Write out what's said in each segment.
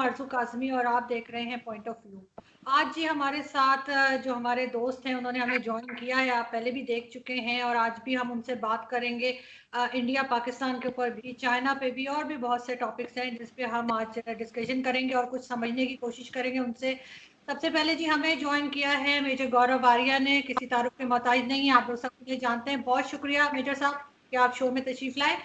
आरजू काज़मी और आप देख रहे हैं पॉइंट ऑफ व्यू। आज जी हमारे साथ जो हमारे दोस्त हैं उन्होंने हमें ज्वाइन किया है, आप पहले भी देख चुके हैं और आज भी हम उनसे बात करेंगे इंडिया पाकिस्तान के ऊपर भी, चाइना पे भी, और भी बहुत से टॉपिक्स हैं जिस पे हम आज डिस्कशन करेंगे और कुछ समझने की कोशिश करेंगे उनसे। सबसे पहले जी हमें ज्वाइन किया है मेजर गौरव आर्या ने, किसी तारुफ के मोहताज नहीं है, आप लोग सब मुझे जानते हैं। बहुत शुक्रिया मेजर साहब कि आप शो में तशरीफ लाए।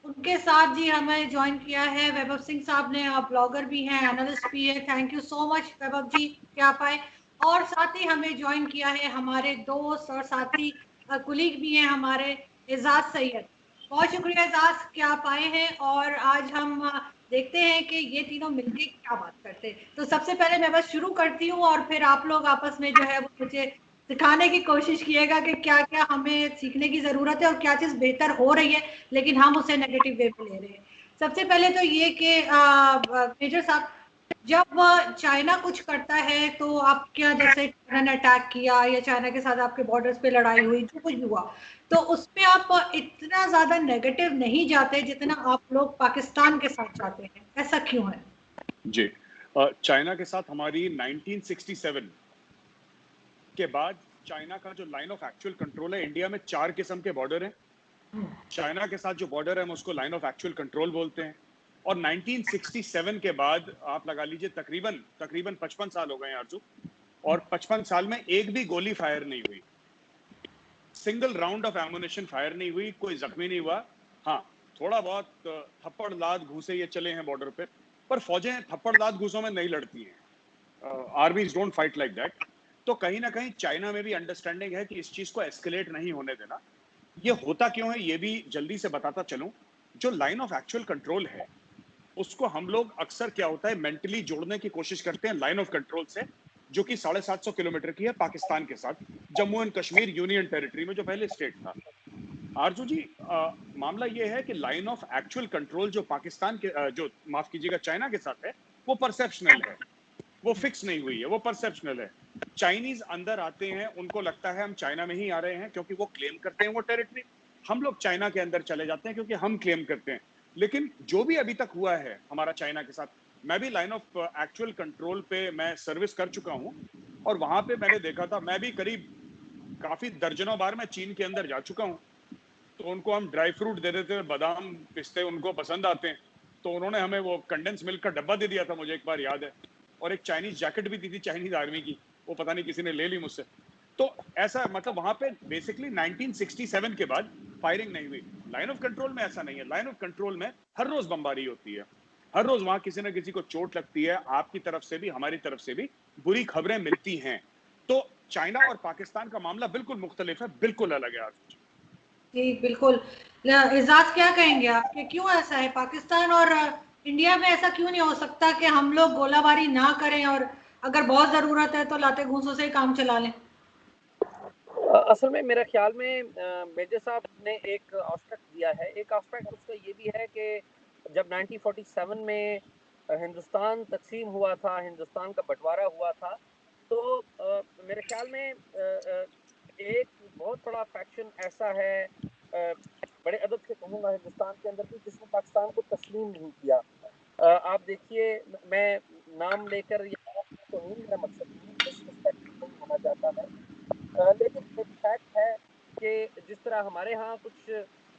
उनके साथ जी हमें ज्वाइन किया है वैभव सिंह साहब ने, आप ब्लॉगर भी हैं, एनालिस्ट भी है। थैंक यू सो मच वैभव जी कि आप आए। और साथ ही हमें ज्वाइन किया है हमारे दोस्त और साथी कुलीग भी हैं हमारे, एजाज सैयद। बहुत शुक्रिया एजाज कि आप आए हैं और आज हम देखते हैं कि ये तीनों मिलके क्या बात करते हैं। तो सबसे पहले मैं बस शुरू करती हूँ और फिर आप लोग आपस में जो है वो मुझे सिखाने की कोशिश किएगा कि क्या क्या हमें सीखने की जरूरत है और क्या चीज बेहतर हो रही है लेकिन हम उसे नेगेटिव वे में ले रहे हैं। सबसे पहले तो ये कि मेजर साहब, जब चाइना कुछ करता है तो आप क्या, जैसे चाइना ने अटैक किया या चाइना के साथ आपके बॉर्डर्स पे लड़ाई हुई, जो कुछ भी हुआ, तो उस पे आप इतना ज्यादा नेगेटिव नहीं जाते जितना आप लोग पाकिस्तान के साथ जाते हैं, ऐसा क्यों है? जी, चाइना के साथ हमारी 1967 के बाद चाइना का जो लाइन ऑफ एक्चुअल कंट्रोल है, इंडिया में 4 किस्म के बॉर्डर हैं। चाइना के साथ जो बॉर्डर है हम उसको लाइन ऑफ एक्चुअल कंट्रोल बोलते हैं। और 1967 के बाद आप लगा लीजिए तकरीबन 55 साल हो गए हैं आरजू, और 55 साल में एक भी गोली फायर नहीं हुई, single round of ammunition fire नहीं हुई, कोई जख्मी नहीं हुआ। हाँ, थोड़ा बहुत थप्पड़ लाद घूसे ये चले हैं बॉर्डर पे, पर फौजें थप्पड़ लाद घूसों में नहीं लड़ती हैं। आर्मीज डोंट फाइट लाइक दैट। तो कहीं ना कहीं चाइना में भी अंडरस्टैंडिंग है कि इस चीज को एस्केलेट नहीं होने देना। ये होता क्यों है ये भी जल्दी से बताता चलूं। जो लाइन ऑफ एक्चुअल कंट्रोल है उसको हम लोग अक्सर क्या होता है मेंटली जोड़ने की कोशिश करते हैं लाइन ऑफ कंट्रोल से, जो कि 750 किलोमीटर की है पाकिस्तान के साथ, Jammu and Kashmir union territory में जो पहले स्टेट था। आरजू जी, मामला ये है कि लाइन ऑफ एक्चुअल कंट्रोल जो पाकिस्तान के जो माफ कीजिएगा चाइना के साथ है वो परसेप्शनल है, वो फिक्स नहीं हुई है, वो परसेप्शनल है। चाइनीज अंदर आते हैं, उनको लगता है हम चाइना में ही आ रहे हैं क्योंकि वो क्लेम करते हैं वो टेरिटरी। हम लोग चाइना के अंदर चले जाते हैं क्योंकि हम क्लेम करते हैं। लेकिन जो भी अभी तक हुआ है हमारा चाइना के साथ, मैं भी लाइन ऑफ एक्चुअल कंट्रोल पे मैं सर्विस कर चुका हूं, और वहां पे मैंने देखा था, मैं भी करीब काफी दर्जनों बार मैं चीन के अंदर जा चुका हूं। तो उनको हम ड्राई फ्रूट दे देते हैं, बादाम पिस्ते उनको पसंद आते हैं, तो उन्होंने हमें वो कंडेंस मिल्क का डब्बा दे दिया था, मुझे एक बार याद है। और एक चाइनीज जैकेट भी दी थी चाइनीज आर्मी की, वो पता नहीं किसी ने ले ली मुझसे। तो ऐसा मतलब वहां पे बेसिकली 1967 के बाद फायरिंग नहीं हुई। लाइन ऑफ कंट्रोल में ऐसा नहीं है। लाइन ऑफ कंट्रोल में हर रोज बमबारी होती है, हर रोज वहां किसी ना किसी को चोट लगती है, आपकी तरफ से भी हमारी तरफ से भी बुरी खबरें मिलती हैं। तो चाइना और पाकिस्तान का मामला बिल्कुल मुख्तलिफ है, बिल्कुल अलग है आज। जी बिल्कुल। एजाज क्या कहेंगे आप कि क्यों ऐसा है, पाकिस्तान और इंडिया में ऐसा क्यों नहीं हो सकता कि हम लोग गोलाबारी ना करें और अगर बहुत जरूरत है तो लाते घूंसों से ही काम चला लें? असल में मेरे ख्याल में मेजर साहब ने एक एस्पेक्ट दिया है। एक एस्पेक्ट उसका ये भी है कि जब 1947 में हिंदुस्तान तकसीम हुआ था, हिंदुस्तान का बंटवारा हुआ था, तो मेरे ख्याल में एक बहुत बड़ा फैक्शन ऐसा है, बड़े अदब से कहूँगा, हिंदुस्तान के अंदर भी जिसने पाकिस्तान को तस्लीम नहीं किया। आप देखिए, मैं नाम लेकर या तो नहीं, मेरा मकसद नहीं, डिसरिस्पेक्ट नहीं होना चाहता मैं, लेकिन एक फैक्ट है कि जिस तरह हमारे यहाँ कुछ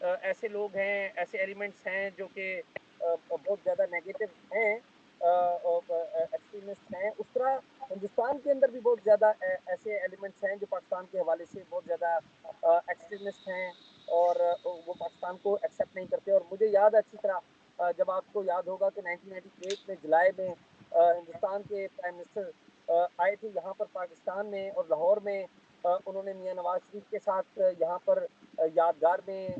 ऐसे लोग हैं, ऐसे एलिमेंट्स हैं जो कि बहुत ज़्यादा नेगेटिव हैं, एक्सट्रीमिस्ट हैं, उस तरह हिंदुस्तान के अंदर भी बहुत ज़्यादा ऐसे एलिमेंट्स हैं जो पाकिस्तान के हवाले से बहुत ज़्यादा एक्सट्रीमिस्ट हैं, और वो पाकिस्तान को एक्सेप्ट नहीं करते। और मुझे याद है अच्छी तरह, जब आपको याद होगा कि 1998 में जुलाई में हिंदुस्तान के प्राइम मिनिस्टर आए थे यहाँ पर पाकिस्तान में, और लाहौर में उन्होंने मियां नवाज शरीफ के साथ यहाँ पर यादगार में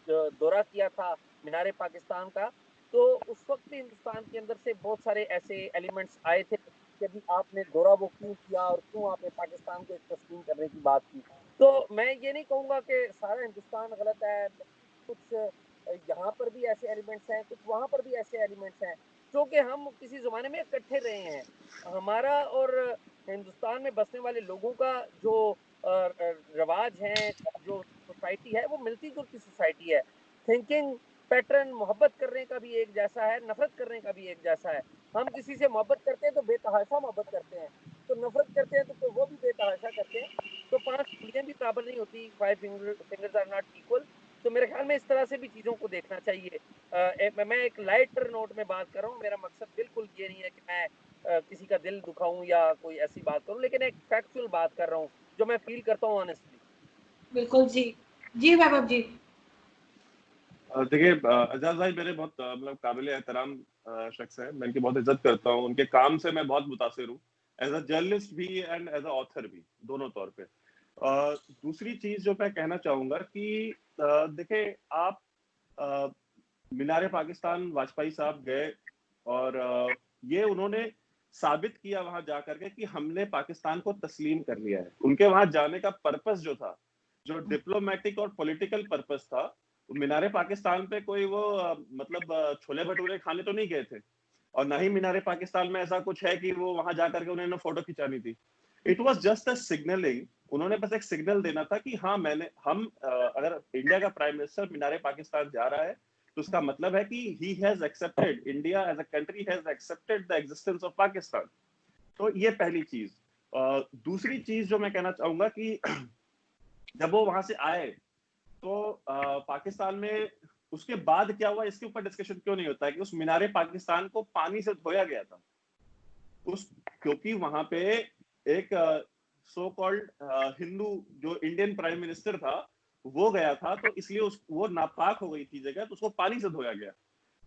दौरा किया था, मीनार पाकिस्तान का। तो उस वक्त भी हिंदुस्तान के अंदर से बहुत सारे ऐसे एलिमेंट्स आए थे कि अभी आपने दौरा वो क्यों किया और क्यों आपने पाकिस्तान को तस्लीम करने की बात की। तो मैं ये नहीं कहूँगा कि सारा हिंदुस्तान गलत है, कुछ यहाँ पर भी ऐसे एलिमेंट्स हैं, कुछ वहाँ पर भी ऐसे एलिमेंट्स हैं, क्योंकि हम किसी ज़माने में इकट्ठे रहे हैं। हमारा और हिंदुस्तान में बसने वाले लोगों का जो रवाज है, जो सोसाइटी है, वो मिलती जुलती सोसाइटी है। थिंकिंग पैटर्न, मोहब्बत करने का भी एक जैसा है, नफरत करने का भी एक जैसा है। हम किसी से मोहब्बत करते हैं तो बेतहाशा मोहब्बत करते हैं, तो नफरत करते हैं तो वो भी बेतहाशा करते हैं। तो 5 उंगलियां भी बराबर नहीं होती, 5 फिंगर्स आर नॉट इक्वल। तो मेरे ख्याल में इस तरह से भी चीज़ों को देखना चाहिए। मैं एक लाइटर नोट में बात कर रहा हूँ, मेरा मकसद बिल्कुल ये नहीं है कि मैं किसी का दिल दुखाऊं या कोई ऐसी बात करूं, लेकिन एक फैक्चुअल बात कर रहा हूँ जो मैं फील करता हूँ ऑनेस्टली। बिल्कुल जी। जी वैभव जी। देखिए, एजाज भाई मेरे बहुत मतलब काबिल एहतराम शख्स है, मैं इनकी बहुत इज्जत करता हूँ, उनके काम से मैं बहुत मुतासिर हूँ, एज अ जर्नलिस्ट भी एंड एज अ ऑथर भी, दोनों तौर पे। दूसरी चीज जो मैं कहना चाहूंगा कि देखिए आप मीनारे पाकिस्तान वाजपेयी साहब गए और ये उन्होंने साबित किया वहां जाकर के कि हमने पाकिस्तान को तस्लीम कर लिया है। उनके वहां जाने का पर्पस जो था, जो डिप्लोमेटिक और पॉलिटिकल पर्पस था, मीनारे पाकिस्तान पे कोई वो मतलब छोले भटूरे खाने तो नहीं गए थे, और ना ही मीनारे पाकिस्तान में ऐसा कुछ है कि वो वहां जाकर के उन्होंने फोटो खिंचानी थी। It was just a signalling. उन्होंने बस एक सिग्नल देना था कि हाँ अगर इंडिया का प्राइम मिनिस्टर मीनारे पाकिस्तान जा रहा है तो उसका मतलब है कि he has accepted, India as a country has accepted the existence of Pakistan. तो ये पहली चीज। दूसरी चीज जो मैं कहना चाहूंगा कि जब वो वहां से आए तो पाकिस्तान में उसके बाद क्या हुआ इसके ऊपर डिस्कशन क्यों नहीं होता है कि उस मीनारे पाकिस्तान को पानी से धोया गया था उस, क्योंकि वहां पे एक सो कॉल्ड हिंदू जो इंडियन प्राइम मिनिस्टर था वो गया था, तो इसलिए वो नापाक हो गई थी जगह, तो उसको पानी से धोया गया।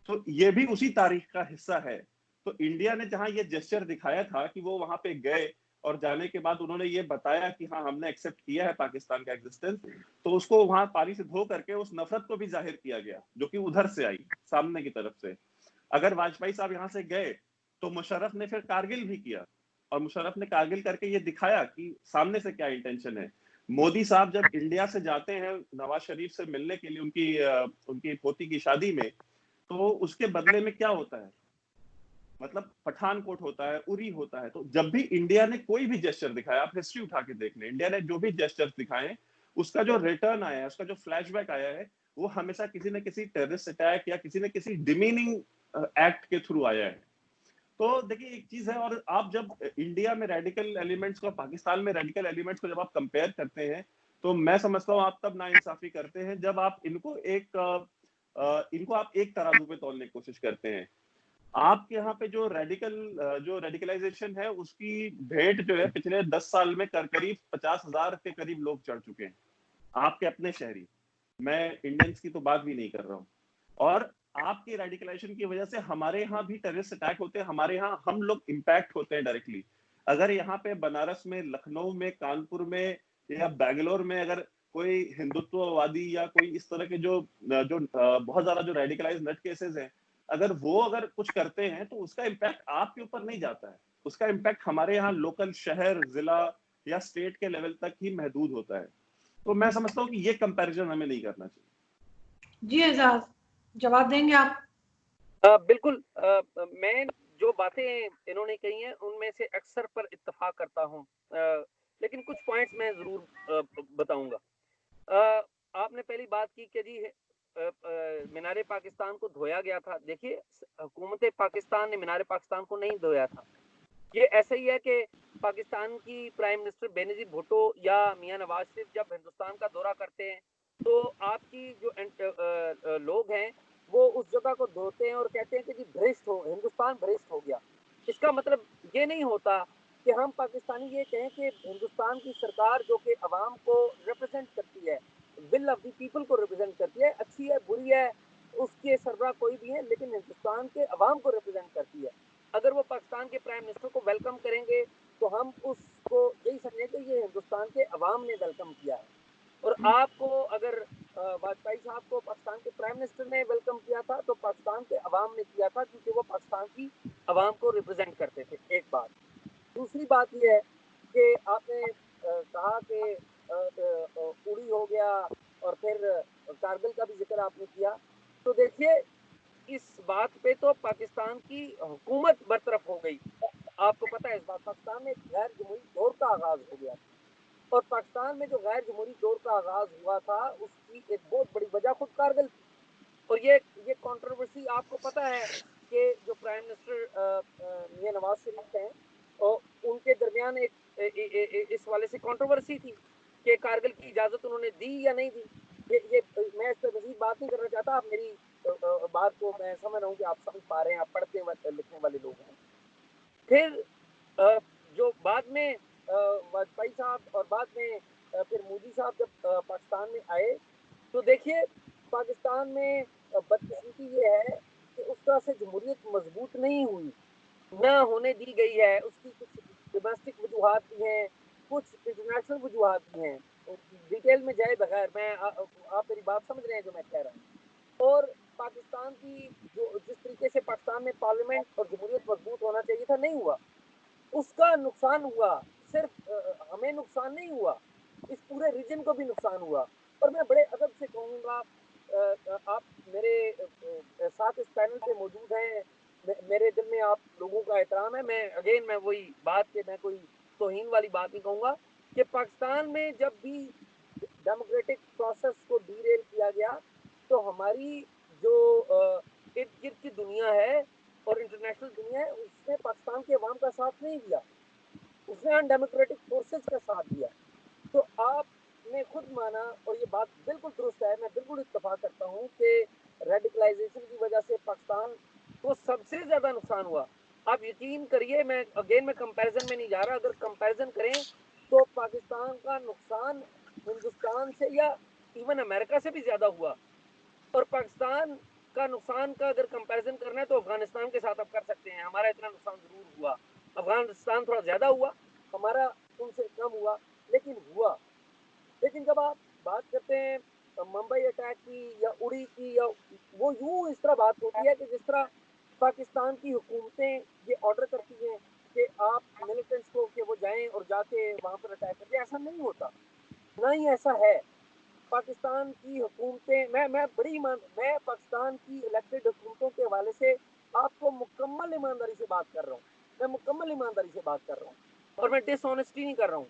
तो ये भी उसी तारीख का हिस्सा है। तो इंडिया ने जहां ये जेस्चर दिखाया था कि वो वहां पे गए और जाने के बाद उन्होंने ये बताया कि हाँ हमने एक्सेप्ट किया है पाकिस्तान का एग्जिस्टेंस, तो उसको वहां पानी से धो करके उस नफरत को भी जाहिर किया गया जो कि उधर से आई, सामने की तरफ से। अगर वाजपेयी साहब यहाँ से गए तो मुशर्रफ ने फिर कारगिल भी किया, और मुशर्रफ ने कारगिल करके ये दिखाया कि सामने से क्या इंटेंशन है। मोदी साहब जब इंडिया से जाते हैं नवाज शरीफ से मिलने के लिए उनकी पोती की शादी में, तो उसके बदले में क्या होता है, मतलब पठानकोट होता है, उरी होता है। तो जब भी इंडिया ने कोई भी जेस्चर दिखाया, आप हिस्ट्री उठा के देख लें, इंडिया ने जो भी जेस्चर्स दिखाए उसका जो रिटर्न आया है, उसका जो फ्लैशबैक आया है, वो हमेशा किसी न किसी टेररिस्ट अटैक या किसी न किसी डिमीनिंग एक्ट के थ्रू आया है। तो देखिए एक चीज है, और आप जब इंडिया में रेडिकल एलिमेंट्स को पाकिस्तान में रेडिकल एलिमेंट्स को जब आप कंपेयर करते हैं, तो मैं समझता हूँ आप तब नाइंसाफी करते हैं जब आप इनको आप एक तराजू पे तोलने की कोशिश करते हैं। आपके यहाँ पे जो रेडिकलाइजेशन है उसकी भेंट जो है पिछले 10 साल में करीब 50,000 के करीब लोग चढ़ चुके हैं, आपके अपने शहरी, मैं इंडियंस की तो बात भी नहीं कर रहा हूँ। और आपकी रेडिकलाइजेशन की वजह से हमारे यहाँ भी टेररिस्ट अटैक होते हैं, हमारे यहाँ हम लोग इम्पैक्ट होते हैं डायरेक्टली। अगर यहाँ पे बनारस में, लखनऊ में, कानपुर में या बैंगलोर में अगर कोई हिंदुत्ववादी या कोई इस तरह के जो जो बहुत ज्यादा जो रेडिकलाइज नट केसेस हैं, अगर कुछ करते हैं तो उसका इम्पैक्ट आपके ऊपर नहीं जाता है, उसका इम्पैक्ट हमारे यहाँ लोकल शहर, जिला या स्टेट के लेवल तक ही महदूद होता है। तो मैं समझता हूँ कि ये कंपैरिजन हमें नहीं करना चाहिए। जी एजाज, जवाब देंगे आप? बिल्कुल। मैं जो बातें इन्होंने कही हैं उनमें से अक्सर पर इत्तेफाक करता हूँ, लेकिन कुछ पॉइंट्स मैं जरूर बताऊंगा। आपने पहली बात की कि जी मीनारे पाकिस्तान को धोया गया था। देखिए, हुकूमत पाकिस्तान ने मीनारे पाकिस्तान को नहीं धोया था। ये ऐसा ही है कि पाकिस्तान की प्राइम मिनिस्टर बेनजीर भुट्टो या मियां नवाज शरीफ जब हिंदुस्तान का दौरा करते हैं तो आपकी जो लोग हैं वो उस जगह को धोते हैं और कहते हैं कि जी भ्रष्ट हो, हिंदुस्तान भ्रष्ट हो गया। इसका मतलब ये नहीं होता कि हम पाकिस्तानी ये कहें कि हिंदुस्तान की सरकार जो कि अवाम को रिप्रेजेंट करती है, विल ऑफ द पीपल को रिप्रेजेंट करती है, अच्छी है बुरी है उसके सरबराह कोई भी है, लेकिन हिंदुस्तान के अवाम को रिप्रेजेंट करती है। अगर वो पाकिस्तान के प्राइम मिनिस्टर को वेलकम करेंगे तो हम उसको यही समझेंगे ये हिंदुस्तान के अवाम ने वेलकम किया है। और आपको अगर वाजपेयी साहब को पाकिस्तान के प्राइम मिनिस्टर ने वेलकम किया था तो पाकिस्तान के अवाम ने किया था, क्योंकि वो पाकिस्तान की अवाम को रिप्रेजेंट करते थे। एक बात। दूसरी बात यह है कि आपने कहा कि उड़ी हो गया और फिर कारगिल का भी जिक्र आपने किया। तो देखिए, इस बात पे तो पाकिस्तान की हुकूमत बरतरफ हो गई। आपको पता है इस बात, पाकिस्तान में गैर जमहूरी दौर का आगाज हो गया, और पाकिस्तान में जो गैर जमहूरी दौर का आगाज हुआ था उसकी एक बहुत बड़ी वजह खुद कारगिल थी। और ये कंट्रोवर्सी आपको पता है के जो प्राइम मिनिस्टर मियां नवाज शरीफ हैं और उनके दरमियान एक इस वाले से कंट्रोवर्सी थी कि कारगिल की इजाज़त उन्होंने दी या नहीं दी। ये मैं इस पर मजीद बात नहीं करना चाहता, आप मेरी बात को, मैं समझ रहा हूँ कि आप समझ पा रहे हैं, आप पढ़ते लिखने वाले लोग हैं। फिर जो बाद में वाजपेयी साहब और बाद में फिर मोदी साहब जब पाकिस्तान में आए, तो देखिए पाकिस्तान में बदकिस्मती ये है कि उस तरह से जमहूरियत मजबूत नहीं हुई, ना होने दी गई है। उसकी कुछ डोमेस्टिक वजूहात भी हैं, कुछ इंटरनेशनल वजूहात भी हैं। डिटेल में जाए बगैर मैं आप मेरी बात समझ रहे हैं जो मैं कह रहा हूँ। और पाकिस्तान की जो जिस तरीके से पाकिस्तान में पार्लियामेंट और जमहूरियत मजबूत होना चाहिए था, नहीं हुआ, उसका नुकसान हुआ। सिर्फ हमें नुकसान नहीं हुआ, इस पूरे रीजन को भी नुकसान हुआ। और मैं बड़े अदब से कहूँगा, आप मेरे साथ इस पैनल पे मौजूद हैं, मेरे दिल में आप लोगों का एहतराम है। मैं वही बात के मैं कोई तौहीन वाली बात नहीं कहूँगा कि पाकिस्तान में जब भी डेमोक्रेटिक प्रोसेस को डीरेल किया गया, तो हमारी जो इर्द गिर्द की दुनिया है और इंटरनेशनल दुनिया है, उसने पाकिस्तान के अवाम का साथ नहीं दिया, उसने अनडेमोक्रेटिक फोर्सेस का साथ दिया। तो आपने खुद माना, और ये बात बिल्कुल दुरुस्त है, मैं बिल्कुल इत्तेफाक करता हूँ कि रेडिकलाइजेशन की वजह से पाकिस्तान को सबसे ज्यादा नुकसान हुआ। आप यकीन करिए, मैं कंपैरिजन में नहीं जा रहा, अगर कंपैरिजन करें तो पाकिस्तान का नुकसान हिंदुस्तान से या इवन अमेरिका से भी ज्यादा हुआ। और पाकिस्तान का नुकसान का अगर कंपैरिजन करना है तो अफगानिस्तान के साथ आप कर सकते हैं। हमारा इतना नुकसान जरूर हुआ, अफगानिस्तान थोड़ा ज्यादा हुआ, हमारा उनसे कम हुआ, लेकिन हुआ। लेकिन जब आप बात करते हैं मुंबई अटैक की या उड़ी की, या वो यूं इस तरह बात होती है कि जिस तरह पाकिस्तान की हुकूमतें ये ऑर्डर करती हैं कि आप मिलिटेंट्स को कि वो जाएं और जाके वहां पर अटैक करते हैं, ऐसा नहीं होता, ना ही ऐसा है। पाकिस्तान की हुकूमतें, मैं पाकिस्तान की इलेक्टेड हुकूमतों के हवाले से आपको मुकम्मल ईमानदारी से बात कर रहा हूँ, मैं मुकम्मल ईमानदारी से बात कर रहा हूँ, और मैं डिसऑनेस्टी नहीं कर रहा हूँ।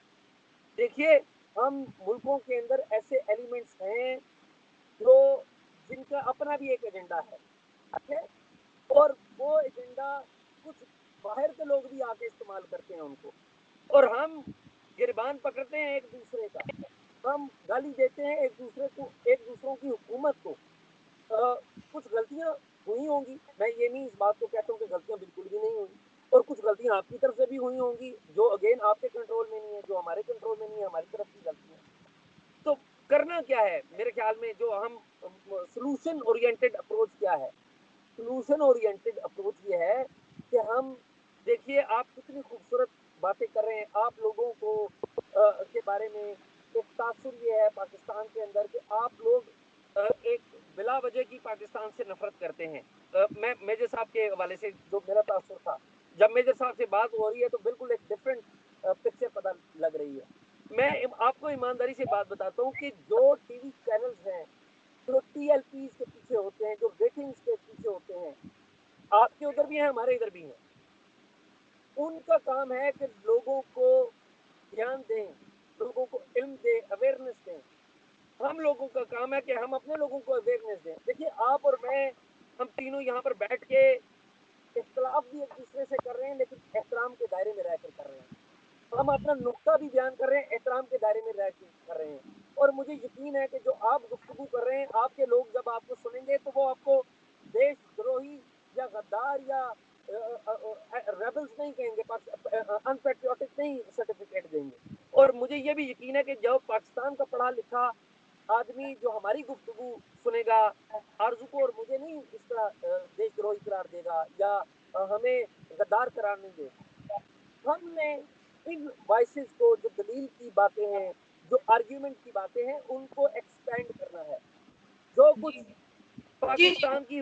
देखिए, हम मुल्कों के अंदर ऐसे एलिमेंट्स हैं जो जिनका अपना भी एक एजेंडा है, ठीक है, और वो एजेंडा कुछ बाहर के लोग भी आके इस्तेमाल करते हैं उनको, और हम गिरबान पकड़ते हैं एक दूसरे का, हम गाली देते हैं एक दूसरे को, एक दूसरों की हुकूमत को। कुछ गलतियां हुई होंगी, मैं ये नहीं इस बात को कहता हूँ कि गलतियां बिल्कुल भी नहीं हुई, और कुछ गलतियां आपकी तरफ से भी हुई होंगी जो अगेन आपके कंट्रोल में नहीं है, जो हमारे कंट्रोल में नहीं है, हमारी तरफ की गलतियां। तो करना क्या है मेरे ख्याल में, जो हम सोल्यूशन ओरिएंटेड अप्रोच क्या है? सोल्यूशन ओरिएंटेड अप्रोच ये है कि हम, देखिए आप कितनी खूबसूरत बातें कर रहे हैं, आप लोगों को के बारे में एक तासुर ये है पाकिस्तान के अंदर कि आप लोग एक बिला वजह की पाकिस्तान से नफरत करते हैं। मैं मेजर साहब के हवाले से जो मेरा तासुर था, जब मेजर साहब से बात हो रही है तो बिल्कुल एक डिफरेंट पिक्चर पता लग रही है। मैं आपको ईमानदारी से बात बताता हूँ कि जो टीवी चैनल्स हैं, जो टीएलपी के पीछे होते हैं, जो रेटिंग्स के पीछे होते हैं, आपके उधर भी हैं, हमारे इधर भी हैं, उनका काम है कि लोगों को ध्यान दें, लोगों को इल्म दें, अवेयरनेस दें। हम लोगों का काम है कि हम अपने लोगों को अवेयरनेस दें। देखिए, आप और मैं, हम तीनों यहाँ पर बैठ के इख्तलाफ भी एक दूसरे से कर रहे हैं, लेकिन एहतराम के दायरे में रहकर कर रहे हैं। हम अपना नुक्ता भी बयान कर रहे हैं, एहतराम के दायरे में रह के कर रहे हैं। और मुझे यकीन है कि जो आप गुफ्तगू कर रहे हैं, आपके लोग जब आपको सुनेंगे तो वो आपको देशद्रोही या गद्दार या रेबल्स नहीं कहेंगे, अनपेट्रियोटिक नहीं सर्टिफिकेट देंगे। और मुझे ये भी यकीन है कि जो पाकिस्तान का पढ़ा लिखा आदमी जो हमारी गुफ्तगू सुनेगा, आरजू को और मुझे नहीं इस तरह देशद्रोही करार देगा या हमें गद्दार करार नहीं देगा। हमने इन वॉइसेस को, जो दलील की बातें हैं, जो आर्ग्यूमेंट की बातें हैं, उनको एक्सपेंड करना है। जो कुछ जी जी पाकिस्तान की,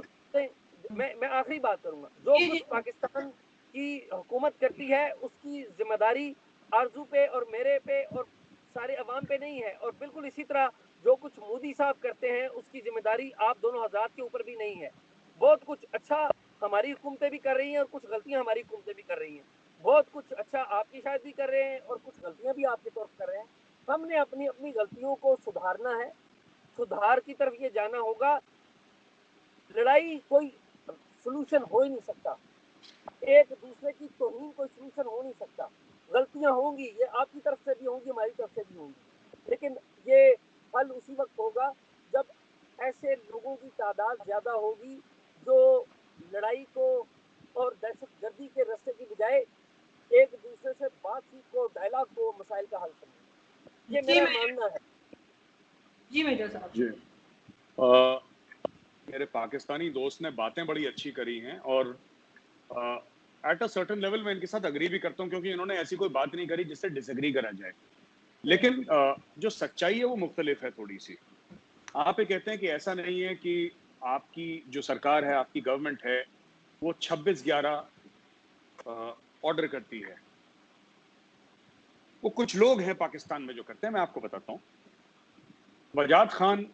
मैं आखिरी बात करूंगा, जो जी कुछ जी पाकिस्तान की हुकूमत करती है उसकी जिम्मेदारी आरजू पे और मेरे पे और सारे अवाम पे नहीं है। और बिल्कुल इसी तरह जो कुछ मोदी साहब करते हैं उसकी जिम्मेदारी आप दोनों हजरात के ऊपर भी नहीं है। बहुत कुछ अच्छा हमारी हुकूमतें भी कर रही हैं और कुछ गलतियां हमारी हुकूमतें भी कर रही हैं। बहुत कुछ अच्छा आपकी शायद भी कर रहे हैं और कुछ गलतियां भी आपकी तरफ कर रहे हैं। हमने अपनी अपनी गलतियों को सुधारना है, सुधार की तरफ ये जाना होगा। लड़ाई कोई सोल्यूशन हो ही नहीं सकता। एक दूसरे की तौहीन कोई सोल्यूशन हो नहीं सकता। गलतियां होंगी, ये आपकी तरफ से भी होंगी, हमारी तरफ से भी होंगी, लेकिन ये हल उसी वक्त होगा जब ऐसे लोगों की तादाद ज्यादा होगी जो लड़ाई को और दहशतगर्दी के रास्ते की बजाय एक दूसरे से बातचीत को, डायलॉग को मसाइल का हल करें। ये मेरा मानना है। जी मेजर साहब। जी मेरे पाकिस्तानी दोस्त ने बातें बड़ी अच्छी करी हैं और एट अ सर्टेन लेवल मैं इनके साथ अग्री भी करता हूं, क्योंकि इन्होंने ऐसी कोई बात नहीं करी जिससे डिसएग्री करा जाए। लेकिन जो सच्चाई है वो मुख्तलिफ है थोड़ी सी। आप ये कहते हैं कि ऐसा नहीं है कि आपकी जो सरकार है, आपकी गवर्नमेंट है, वो 26/11 ऑर्डर करती है। वो कुछ लोग हैं पाकिस्तान में जो करते हैं। मैं आपको बताता हूँ। वजाद खान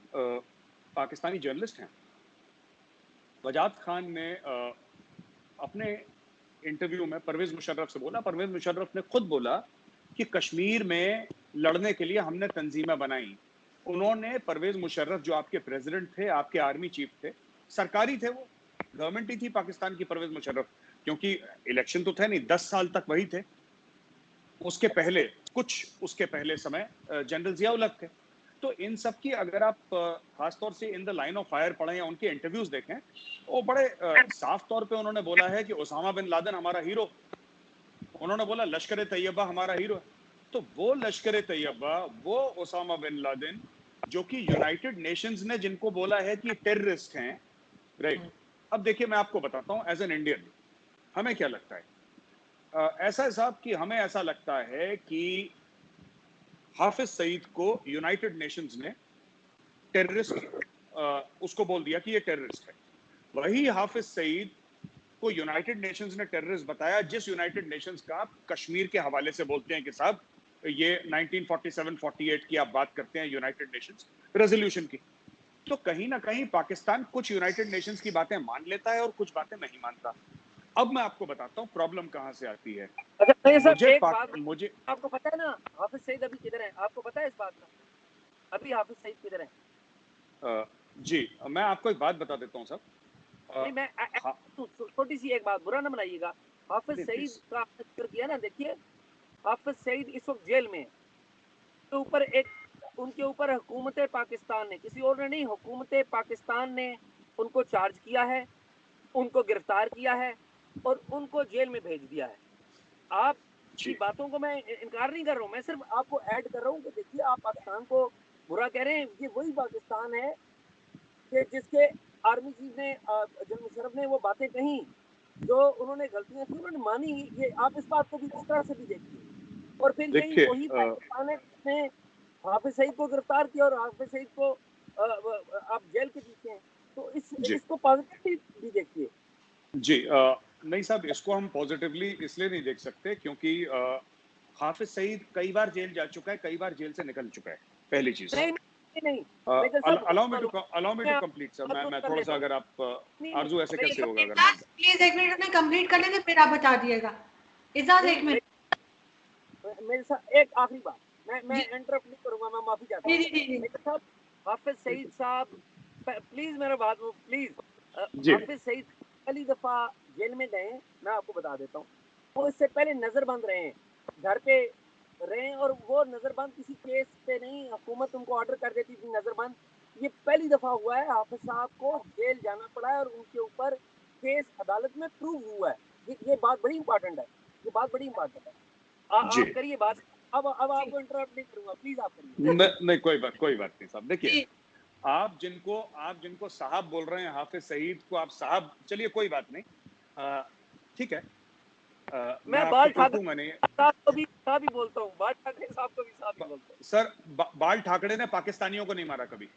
पाकिस्तानी जर्नलिस्ट हैं। वजाद खान ने अपने इंटरव्यू में परवेज मुशर्रफ से बोला, परवेज मुशर्रफ ने खुद बोला कि कश्मीर में लड़ने के लिए हमने तंजीमें बनाई। उन्होंने, परवेज मुशर्रफ जो आपके प्रेसिडेंट थे, आपके आर्मी चीफ थे, सरकारी थे, वो गवर्नमेंट ही थी पाकिस्तान की परवेज मुशर्रफ, क्योंकि इलेक्शन तो थे नहीं, 10 साल तक वही थे। उसके पहले समय जनरल जियाउल हक थे। तो इन सब की अगर आप खासतौर से in the line of fire पढ़ें या उनके इंटरव्यूज देखें, वो बड़े साफ तौर पे उन्होंने बोला है कि ओसामा बिन लादेन हमारा हीरो। उन्होंने बोला लश्कर तैयबा हमारा हीरो है। तो वो लश्कर तैयबा, वो ओसामा बिन लादेन जो कि यूनाइटेड नेशंस ने जिनको बोला है कि टेररिस्ट हैं, राइट। अब देखिए मैं आपको बताता हूं, एज एन इंडियन हमें क्या लगता है। ऐसा है साहब कि हमें ऐसा लगता है कि हाफिज सईद को यूनाइटेड नेशंस ने टेररिस्ट उसको बोल दिया कि ये टेररिस्ट है। वही हाफिज सईद को यूनाइटेड नेशंस ने टेररिस्ट बताया, जिस यूनाइटेड नेशंस का आप कश्मीर के हवाले से बोलते हैं कि साहब ये 1947-48 की आप बात करते हैं यूनाइटेड नेशंस रेजोल्यूशन की। तो कहीं ना कहीं पाकिस्तान कुछ यूनाइटेड नेशंस की बातें मान लेता है और कुछ बातें नहीं मानता। अब मैं आपको बताता हूँ प्रॉब्लम कहां से आती है। मुझे आपको पता है ना हाफिज सईद अभी किधर है? आपको पता है इस बात का? अभी हाफिज सईद किधर है? जी मैं आपको एक बात बता देता हूँ सर। नहीं, मैं छोटी सी एक बात, बुरा ना बनाइएगा। हाफिज सईद का जिक्र किया ना, देखिए हाफिज सईद इस वक्त जेल में है। तो ऊपर एक उनके ऊपर हुकूमत पाकिस्तान ने, किसी और ने नहीं, हुकूमत पाकिस्तान ने उनको चार्ज किया है, उनको गिरफ्तार किया है और उनको जेल में भेज दिया है। आप की बातों को मैं इनकार नहीं कर रहा हूँ, मैं सिर्फ आपको ऐड कर रहा हूँ कि देखिए आप पाकिस्तान को बुरा कह रहे हैं। ये वही पाकिस्तान है कि जिसके आर्मी चीफ ने, जनरल मुशर्रफ ने वो बातें कही, जो उन्होंने गलतियां थी उन्होंने मानी। ये आप इस बात को भी इस तरह से भी देखिए। और फिर यही वही पाकिस्तान है जिसने हाफिज सईद को गिरफ्तार किया और हाफिज सईद को आप जेल के पीछे हैं। तो इसको पॉजिटिवली भी देखिए। जी नहीं साहब, इसको हम पॉजिटिवली इसलिए नहीं देख सकते क्योंकि हाफिज सईद कई बार जेल जा चुका है, कई बार जेल से निकल चुका है। पहली चीज नहीं allow me to complete sir. मैं थोड़ा सा, अगर आप आरजू ऐसे कैसे होगा? अगर प्लीज एक मिनट में कंप्लीट कर लेंगे फिर आप बता दिएगा। इजाज एक मिनट, मेरे साथ एक आखिरी बात, मैं इंटरप्ट नहीं करूंगा, मैं माफी चाहता हूं। हाफिज सईद साहब प्लीज मेरा बात प्लीज। हाफिज सईद पहली दफा जेल में गए, मैं आपको बता देता हूँ। वो इससे पहले नजरबंद रहे, घर पे रहे, और वो नजरबंद किसी केस पे नहीं, हुकूमत उनको ऑर्डर कर देती थी नजरबंद। ये पहली दफा हुआ है हाफिज साहब को जेल जाना पड़ा है और उनके ऊपर केस अदालत में प्रूव हुआ है। ये बात बड़ी इंपॉर्टेंट है, ये बात बड़ी इंपॉर्टेंट है। आप करिए बात। अब आपको इंटरप्ट नहीं करूंगा, प्लीज आप करिए। नहीं कोई बात नहीं साहब। देखिए आप जिनको साहब बोल रहे हैं, हाफिज सईद को आप साहब, चलिए कोई बात नहीं, ठीक है। मैं बाल ठाकरे साहब को भी साहब ही बोलता हूँ, बाल ठाकरे साहब को भी साहब ही बोलता हूँ। सर बाल ठाकरे ने पाकिस्तानियों को नहीं मारा कभी।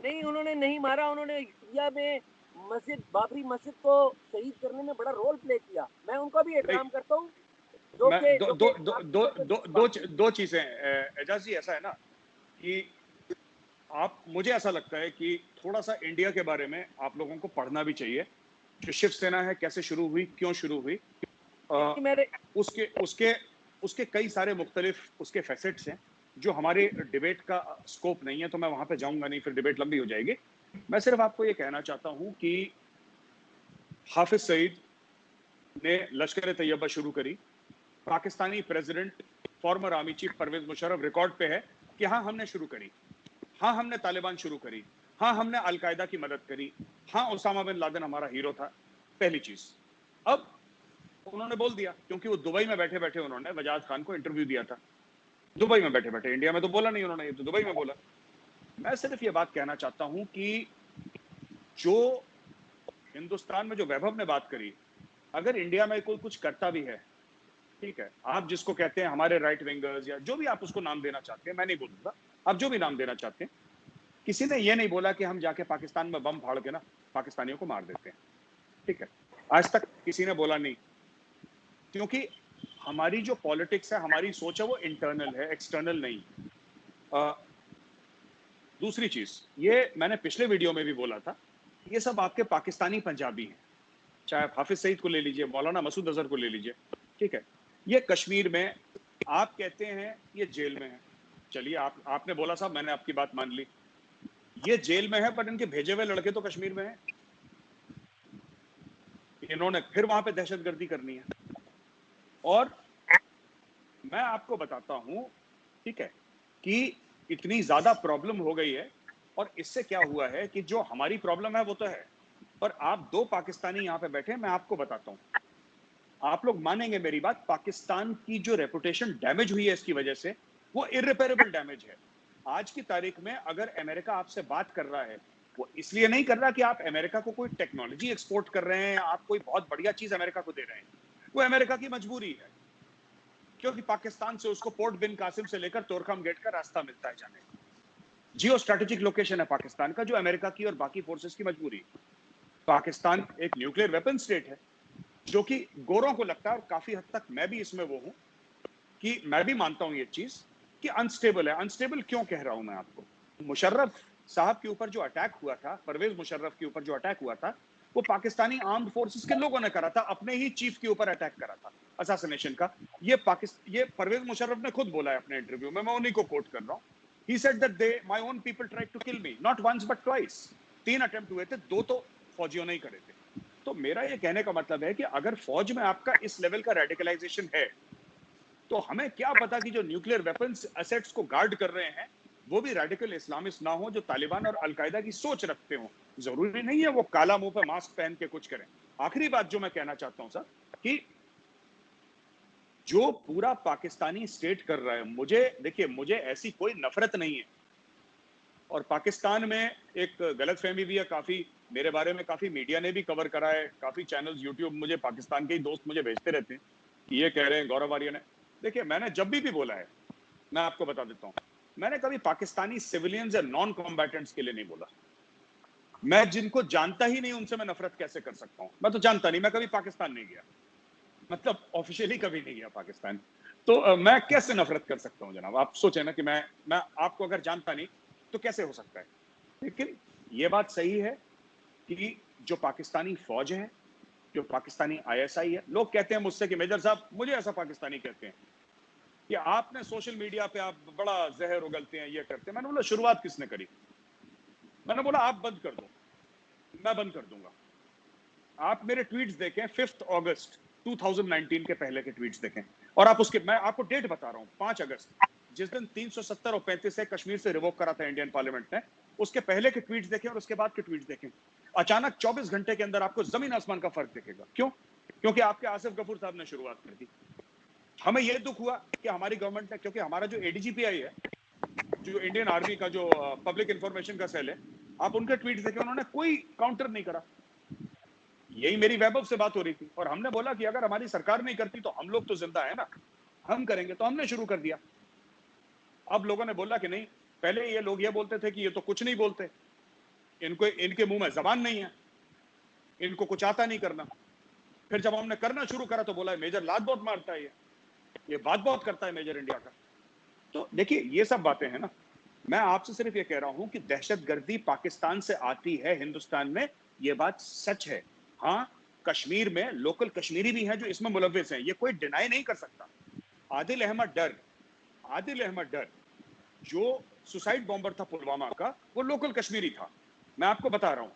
नहीं, उन्होंने नहीं मारा, उन्होंने इंडिया में मस्जिद, बाबरी मस्जिद को शहीद करने में बड़ा रोल प्ले किया। मैं उनका भी एहतराम करता हूँ। दो चीजें एजाज जी, ऐसा है ना कि मुझे ऐसा लगता है कि थोड़ा सा इंडिया के बारे में आप लोगों को पढ़ना भी चाहिए। जो शिवसेना है कैसे शुरू हुई, क्यों शुरू हुई, उसके कई सारे मुख्तलिफ उसके फैसेट्स हैं जो हमारे डिबेट का स्कोप नहीं है, तो मैं वहां पे जाऊंगा नहीं, फिर डिबेट लंबी हो जाएगी। मैं सिर्फ आपको ये कहना चाहता हूं कि हाफिज सईद ने लश्कर तैयबा शुरू करी, Pakistani president former army chief Pervez Musharraf record पे है कि हाँ हमने शुरू करी, हाँ हमने तालिबान शुरू करी, हाँ हमने अलकायदा की मदद करी, हाँ उसामा बिन लादेन हमारा हीरो था। पहली चीज, अब उन्होंने बोल दिया, क्योंकि वो दुबई में बैठे बैठे उन्होंने वजाद खान को इंटरव्यू दिया था, दुबई में बैठे बैठे, इंडिया में तो बोला नहीं उन्होंने, तो दुबई में बोला। मैं सिर्फ ये बात कहना चाहता हूं कि जो हिंदुस्तान में जो वैभव ने बात करी, अगर इंडिया में कोई कुछ करता भी है, ठीक है, आप जिसको कहते हैं हमारे राइट विंगर्स या जो भी आप उसको नाम देना चाहते हैं, मैं नहीं बोलूंगा, आप जो भी नाम देना चाहते हैं, किसी ने ये नहीं बोला कि हम जाके पाकिस्तान में बम फाड़ के ना पाकिस्तानियों को मार देते हैं, ठीक है, आज तक किसी ने बोला नहीं, क्योंकि हमारी जो पॉलिटिक्स है, हमारी सोच है, वो इंटरनल है, एक्सटर्नल नहीं। दूसरी चीज, ये मैंने पिछले वीडियो में भी बोला था, ये सब आपके पाकिस्तानी पंजाबी हैं, चाहे आप हाफिज सईद को ले लीजिए, मौलाना मसूद अजहर को ले लीजिए, ठीक है, ये कश्मीर में आप कहते हैं ये जेल में है, चलिए आपने बोला साहब, मैंने आपकी बात मान ली, ये जेल में है, पर इनके भेजे हुए लड़के तो कश्मीर में हैं, इन्होंने फिर वहां पे दहशतगर्दी करनी है। और मैं आपको बताता हूं, ठीक है, कि इतनी ज्यादा प्रॉब्लम हो गई है, और इससे क्या हुआ है कि जो हमारी प्रॉब्लम है वो तो है, पर आप दो पाकिस्तानी यहां पे बैठे, मैं आपको बताता हूं, आप लोग मानेंगे मेरी बात, पाकिस्तान की जो रेपुटेशन डैमेज हुई है इसकी वजह से, वो इररिपेरेबल डैमेज है। आज की तारीख में अगर अमेरिका आपसे बात कर रहा है, वो इसलिए नहीं कर रहा कि आप अमेरिका को कोई टेक्नोलॉजी एक्सपोर्ट कर रहे हैं, आप कोई बहुत बढ़िया चीज अमेरिका को दे रहे हैं, वो अमेरिका की मजबूरी है, क्योंकि पाकिस्तान से उसको पोर्ट बिन कासिम से लेकर तोरखम गेट का रास्ता मिलता है जाने का, जियो स्ट्रेटेजिक लोकेशन है पाकिस्तान का, जो अमेरिका की और बाकी फोर्सेस की मजबूरी। पाकिस्तान एक न्यूक्लियर वेपन स्टेट है, जो कि गोरों को लगता है, और काफी हद तक मैं भी इसमें वो हूं कि मैं भी मानता हूं ये चीज कि अनस्टेबल है। अनस्टेबल क्यों कह रहा हूं मैं आपको, मुशर्रफ साहब के ऊपर जो अटैक हुआ था, परवेज मुशर्रफ के ऊपर जो अटैक हुआ था, वो पाकिस्तानी आर्म्ड फोर्सेस के लोगों ने करा था, अपने ही चीफ के ऊपर अटैक करा था, असैसिनेशन का। ये परवेज मुशर्रफ ने खुद बोला है अपने इंटरव्यू में, मैं उन्हीं को कोट कर रहा हूं। He said that my own people tried to kill me, not once but twice. 3 attempt हुए थे, 2 तो फौजियों ने ही करे थे। तो मेरा ये कहने का मतलब है कि अगर फौज में आपका इस लेवल का रेडिकलाइजेशन है, तो हमें क्या पता कि जो न्यूक्लियर वेपन्स एसेट्स को गार्ड कर रहे हैं, वो भी रेडिकल इस्लामिस्ट ना हो, जो तालिबान और अलकायदा की सोच रखते हो। जरूरी नहीं है वो काला मुंह पे मास्क पहन के कुछ करें। आखिरी बात जो मैं कहना चाहता हूं सर, कि जो पूरा पाकिस्तानी स्टेट कर रहा है, मुझे ऐसी कोई नफरत नहीं है, और पाकिस्तान में एक गलतफहमी भी है काफी, मेरे बारे में काफी मीडिया ने भी कवर करा है, काफी चैनल्स यूट्यूब, मुझे पाकिस्तान के ही दोस्त मुझे भेजते रहते हैं, ये कह रहे हैं गौरव आर्य ने। देखिए, मैंने जब भी बोला है, मैं आपको बता देता हूं, मैंने कभी पाकिस्तानी सिविलियंस या नॉन कॉम्बैटेंट्स के लिए नहीं बोला। मैं जिनको जानता ही नहीं उनसे मैं नफरत कैसे कर सकता हूं? मैं तो जानता नहीं, मैं कभी पाकिस्तान नहीं गया, मतलब ऑफिशियली कभी नहीं गया पाकिस्तान, तो मैं कैसे नफरत कर सकता हूं जनाब? आप सोचें ना कि मैं आपको अगर जानता नहीं तो कैसे हो सकता है? लेकिन ये बात सही है कि जो पाकिस्तानी फौज है, जो पाकिस्तानी आईएसआई है, लोग कहते हैं मुझसे कि मेजर साहब, मुझे ऐसा पाकिस्तानी कहते हैं कि आपने सोशल मीडिया पे आप बड़ा जहर उगलते हैं, ये करते हैं। मैंने बोला शुरुआत किसने करी? मैंने बोला आप बंद कर दो, मैं बंद कर दूंगा। आप मेरे ट्वीट्स देखें, 5 अगस्त 2019 के पहले के ट्वीट्स देखें, और आप उसके, मैं आपको डेट बता रहा हूं, 5 अगस्त, जिस दिन 370 और 35 से कश्मीर से रिवोक करा था इंडियन पार्लियामेंट ने, उसके पहले के ट्वीट्स देखें और उसके बाद के ट्वीट्स देखें। अचानक 24 घंटे के अंदर आपको जमीन आसमान का फर्क दिखेगा। क्यों? क्योंकि आपके आसिफ गफूर साहब ने शुरुआत कर दी। हमें यह दुख हुआ कि हमारी गवर्नमेंट ने, क्योंकि हमारा जो एडीजीपीआई है, जो इंडियन आर्मी का जो पब्लिक इंफॉर्मेशन का सेल है, आप उनके ट्वीट्स देखें, उन्होंने कोई काउंटर नहीं करा। यही मेरी वैभव से बात हो रही थी, और हमने बोला कि अगर हमारी सरकार नहीं करती तो हम लोग तो जिंदा है ना, हम करेंगे, तो हमने शुरू कर दिया। अब लोगों ने बोला कि नहीं, पहले ये लोग ये बोलते थे कि ये तो कुछ नहीं बोलते, इनके मुंह में जबान नहीं है, इनको कुछ आता नहीं करना। फिर जब हमने करना शुरू करा तो बोला मेजर लात बहुत मारता है, ये बात बहुत करता है मेजर इंडिया का। तो देखिए, ये सब बातें हैं ना। मैं आपसे सिर्फ ये कह रहा हूं कि दहशतगर्दी पाकिस्तान से आती है हिंदुस्तान में, ये बात सच है। हाँ, कश्मीर में लोकल कश्मीरी भी हैं जो इसमें मुलव्विस हैं, ये कोई डिनाई नहीं कर सकता। आदिल अहमद डर जो सुसाइड बॉम्बर था पुलवामा का, वो लोकल कश्मीरी था, मैं आपको बता रहा हूं।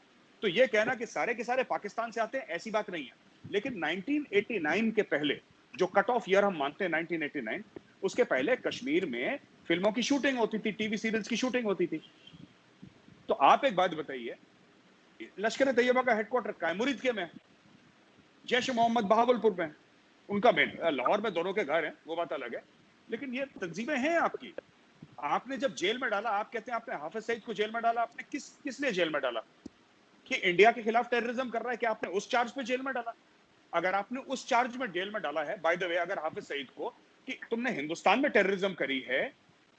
तो ये कहना कि सारे के सारे पाकिस्तान से आते हैं, ऐसी बात नहीं है। लेकिन 1989 के पहले जो कट ऑफ ईयर हम मानते हैं 1989, उसके पहले कश्मीर में फिल्मों की शूटिंग होती थी, टीवी सीरियल्स की शूटिंग होती थी। तो आप एक बात बताइए, लश्कर तैयबा का हेडक्वार्टर कायमुरीद के में, जैश मोहम्मद बहावलपुर में, उनका मेन लाहौर में, दोनों के घर हैं, वो बात अलग है। लेकिन ये तंजीमें हैं आपकी। आपने जब जेल में डाला, आप कहते हैं आपने हाफिज सईद को जेल में डाला, आपने किस लिए जेल में डाला? कि इंडिया के खिलाफ टेररिज्म कर रहा है, कि आपने उस चार्ज पे जेल में डाला? अगर आपने उस चार्ज में जेल में डाला है, बाय द वे, अगर हाफिज सईद को कि तुमने हिंदुस्तान में टेररिज्म करी है,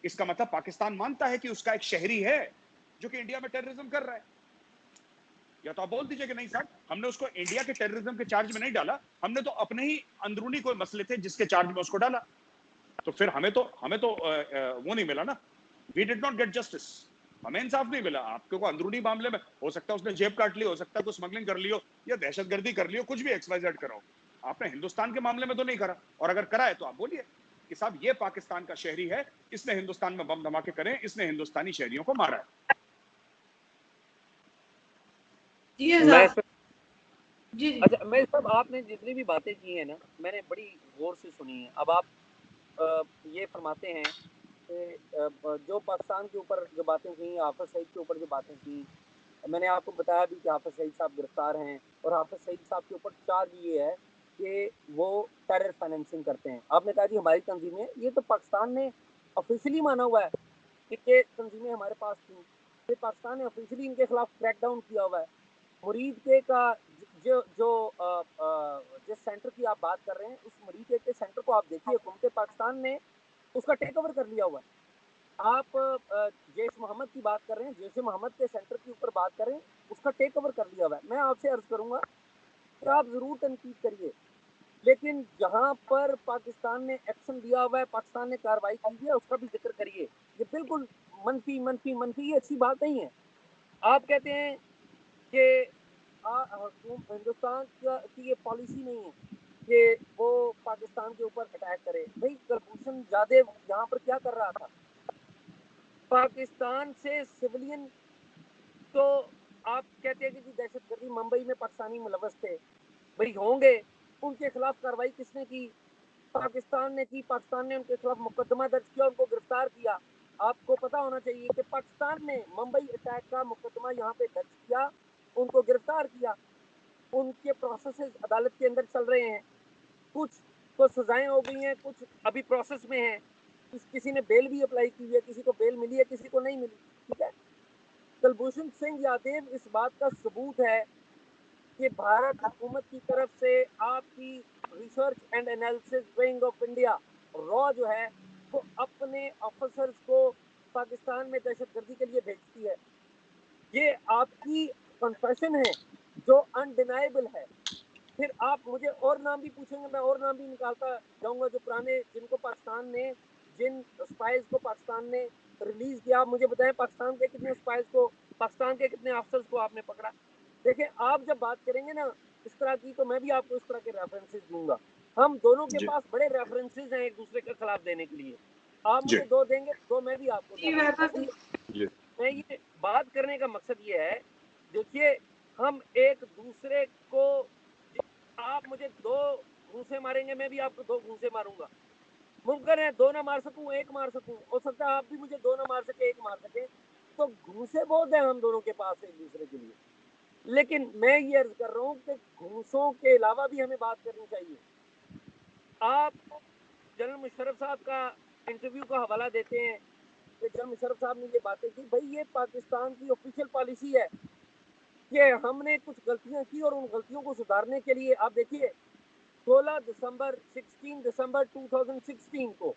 इसका मतलब पाकिस्तान मानता है कि उसका एक शहरी है जो कि इंडिया में टेररिज्म कर रहा है। या तो आप बोल दीजिए कि नहीं साहब, हमने उसको इंडिया के टेररिज्म के चार्ज में नहीं डाला, हमने तो अपने ही अंदरूनी कोई मसले थे जिसके चार्ज में उसको डाला। तो फिर हमें तो वो नहीं मिला ना, we did not get justice, हमें इंसाफ नहीं मिला। आपको को अंदरूनी मामले में हो सकता है उसने जेब काट ली, हो सकता है कुछ स्मगलिंग कर लियो या दहशतगर्दी कर लियो, कुछ भी XYZ कराओ, आपने हिंदुस्तान के मामले में तो नहीं करा। और अगर करा है तो आप बोलिए कि साहब ये पाकिस्तान का शहरी है, इसने हिंदुस्तान में बम धमाके करे, इसने हिंदुस्तानी शहरियों को मारा है। अच्छा, मैं सब आपने जितनी भी बातें की हैं ना, मैंने बड़ी गौर से सुनी है। अब आप ये फरमाते हैं कि जो पाकिस्तान के ऊपर जो बातें की, हाफिज सईद के ऊपर जो बातें की, मैंने आपको बताया भी कि हाफिज सईद साहब गिरफ्तार हैं, और हाफिज सईद साहब के ऊपर चार्ज ये है कि वो टेरर फाइनेंसिंग करते हैं। आपने कहा जी हमारी तंजीमें, ये तो पाकिस्तान ने ऑफिशियली माना हुआ है कि ये तंजीमें हमारे पास थी, ये पाकिस्तान ने ऑफिशियली इनके खिलाफ क्रैकडाउन किया हुआ है। मुरीद के का जिस सेंटर की आप बात कर रहे हैं, उस मुरीद के सेंटर को आप देखिए, हुकूमत पाकिस्तान ने उसका टेक ओवर कर लिया हुआ है। आप जैश मोहम्मद की बात कर रहे हैं, जैश मोहम्मद के सेंटर के ऊपर बात करें, उसका टेक ओवर कर लिया हुआ है। मैं आपसे अर्ज करूंगा कि आप जरूर तनकीद करिए, लेकिन जहां पर पाकिस्तान ने एक्शन लिया हुआ है, पाकिस्तान ने कार्रवाई की है, उसका भी जिक्र करिए। ये बिल्कुल मनफी मनफी मनफी ये अच्छी बात नहीं है। आप कहते हैं कि हिंदुस्तान की ये पॉलिसी नहीं है कि वो पाकिस्तान के ऊपर अटैक करे। भाई कुलभूषण जाधव यहाँ पर क्या कर रहा था? पाकिस्तान से सिविलियन, तो आप कहते हैं कि दहशतगर्दी मुंबई में पाकिस्तानी मुलव्वस थे, भाई होंगे, उनके खिलाफ कार्रवाई किसने की? पाकिस्तान ने की। पाकिस्तान ने उनके खिलाफ मुकदमा दर्ज किया, उनको गिरफ्तार किया। आपको पता होना चाहिए कि पाकिस्तान ने मुंबई अटैक का मुकदमा यहाँ पे दर्ज किया, उनको गिरफ्तार किया, उनके प्रोसेस अदालत के अंदर चल रहे हैं, कुछ तो सजाएं हो गई हैं, कुछ अभी प्रोसेस में है, किसी ने बेल भी अप्लाई की है, किसी को बेल मिली है, किसी को नहीं मिली। ठीक है, कुलभूषण सिंह यादव इस बात का सबूत है कि भारत हुकूमत की तरफ से आपकी research and analysis wing of India raw जो है वो अपने ऑफिसर्स को पाकिस्तान में दहशतगर्दी के लिए भेजती है। ये आपकी कन्फेशन है जो अनडिनाइबल है। फिर आप मुझे और नाम भी पूछेंगे, मैं और नाम भी निकालता जाऊंगा जो पुराने, जिनको पाकिस्तान ने, जिन स्पाइस को पाकिस्तान ने रिलीज किया। आप मुझे बताएं पाकिस्तान के कितने स्पाइस को, पाकिस्तान के कितने अफसर्स को आपने पकड़ा? देखिए, आप जब बात करेंगे ना इस तरह की, तो मैं भी आपको इस तरह के रेफरेंसेस दूंगा। हम दोनों के पास बड़े रेफरेंसेस हैं एक दूसरे के खिलाफ देने के लिए। आप मुझे दो देंगे, दो मैं भी आपको दूंगा। मैं ये बात करने का मकसद ये है, देखिए, हम एक दूसरे को, आप मुझे दो घूंसे मारेंगे, मैं भी आपको दो घूंसे मारूंगा। मुमकिन है दो ना मार सकूं, एक मार सकूं, हो सकता है आप भी मुझे दो ना मार सके, एक मार सके। तो घूंसे बहुत है हम दोनों के पास एक दूसरे के लिए। लेकिन मैं ये अर्ज कर रहा हूँ कि घूंसों के अलावा भी हमें बात करनी चाहिए। आप जनरल मुशर्रफ साहब का इंटरव्यू का हवाला देते हैं कि जनरल मुशर्रफ साहब ने ये बातें की। भाई ये पाकिस्तान की ऑफिशियल पॉलिसी है कि हमने कुछ गलतियां की और उन गलतियों को सुधारने के लिए, आप देखिए 16 दिसंबर 2016 को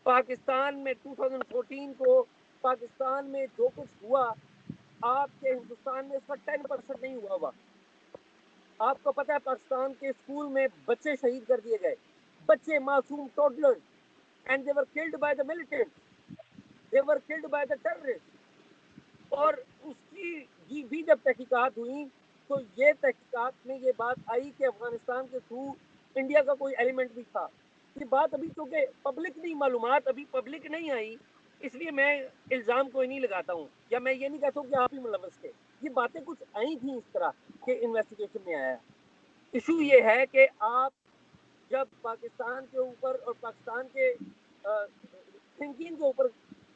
पाकिस्तान में, 2014 को पाकिस्तान में जो कुछ हुआ, आपके हिंदुस्तान में उसका 10% नहीं हुआ हुआ। आपको पता है पाकिस्तान के स्कूल में बच्चे शहीद कर दिए गए, बच्चे, मासूम toddlers, and they were killed by the militants, they were killed by the terrorist. और उसकी भी जब तहकीकात हुई तो ये तहकीकात में ये बात आई कि अफगानिस्तान के थ्रू इंडिया का कोई एलिमेंट भी था। ये बात अभी चूंकि पब्लिक नहीं, मालूमात अभी पब्लिक नहीं आई, इसलिए मैं इल्ज़ाम कोई नहीं लगाता हूँ, या मैं ये नहीं कहता हूँ कि आप ही मुलव्वस थे। ये बातें कुछ आई थी इस तरह के इन्वेस्टिगेशन में आया। इशू ये है कि आप जब पाकिस्तान के ऊपर और पाकिस्तान के थिंकिंग के ऊपर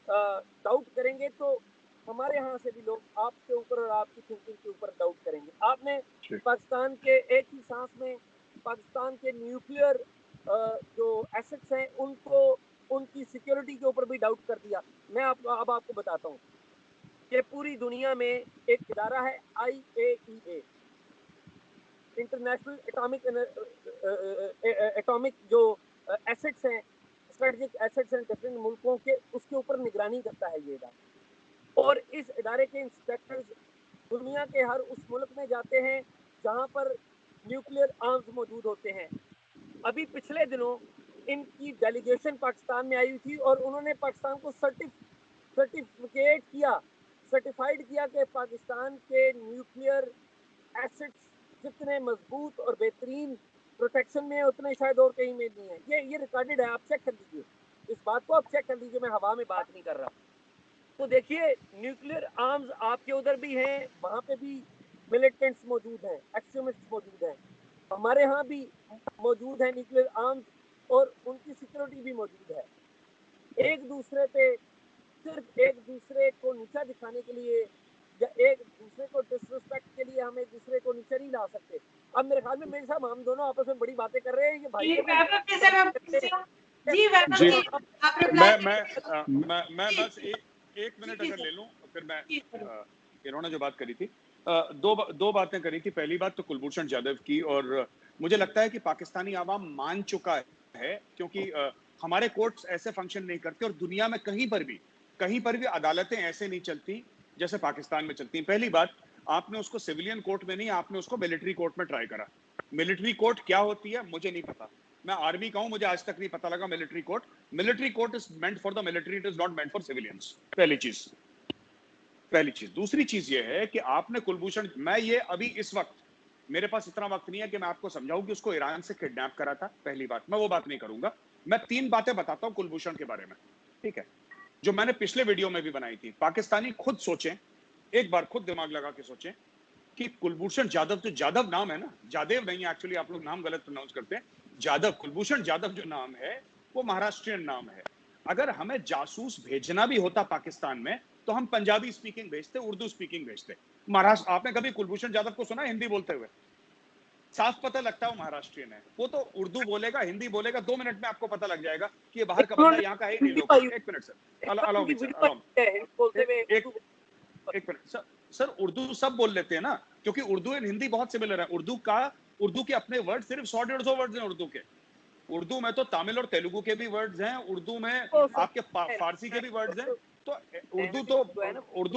डाउट करेंगे तो हमारे यहाँ से भी लोग आपके ऊपर और आपकी थिंकिंग के ऊपर डाउट करेंगे। आपने पाकिस्तान के एक ही सांस में पाकिस्तान के न्यूक्लियर जो एसेट्स हैं उनको, उनकी सिक्योरिटी के ऊपर भी डाउट कर दिया। मैं अब आपको बताता हूँ कि पूरी दुनिया में एक इदारा है IAEA, इंटरनेशनल एटॉमिक जो एसेट्स हैं, स्ट्रेटेजिक एसेट्स हैं डिफरेंट मुल्कों के, उसके ऊपर निगरानी करता है ये इदारा। और इस इदारे के इंस्पेक्टर्स दुनिया के हर उस मुल्क में जाते हैं जहां पर न्यूक्लियर आर्म्स मौजूद होते हैं। अभी पिछले दिनों इनकी डेलीगेशन पाकिस्तान में आई हुई थी और उन्होंने पाकिस्तान को सर्टिफाइड किया कि पाकिस्तान के न्यूक्लियर एसेट्स जितने मजबूत और बेहतरीन प्रोटेक्शन में है उतने शायद और कहीं में नहीं है। ये रिकॉर्डेड है, आप चेक कर लीजिए, इस बात को आप चेक कर लीजिए, मैं हवा में बात नहीं कर रहा। तो देखिए न्यूक्लियर आर्म्स आपके उधर भी हैं, वहाँ पे भी मिलिटेंट्स मौजूद हैं, एक्सट्रीमिस्ट्स मौजूद हैं, हमारे यहाँ भी मौजूद है न्यूक्लियर आर्म्स और उनकी सिक्योरिटी भी मौजूद है। एक दूसरे पे सिर्फ एक दूसरे को नीचा दिखाने के लिए या एक दूसरे को डिसरिस्पेक्ट के लिए हम एक दूसरे को नीचे नहीं ला सकते। अब मेरे ख्याल में मेरे साहब हम दोनों आपस में बड़ी बातें कर रहे हैं। ये भाई जी, मैं बस एक मिनट अगर ले लूं फिर मैं इन्होंने जो बात करी थी दो बातें करी थी। पहली बात तो कुलभूषण जाधव की, और मुझे लगता है कि पाकिस्तानी आवाम मान चुका है क्योंकि हमारे कोर्ट्स ऐसे फंक्शन नहीं करते और दुनिया में कहीं पर भी अदालतें ऐसे नहीं चलती जैसे पाकिस्तान में चलती हैं। पहली बात, आपने उसको सिविलियन कोर्ट में नहीं, आपने उसको मिलिट्री कोर्ट में ट्राई करा। मिलिट्री कोर्ट क्या होती है मुझे नहीं पता, मैं आर्मी का हूं, मुझे आज तक नहीं पता लगा military court is meant for the military, it is not meant for civilians. पहली चीज। दूसरी चीज ये है कि आपने कुलभूषण, मैं ये अभी इस वक्त मेरे पास इतना वक्त नहीं है कि मैं आपको समझाऊं कि उसको ईरान से किडनैप करा था। पहली बात, मैं वो बात नहीं करूंगा। मैं 3 बातें बताता हूं कुलभूषण के बारे में, ठीक है, जो मैंने पिछले वीडियो में भी बनाई थी। पाकिस्तानी खुद सोचें, एक बार खुद दिमाग लगा के सोचें कि कुलभूषण जाधव, जो जाधव नाम है ना, जादेव नहीं है एक्चुअली, आप लोग नाम गलत प्रोनाउंस करते हैं, जाधव, कुलभूषण जाधव जो नाम है वो महाराष्ट्रियन नाम है। अगर हमें जासूस भेजना भी होता पाकिस्तान में तो हम पंजाबी स्पीकिंग भेजते, उर्दू स्पीकिंग भेजते। महाराष्ट्र, आपने कभी कुलभूषण जाधव को सुना हिंदी बोलते हुए? साफ पता लगता है वो महाराष्ट्रियन है। वो तो उर्दू बोलेगा, हिंदी बोलेगा, 2 मिनट में आपको पता लग जाएगा कि ये बाहर का बंदा, यहाँ का है ही नहीं लोग। एक minute sir, allow me sir, sir Urdu सब बोल लेते हैं ना, क्योंकि उर्दू एंड हिंदी बहुत सिमिलर है। उर्दू के अपने वर्ड सिर्फ 100-150 वर्ड्स हैं उर्दू के। उर्दू में तो तमिल और तेलुगु के भी वर्ड्स हैं, उर्दू में आपके फारसी के भी वर्ड्स हैं। तो उर्दू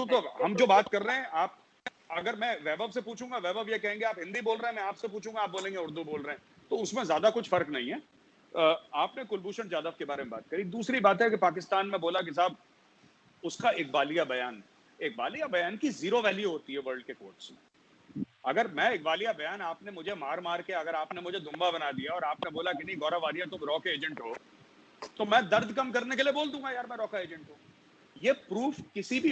तो हम जो बात कर रहे हैं, आप अगर मैं वैभव से पूछूंगा, वैभव ये कहेंगे आप हिंदी बोल रहे हैं, मैं आपसे पूछूंगा आप बोलेंगे उर्दू बोल रहे हैं, तो उसमें ज्यादा कुछ फर्क नहीं है। आपने कुलभूषण जाधव के बारे में बात करी। दूसरी बात है कि पाकिस्तान में बोला कि साहब उसका इकबालिया बयान की 0 वैल्यू होती है वर्ल्ड के कोर्ट्स में। अगर मैं इकबालिया बयान, आपने मुझे मार के अगर आपने मुझे दुम्बा बना दिया और आपने बोला कि नहीं गौरव आर्या तुम रॉ के एजेंट हो, तो मैं दर्द कम करने के लिए बोल दूंगा यार मैं रॉ का एजेंट हूं। ये प्रूफ किसी भी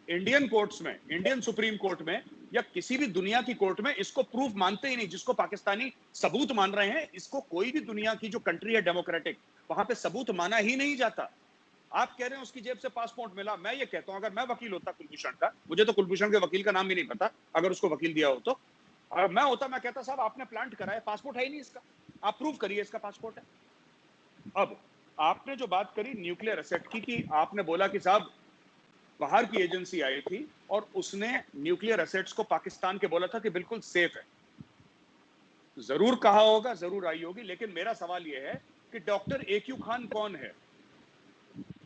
इंडियन कोर्ट्स में, इंडियन सुप्रीम कोर्ट में या किसी भी दुनिया की कोर्ट में इसको प्रूफ मानते ही नहीं। जिसको पाकिस्तानी सबूत मान रहे हैं, इसको कोई भी दुनिया की जो कंट्री है डेमोक्रेटिक, वहां पे सबूत माना ही नहीं जाता। आप कह रहे हैं उसकी जेब से पासपोर्ट मिला, मैं ये कहता हूं अगर मैं वकील होता कुलभूषण का, मुझे तो कुलभूषण के वकील का नाम भी नहीं पता, अगर उसको वकील दिया हो तो, अगर मैं होता मैं कहता साहब आपने प्लांट कराया, पासपोर्ट है ही नहीं इसका, आप प्रूव करिए इसका पासपोर्ट है। अब आपने जो बात करी न्यूक्लियर एसेट की, कि आपने बोला कि साहब बाहर की एजेंसी आई थी और उसने न्यूक्लियर एसेट्स को पाकिस्तान के बोला था कि बिल्कुल सेफ है। जरूर कहा होगा, जरूर आई होगी, लेकिन मेरा सवाल यह है कि डॉक्टर AQ खान कौन है?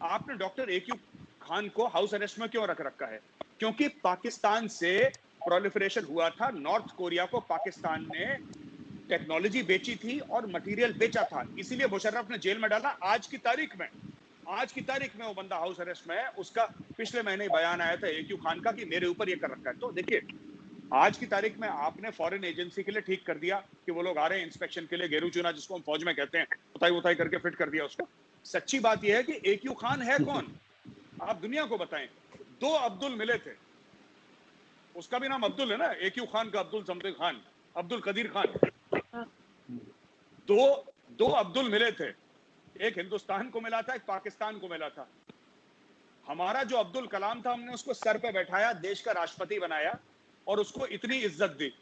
आपने डॉक्टर AQ खान को हाउस अरेस्ट में क्यों रख रखा है? क्योंकि पाकिस्तान से प्रोलिफरेशन हुआ था। नॉर्थ कोरिया को पाकिस्तान ने टेक्नोलॉजी बेची थी और मटेरियल बेचा था, इसीलिए मुशर्रफ ने जेल में डाला। आज की तारीख में वो बंदा हाउस अरेस्ट में है। उसका पिछले महीने बयान आया था AQ खान का कि मेरे ऊपर ये कर रखा है। तो देखिए आज की तारीख में आपने फॉरेन एजेंसी के लिए ठीक कर दिया कि वो लोग आ रहे हैं इंस्पेक्शन के लिए, गेरू चुना जिसको हम फौज में कहते हैं, उताई करके फिट कर दिया उसको। सच्ची बात यह है कि AQ खान है कौन? आप दुनिया को बताएं। 2 अब्दुल मिले थे, उसका भी नाम अब्दुल है ना, AQ खान का अब्दुल समथिंग खान, अब्दुल कदीर खान। दो अब्दुल मिले थे, एक हिंदुस्तान को मिला था, एक पाकिस्तान को मिला था। हमारा जो अब्दुल कलाम था, हमने उसको सर पे बैठाया, देश का राष्ट्रपति बनाया और उसको इतनी इज्जत दी।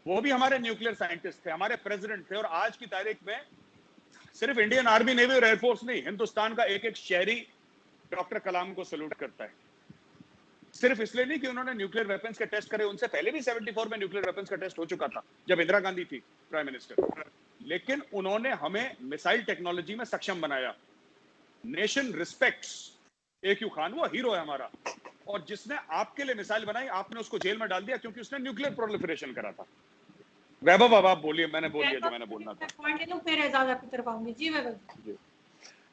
वो भी हमारे न्यूक्लियर साइंटिस्ट थे, हमारे प्रेसिडेंट थे। और आज की तारीख में सिर्फ इंडियन आर्मी, नेवी और एयरफोर्स नहीं, हिंदुस्तान का एक एक शहरी डॉक्टर कलाम को सैल्यूट करता है। सिर्फ इसलिए नहीं कि उन्होंने न्यूक्लियर वेपन्स के टेस्ट करे, उनसे पहले भी 74 में न्यूक्लियर वेपन्स का टेस्ट हो चुका था जब इंदिरा गांधी थी प्राइम मिनिस्टर। लेकिन उन्होंने हमें मिसाइल टेक्नोलॉजी में सक्षम बनाया। नेशन रिस्पेक्ट्स AQ खान, वो हीरो है हमारा। और जिसने आपके लिए मिसाइल बनाई, आपने उसको जेल में डाल दिया क्योंकि उसने न्यूक्लियर प्रोलिफरेशन करा था। वैभव, अब आप बोलिए, मैंने बोल दिया जो मैंने बोलना था। फिर एजाज आपकी तरफ आऊंगी। जी वैभव।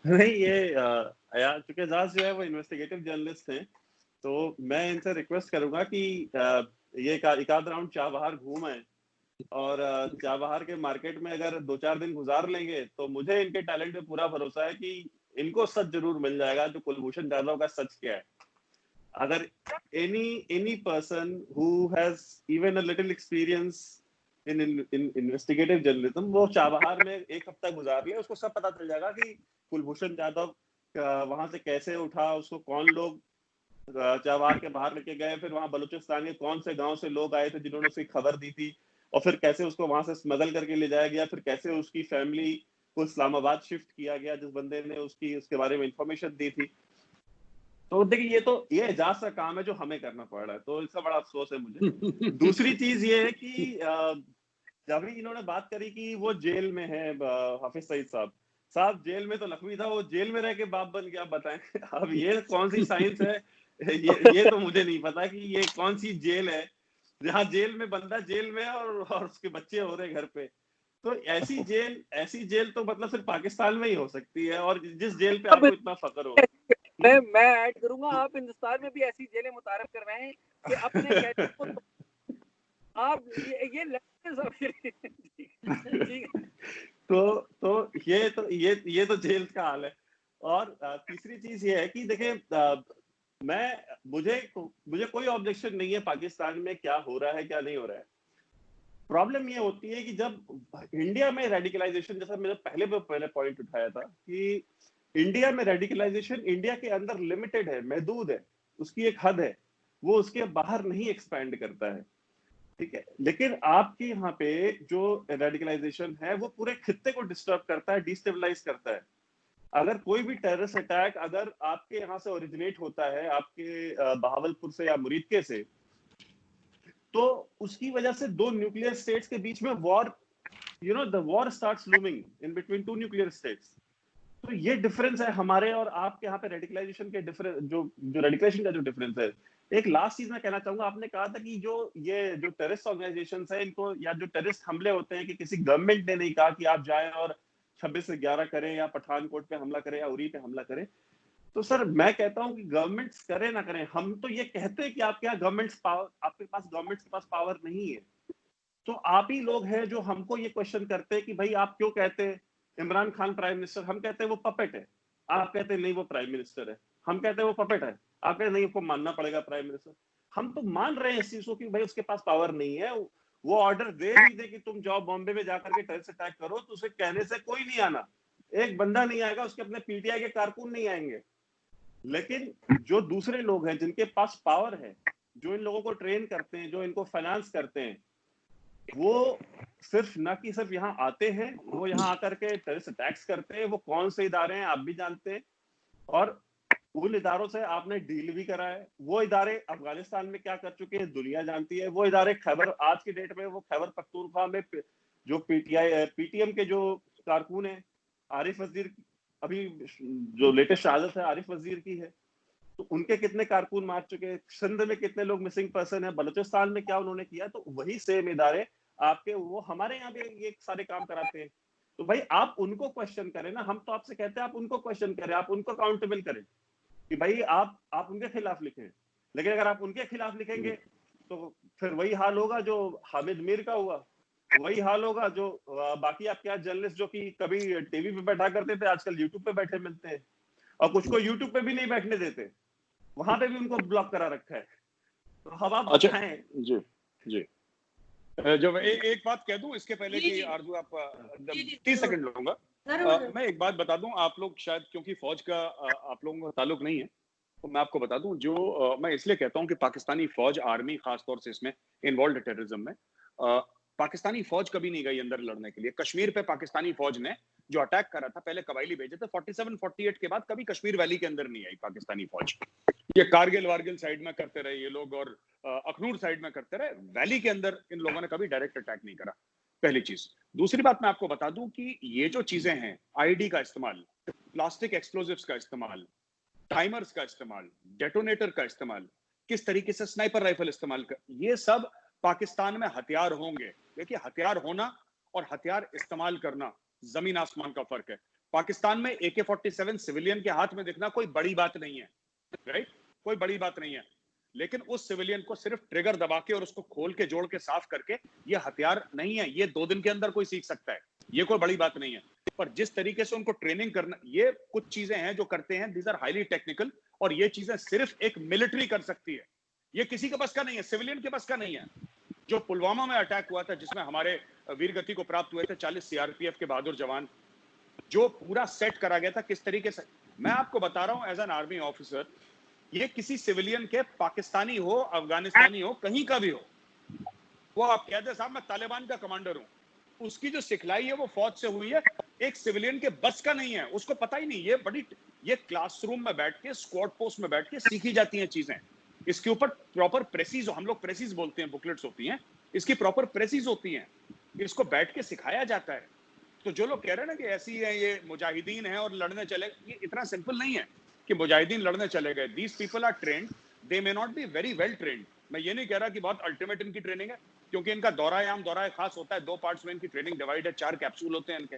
नहीं, ये यार, चूंकि एजाज जो है वो इन्वेस्टिगेटिव जर्नलिस्ट हैं, तो मैं इनसे रिक्वेस्ट करूंगा कि ये एक आध राउंड चाबहार घूम आए, और चाबहार के मार्केट में अगर 2-4 दिन गुजार लेंगे तो मुझे इनके टैलेंट पे पूरा भरोसा है कि इनको सच जरूर मिल जाएगा, जो कुलभूषण जाधव का सच क्या है। अगर any person who has even a little experience in investigative journalism, वो चाबहार में एक हफ्ता गुजार ले, उसको सब पता चल जाएगा कि कुलभूषण जाधव वहां से कैसे उठा, उसको कौन लोग चाबहार के बाहर लेके गए, फिर वहां बलूचिस्तान के कौन से गांव से लोग आए थे जिन्होंने उसकी खबर दी थी, और फिर कैसे उसको वहां से स्मगल करके ले जाया गया, फिर कैसे उसकी फैमिली को इस्लामाबाद शिफ्ट किया गया जिस बंदे ने उसके बारे में इंफॉर्मेशन दी थी। तो देखिए, ये एजाज का काम है जो हमें करना पड़ रहा है, तो इसका बड़ा अफसोस है मुझे। दूसरी चीज ये है कि जब भी इन्होंने बात करी कि वो जेल में है, हाफिज सईद साहब जेल में तो लखवी था, वो जेल में रह के बाप बन गया, बताएं। अब ये कौन सी साइंस है, ये तो मुझे नहीं पता कि ये कौन सी जेल है जहाँ जेल में बंदा जेल में है और उसके बच्चे हो रहे घर पे। तो ऐसी जेल तो मतलब सिर्फ पाकिस्तान में ही हो सकती है, और जिस जेल पे आपको इतना फख्र हो। मैं ऐड करूंगा, आप हिंदुस्तान में भी ऐसी जेलें मुतारफ करवाएं कि अपने कैदी को आप ये ये तो जेल का हाल है। और तीसरी चीज ये है कि देखें, मुझे कोई ऑब्जेक्शन नहीं है पाकिस्तान में क्या हो रहा है क्या नहीं हो रहा है। प्रॉब्लम ये होती है कि जब इंडिया में रेडिकलाइजेशन, जैसा मैंने पहले पॉइंट उठाया था कि इंडिया में रेडिकलाइजेशन इंडिया के अंदर लिमिटेड है, महदूद है, उसकी एक हद है, वो उसके बाहर नहीं एक्सपैंड करता है, ठीक है। लेकिन आपके यहाँ पे जो रेडिकलाइजेशन है वो पूरे खित्ते को डिस्टर्ब करता है, डिस्टेबलाइज करता है। अगर कोई भी टेररिस्ट अटैक अगर आपके यहाँ से ओरिजिनेट होता है, आपके बहावलपुर से या मुरीदके से, तो उसकी वजह से दो न्यूक्लियर स्टेट्स के बीच में war, the war starts looming in between two nuclear states. तो ये डिफरेंस है हमारे और आपके यहाँ पे रेडिकलाइजेशन के डिफरेंस, जो रेडिकलाइजेशन का जो डिफरेंस है। एक लास्ट चीज मैं कहना चाहूंगा, आपने कहा था कि जो टेररिस्ट ऑर्गेनाइजेशंस है, इनको या जो टेररिस्ट हमले होते हैं कि किसी गवर्नमेंट ने नहीं कहा कि आप जाएं और 26 से 11 करें या पठानकोट पे हमला करें या उरी पे हमला करें। तो सर मैं कहता हूं कि गवर्नमेंट्स करें ना करें, हम तो ये कहते हैं कि आपके यहाँ आपके पास गवर्नमेंट्स के पास पावर नहीं है। तो आप ही लोग हैं जो हमको ये क्वेश्चन करते हैं कि भाई आप क्यों कहते हैं इमरान खान प्राइम मिनिस्टर, हम कहते हैं वो पपेट है, आप कहते हैं नहीं वो प्राइम मिनिस्टर है, हम कहते हैं वो पपेट है, आप कहते हैं नहीं उसको मानना पड़ेगा प्राइम मिनिस्टर। हम तो मान रहे हैं इस चीज को कि भाई उसके पास पावर नहीं है। वो ऑर्डर दे भी दे कि तुम जाओ बॉम्बे में जाकर के टेररिस्ट अटैक करो, तो उसे कहने से कोई नहीं आना, एक बंदा नहीं आएगा, उसके अपने पीटीआई के कारकुन नहीं आएंगे। लेकिन जो दूसरे लोग हैं जिनके पास पावर है, जो इन लोगों को ट्रेन करते हैं, जो इनको फाइनेंस करते हैं, वो सिर्फ ना कि सिर्फ यहाँ आते हैं, वो यहाँ आकर के टेररिस्ट अटैक्स करते हैं। वो कौन से इदारे हैं आप भी जानते हैं, और उन इदारों से आपने डील भी करा है। वो इदारे अफगानिस्तान में क्या कर चुके हैं दुनिया जानती है। वो इदारे आज की डेट में वो खैबर पख्तूनख्वा में जो पीटीएम के जो कारकुन है, आरिफ वजीर, अभी जो लेटेस्ट शहादत है आरिफ वजीर की है, तो उनके कितने कारकुन मार चुके हैं, सिंध में कितने लोग मिसिंग पर्सन है, बलूचिस्तान में क्या उन्होंने किया। तो वही सेम इदारे आपके वो हमारे यहाँ भी ये सारे काम कराते हैं। तो भाई आप उनको क्वेश्चन करें ना, हम तो आपसे कहते हैं आप उनको क्वेश्चन करें, आप उनको अकाउंटेबल करें कि भाई आप उनके खिलाफ लिखें। लेकिन अगर आप उनके खिलाफ लिखेंगे तो फिर वही हाल होगा जो हामिद मीर का हुआ, वही हाल होगा जो बाकी आपके यहाँ जर्नलिस्ट जो कि कभी टीवी पे बैठा करते थे, आजकल यूट्यूब पे बैठे मिलते हैं, और कुछ को यूट्यूब पे भी नहीं बैठने देते, वहां पे भी उनको ब्लॉक करा रखा है। हम आप अच्छा बताएं। जी जी। जब एक बात कह दूं इसके पहले जी कि जी आरजू आप जी जी 30 जरूर सेकंड लूंगा। जरूर। मैं एक बात बता दूं, आप लोग शायद क्योंकि फौज का आप लोगों का ताल्लुक नहीं है, तो मैं आपको बता दूं जो मैं इसलिए कहता हूं कि पाकिस्तानी फौज, आर्मी खासतौर से इसमें इन्वॉल्व है टेररिज्म में। पाकिस्तानी फौज कभी नहीं गई अंदर लड़ने के लिए। कश्मीर पे पाकिस्तानी फौज ने जो अटैक करा था, पहले कबायली भेजे थे 47-48 के बाद, कभी कश्मीर वैली के अंदर नहीं आई पाकिस्तानी फौज। ये कारगिल वारगिल साइड में करते रहे ये लोग, और अखनूर साइड में करते रहे। वैली के अंदर इन लोगों ने कभी डायरेक्ट अटैक नहीं करा, पहली चीज। दूसरी बात मैं आपको बता दूं कि ये जो चीजें हैं, आईडी का इस्तेमाल, प्लास्टिक एक्सप्लोजिव्स का इस्तेमाल, टाइमर्स का इस्तेमाल, डेटोनेटर का इस्तेमाल, किस तरीके से स्नाइपर राइफल इस्तेमाल कर, ये सब पाकिस्तान में हथियार होंगे। देखिए, हथियार होना और हथियार इस्तेमाल करना जमीन आसमान का फर्क है। पाकिस्तान में AK-47 सिविलियन के हाथ में दिखना कोई बड़ी बात नहीं है, राइट? कोई बड़ी बात नहीं है। लेकिन उस सिविलियन को सिर्फ ट्रिगर दबा के और उसको खोल के जोड़ के साफ करके, ये हथियार नहीं है। ये 2 दिन के अंदर कोई सीख सकता है, ये कोई बड़ी बात नहीं है। पर जिस तरीके से उनको ट्रेनिंग करना, ये कुछ चीजें हैं जो करते हैं, दीज आर हाईली टेक्निकल, और ये चीजें सिर्फ एक मिलिट्री कर सकती है। ये किसी के बस का नहीं है, सिविलियन के बस का नहीं है। जो पुलवामा में अटैक हुआ था, जिसमें हमारे वीर गति को प्राप्त हुए थे 40 सीआरपीएफ के बहादुर जवान, जो पूरा सेट करा गया था किस तरीके से, मैं आपको बता रहा हूं एज एन आर्मी ऑफिसर, ये किसी सिविलियन के, पाकिस्तानी हो, अफगानिस्तानी हो, कहीं का भी हो, वो आप कह दे साहब मैं तालिबान का कमांडर हूं, उसकी जो सिखलाई है वो फौज से हुई है, एक सिविलियन के बस का नहीं है। उसको पता ही नहीं। ये क्लासरूम में बैठ के, स्क्वाड पोस्ट में बैठ के सीखी जाती हैं चीजें। इसके ऊपर प्रॉपर प्रेसिज, हम लोग प्रेसिज बोलते हैं, बुकलेट्स होती हैं, इसकी प्रॉपर प्रेसिज होती हैं। इसको बैठ के सिखाया जाता है। तो जो लोग कह रहे हैं ना कि ऐसी है, ये मुजाहिदीन है और लड़ने चले, ये इतना सिंपल नहीं है कि मुजाहिदीन लड़ने चले गए। These people are trained, they may not be very well trained. मैं ये नहीं कह रहा कि बहुत अल्टीमेट इनकी ट्रेनिंग है, क्योंकि इनका दौरा आम, दौरा खास होता है, 2 पार्ट्स में इनकी ट्रेनिंग डिवाइड है, 4 कैप्सूल होते हैं इनके,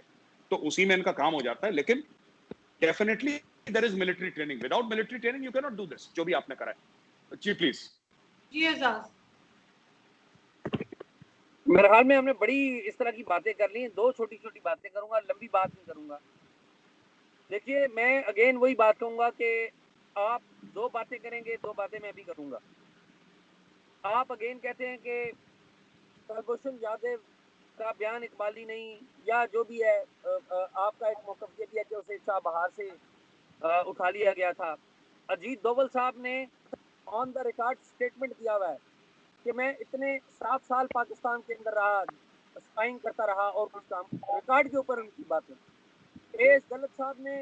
तो उसी में इनका काम हो जाता है। लेकिन definitely there is military training. Without military training you can not do this, जो भी आपने करा है। जी प्लीज। जी एजाज। मेरे ख्याल में हमने बड़ी इस तरह की बातें कर ली हैं। 2 छोटी छोटी बातें करूंगा, लंबी बात नहीं करूंगा। देखिए, मैं अगेन वही बात कहूंगा कि आप 2 बातें करेंगे, 2 बातें मैं भी करूंगा। आप अगेन कहते हैं कि कुलभूषण यादव का बयान इकबाली नहीं, या जो भी है, आपका एक मौक़िफ़ ये भी है कि उसे चाबहार से उठा लिया गया था। अजीत डोभाल साहब ने ऑन द रिकॉर्ड स्टेटमेंट दिया हुआ है कि मैं इतने 7 साल पाकिस्तान के अंदर रहा, स्पाइंग करता रहा और कुछ काम, रिकॉर्ड के ऊपर उनकी बातें। एस गलत साहब ने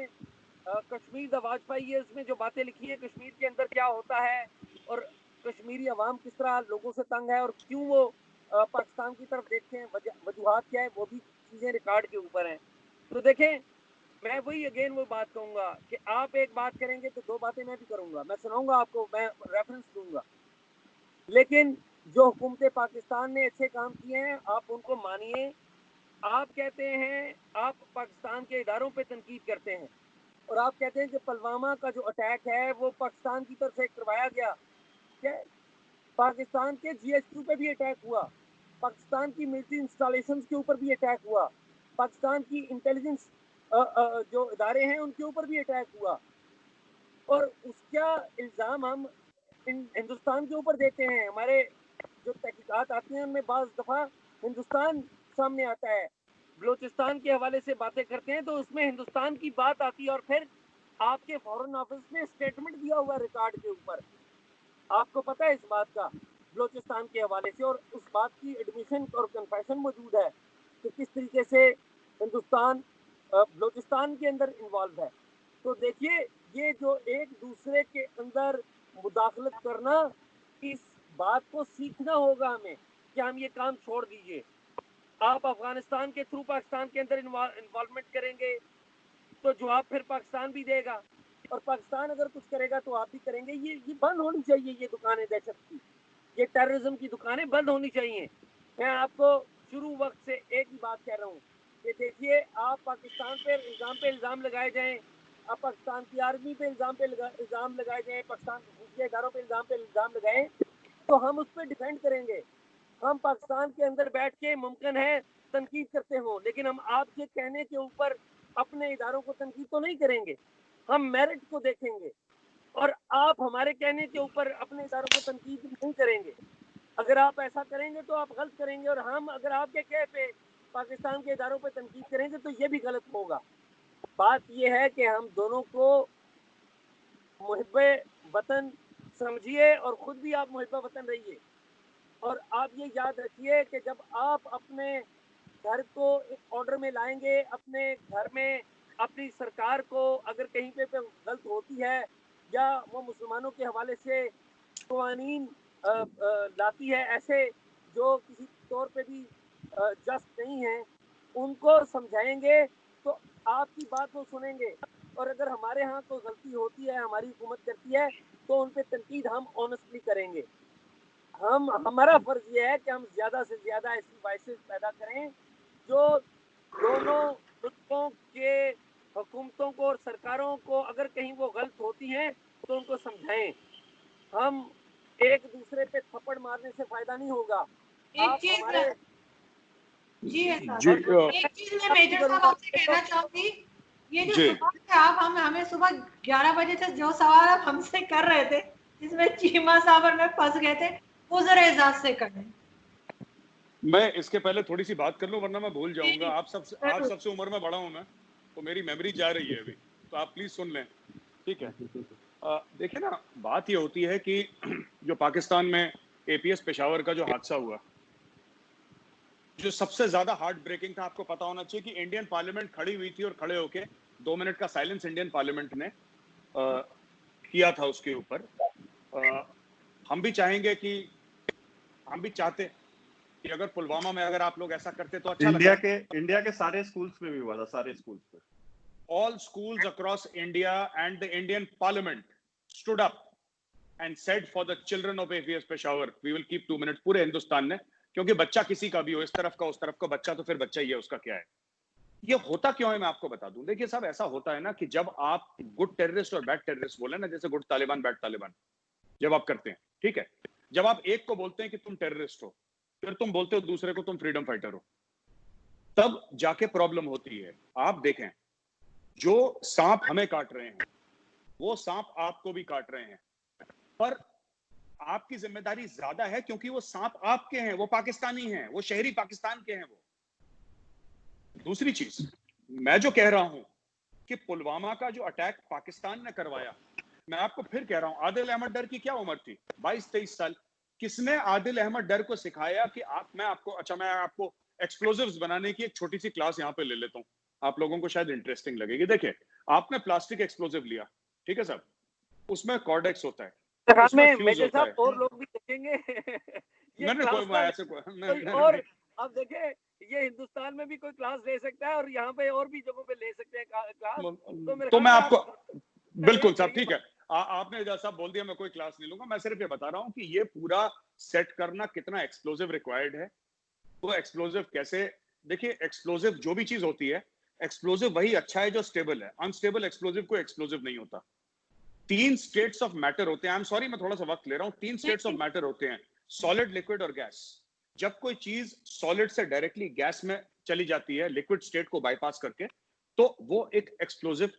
कश्मीर द वाजपेयी ईयर्स में जो बातें लिखी है, कश्मीर के अंदर क्या होता है और कश्मीरी अवाम किस तरह लोगों से तंग है और क्यों वो पाकिस्तान की तरफ देखते हैं, वजूहात क्या है, वो भी चीज़ें रिकॉर्ड के ऊपर हैं। तो देखें, मैं वही अगेन वो बात कहूँगा कि आप एक बात करेंगे तो 2 बातें मैं भी करूँगा। मैं सुनाऊँगा आपको, मैं रेफरेंस दूँगा। लेकिन जो हुकूमत पाकिस्तान ने अच्छे काम किए हैं, आप उनको मानिए। आप कहते हैं, आप पाकिस्तान के इदारों पे तनकीद करते हैं और आप कहते हैं कि पुलवामा का जो अटैक है वो पाकिस्तान की तरफ से करवाया गया। क्या पाकिस्तान के GHQ पे भी अटैक हुआ, पाकिस्तान की मिलिट्री इंस्टॉलेशंस के ऊपर भी अटैक हुआ, पाकिस्तान की इंटेलिजेंस जो इदारे हैं उनके ऊपर भी अटैक हुआ, और उसका इल्ज़ाम हम हिंदुस्तान के ऊपर देते हैं। हमारे जो तहकीकात आती हैं उनमें बाज़ दफ़ा हिंदुस्तान सामने आता है। बलूचिस्तान के हवाले से बातें करते हैं तो उसमें हिंदुस्तान की बात आती है, और फिर आपके फॉरेन ऑफिस ने स्टेटमेंट दिया हुआ रिकॉर्ड के ऊपर। आपको पता है इस बात का, बलूचिस्तान के हवाले से, और उस बात की एडमिशन और कन्फेशन मौजूद है कि किस तरीके से हिंदुस्तान बलूचिस्तान के अंदर इन्वॉल्व है। तो देखिए, ये जो एक दूसरे के अंदर मुदाखलत करना, इस बात को सीखना होगा हमें कि हम ये काम छोड़ दीजिए। आप अफगानिस्तान के थ्रू पाकिस्तान के अंदर इन्वॉल्वमेंट करेंगे तो जवाब फिर पाकिस्तान भी देगा, और पाकिस्तान अगर कुछ करेगा तो आप भी करेंगे। ये बंद होनी चाहिए, ये दुकानें दहशत की, ये टेररिज्म की दुकानें बंद होनी चाहिए। मैं आपको शुरू वक्त से एक ही बात कह रहा हूँ कि देखिए, आप पाकिस्तान पे इल्ज़ाम लगाए जाएं, आप पाकिस्तान की आर्मी पे इल्ज़ाम लगाए जाएं, पाकिस्तान के खुफिया इदारों पे इल्ज़ाम लगाएं, तो हम उस पर डिफेंड करेंगे। हम पाकिस्तान के अंदर बैठ के मुमकिन है तनकीद करते हों, लेकिन हम आपके कहने के ऊपर अपने इदारों को तनकीद तो नहीं करेंगे। हम मेरिट को देखेंगे। और आप हमारे कहने के ऊपर अपने इदारों को तनकीद नहीं करेंगे। अगर आप ऐसा करेंगे तो आप गलत करेंगे, और हम अगर आपके कहे पे पाकिस्तान के इदारों पर तनकीद करेंगे तो ये भी गलत होगा। बात यह है कि हम दोनों को मुहिब्बे वतन समझिए और खुद भी आप मुहिब्बे वतन रहिए। और आप ये याद रखिए कि जब आप अपने घर को एक ऑर्डर में लाएंगे, अपने घर में अपनी सरकार को अगर कहीं पे गलत होती है या वो मुसलमानों के हवाले से कवानीन लाती है ऐसे जो किसी तौर पे भी जस्ट नहीं है, उनको समझाएंगे तो आपकी बात वो सुनेंगे। और अगर हमारे यहाँ कोई गलती होती है, हमारी हुकूमत करती है, तो उन पर तनकीद हम ऑनेस्टली करेंगे। हमारा फर्ज ये है कि हम ज़्यादा से ज़्यादा ऐसी वॉइसेस पैदा करें जो दोनों मुल्कों के हुकूमतों को और सरकारों को अगर कहीं वो गलत होती हैं तो उनको समझाएं। हम एक दूसरे पे थप्पड़ मारने से फायदा नहीं होगा। एक चीज हमारे जी एक चीज मैं मेजर साहब आपसे कहना चाहूंगी, ये जो सवाल थे आप हमें सुबह 11 बजे से जो सवाल आप हमसे कर रहे थे, जिसमें चीमा साहब और मैं फंस गए थे, वो जरा एजाज से करें। मैं इसके पहले थोड़ी सी बात कर लूं वरना मैं भूल जाऊंगा। आप सबसे उम्र में बड़ा हूं मैं, तो मेरी मेमोरी जा रही है अभी, तो आप प्लीज सुन लें, ठीक है। देखिए ना, बात ये होती है कि जो पाकिस्तान में एपीएस पेशावर का जो हादसा हुआ, जो सबसे ज्यादा हार्ट ब्रेकिंग था, आपको पता होना चाहिए कि इंडियन पार्लियामेंट खड़ी हुई थी और खड़े होके 2 मिनट का साइलेंस इंडियन पार्लियामेंट ने किया था उसके ऊपर। हम भी चाहेंगे कि हम भी चाहते कि अगर पुलवामा में अगर आप लोग ऐसा करते तो अच्छा लगता। इंडिया के सारे स्कूल्स में भी हुआ था, सारे स्कूल्स में। All schools across India and the Indian Parliament stood up and said for the children of APS Peshawar, we will keep 2 minutes। पूरे हिंदुस्तान ने, क्योंकि बच्चा किसी का भी हो, इस तरफ का उस तरफ का बच्चा, तो फिर बच्चा ही है, उसका क्या है। ये होता क्यों है मैं आपको बता दूं। देखिए साहब, ऐसा होता है ना कि जब आप गुड टेररिस्ट और बैड टेररिस्ट बोले ना, जैसे गुड तालिबान बैड तालिबान जब आप करते हैं, ठीक है, जब आप एक को बोलते हैं कि तुम टेररिस्ट हो, फिर तुम बोलते हो दूसरे को तुम फ्रीडम फाइटर हो, तब जाके प्रॉब्लम होती है। आप देखें, जो सांप हमें काट रहे हैं वो सांप आपको भी काट रहे हैं, पर आपकी जिम्मेदारी ज्यादा है क्योंकि वो सांप आपके हैं, वो पाकिस्तानी हैं, वो शहरी पाकिस्तान के हैं। वो दूसरी चीज मैं जो कह रहा हूं कि पुलवामा का जो अटैक पाकिस्तान ने करवाया, मैं आपको फिर कह रहा हूं, आदिल अहमद डर की क्या उम्र थी, 22-23 साल। किसने आदिल अहमद डर को सिखाया कि मैं आपको एक्सप्लोजिव्स बनाने की एक छोटी सी क्लास यहां पे ले लेता हूं, आप लोगों को शायद इंटरेस्टिंग लगेगी। देखिए, आपने प्लास्टिक एक्सप्लोजिव लिया, ठीक है साहब, उसमें कॉर्डेक्स होता है, उसमें फ्यूज होता है, और लोग भी देखेंगे और अब देखे, ये हिंदुस्तान में भी कोई क्लास ले सकता है और यहाँ पे और भी जगहों पे ले सकते हैं क्लास। तो मैं आपको बिल्कुल साहब, ठीक है, आपने जैसा बोल दिया, मैं कोई क्लास नहीं लूंगा। मैं सिर्फ ये बता रहा हूं कि ये पूरा सेट करना कितना एक्सप्लोजिव रिक्वायर्ड है, वो एक्सप्लोजिव कैसे। देखिए, एक्सप्लोजिव जो भी चीज होती है, एक्सप्लोजिव वही अच्छा है जो स्टेबल है। अनस्टेबल एक्सप्लोजिव कोई एक्सप्लोजिव नहीं होता। 3 स्टेट्स ऑफ मैटर होते हैं। आई एम सॉरी, मैं थोड़ा सा वक्त ले रहा हूं। 3 स्टेट्स ऑफ मैटर होते हैं, सॉलिड, लिक्विड और गैस। जब कोई चीज सॉलिड से डायरेक्टली गैस में चली जाती है, लिक्विड स्टेट को बाईपास करके, तो वो एक एक्सप्लोजिव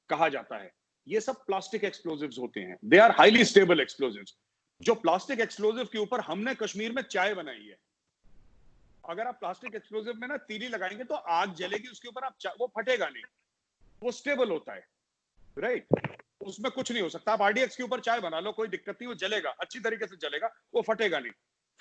कहा जाता है। ये सब प्लास्टिक एक्सप्लोजिव्स होते हैं, they are highly stable explosives. जो प्लास्टिक एक्सप्लोजिव के ऊपर हमने कश्मीर में चाय बनाई है, अगर आप प्लास्टिक एक्सप्लोजिव में ना तीली लगाएंगे तो आग जलेगी उसके ऊपर, वो फटेगा नहीं, वो स्टेबल होता है, राइट। उसमें कुछ नहीं हो सकता। आप आरडीएक्स के ऊपर चाय बना लो, कोई दिक्कत नहीं, वो जलेगा, अच्छी तरीके से जलेगा, वो फटेगा नहीं।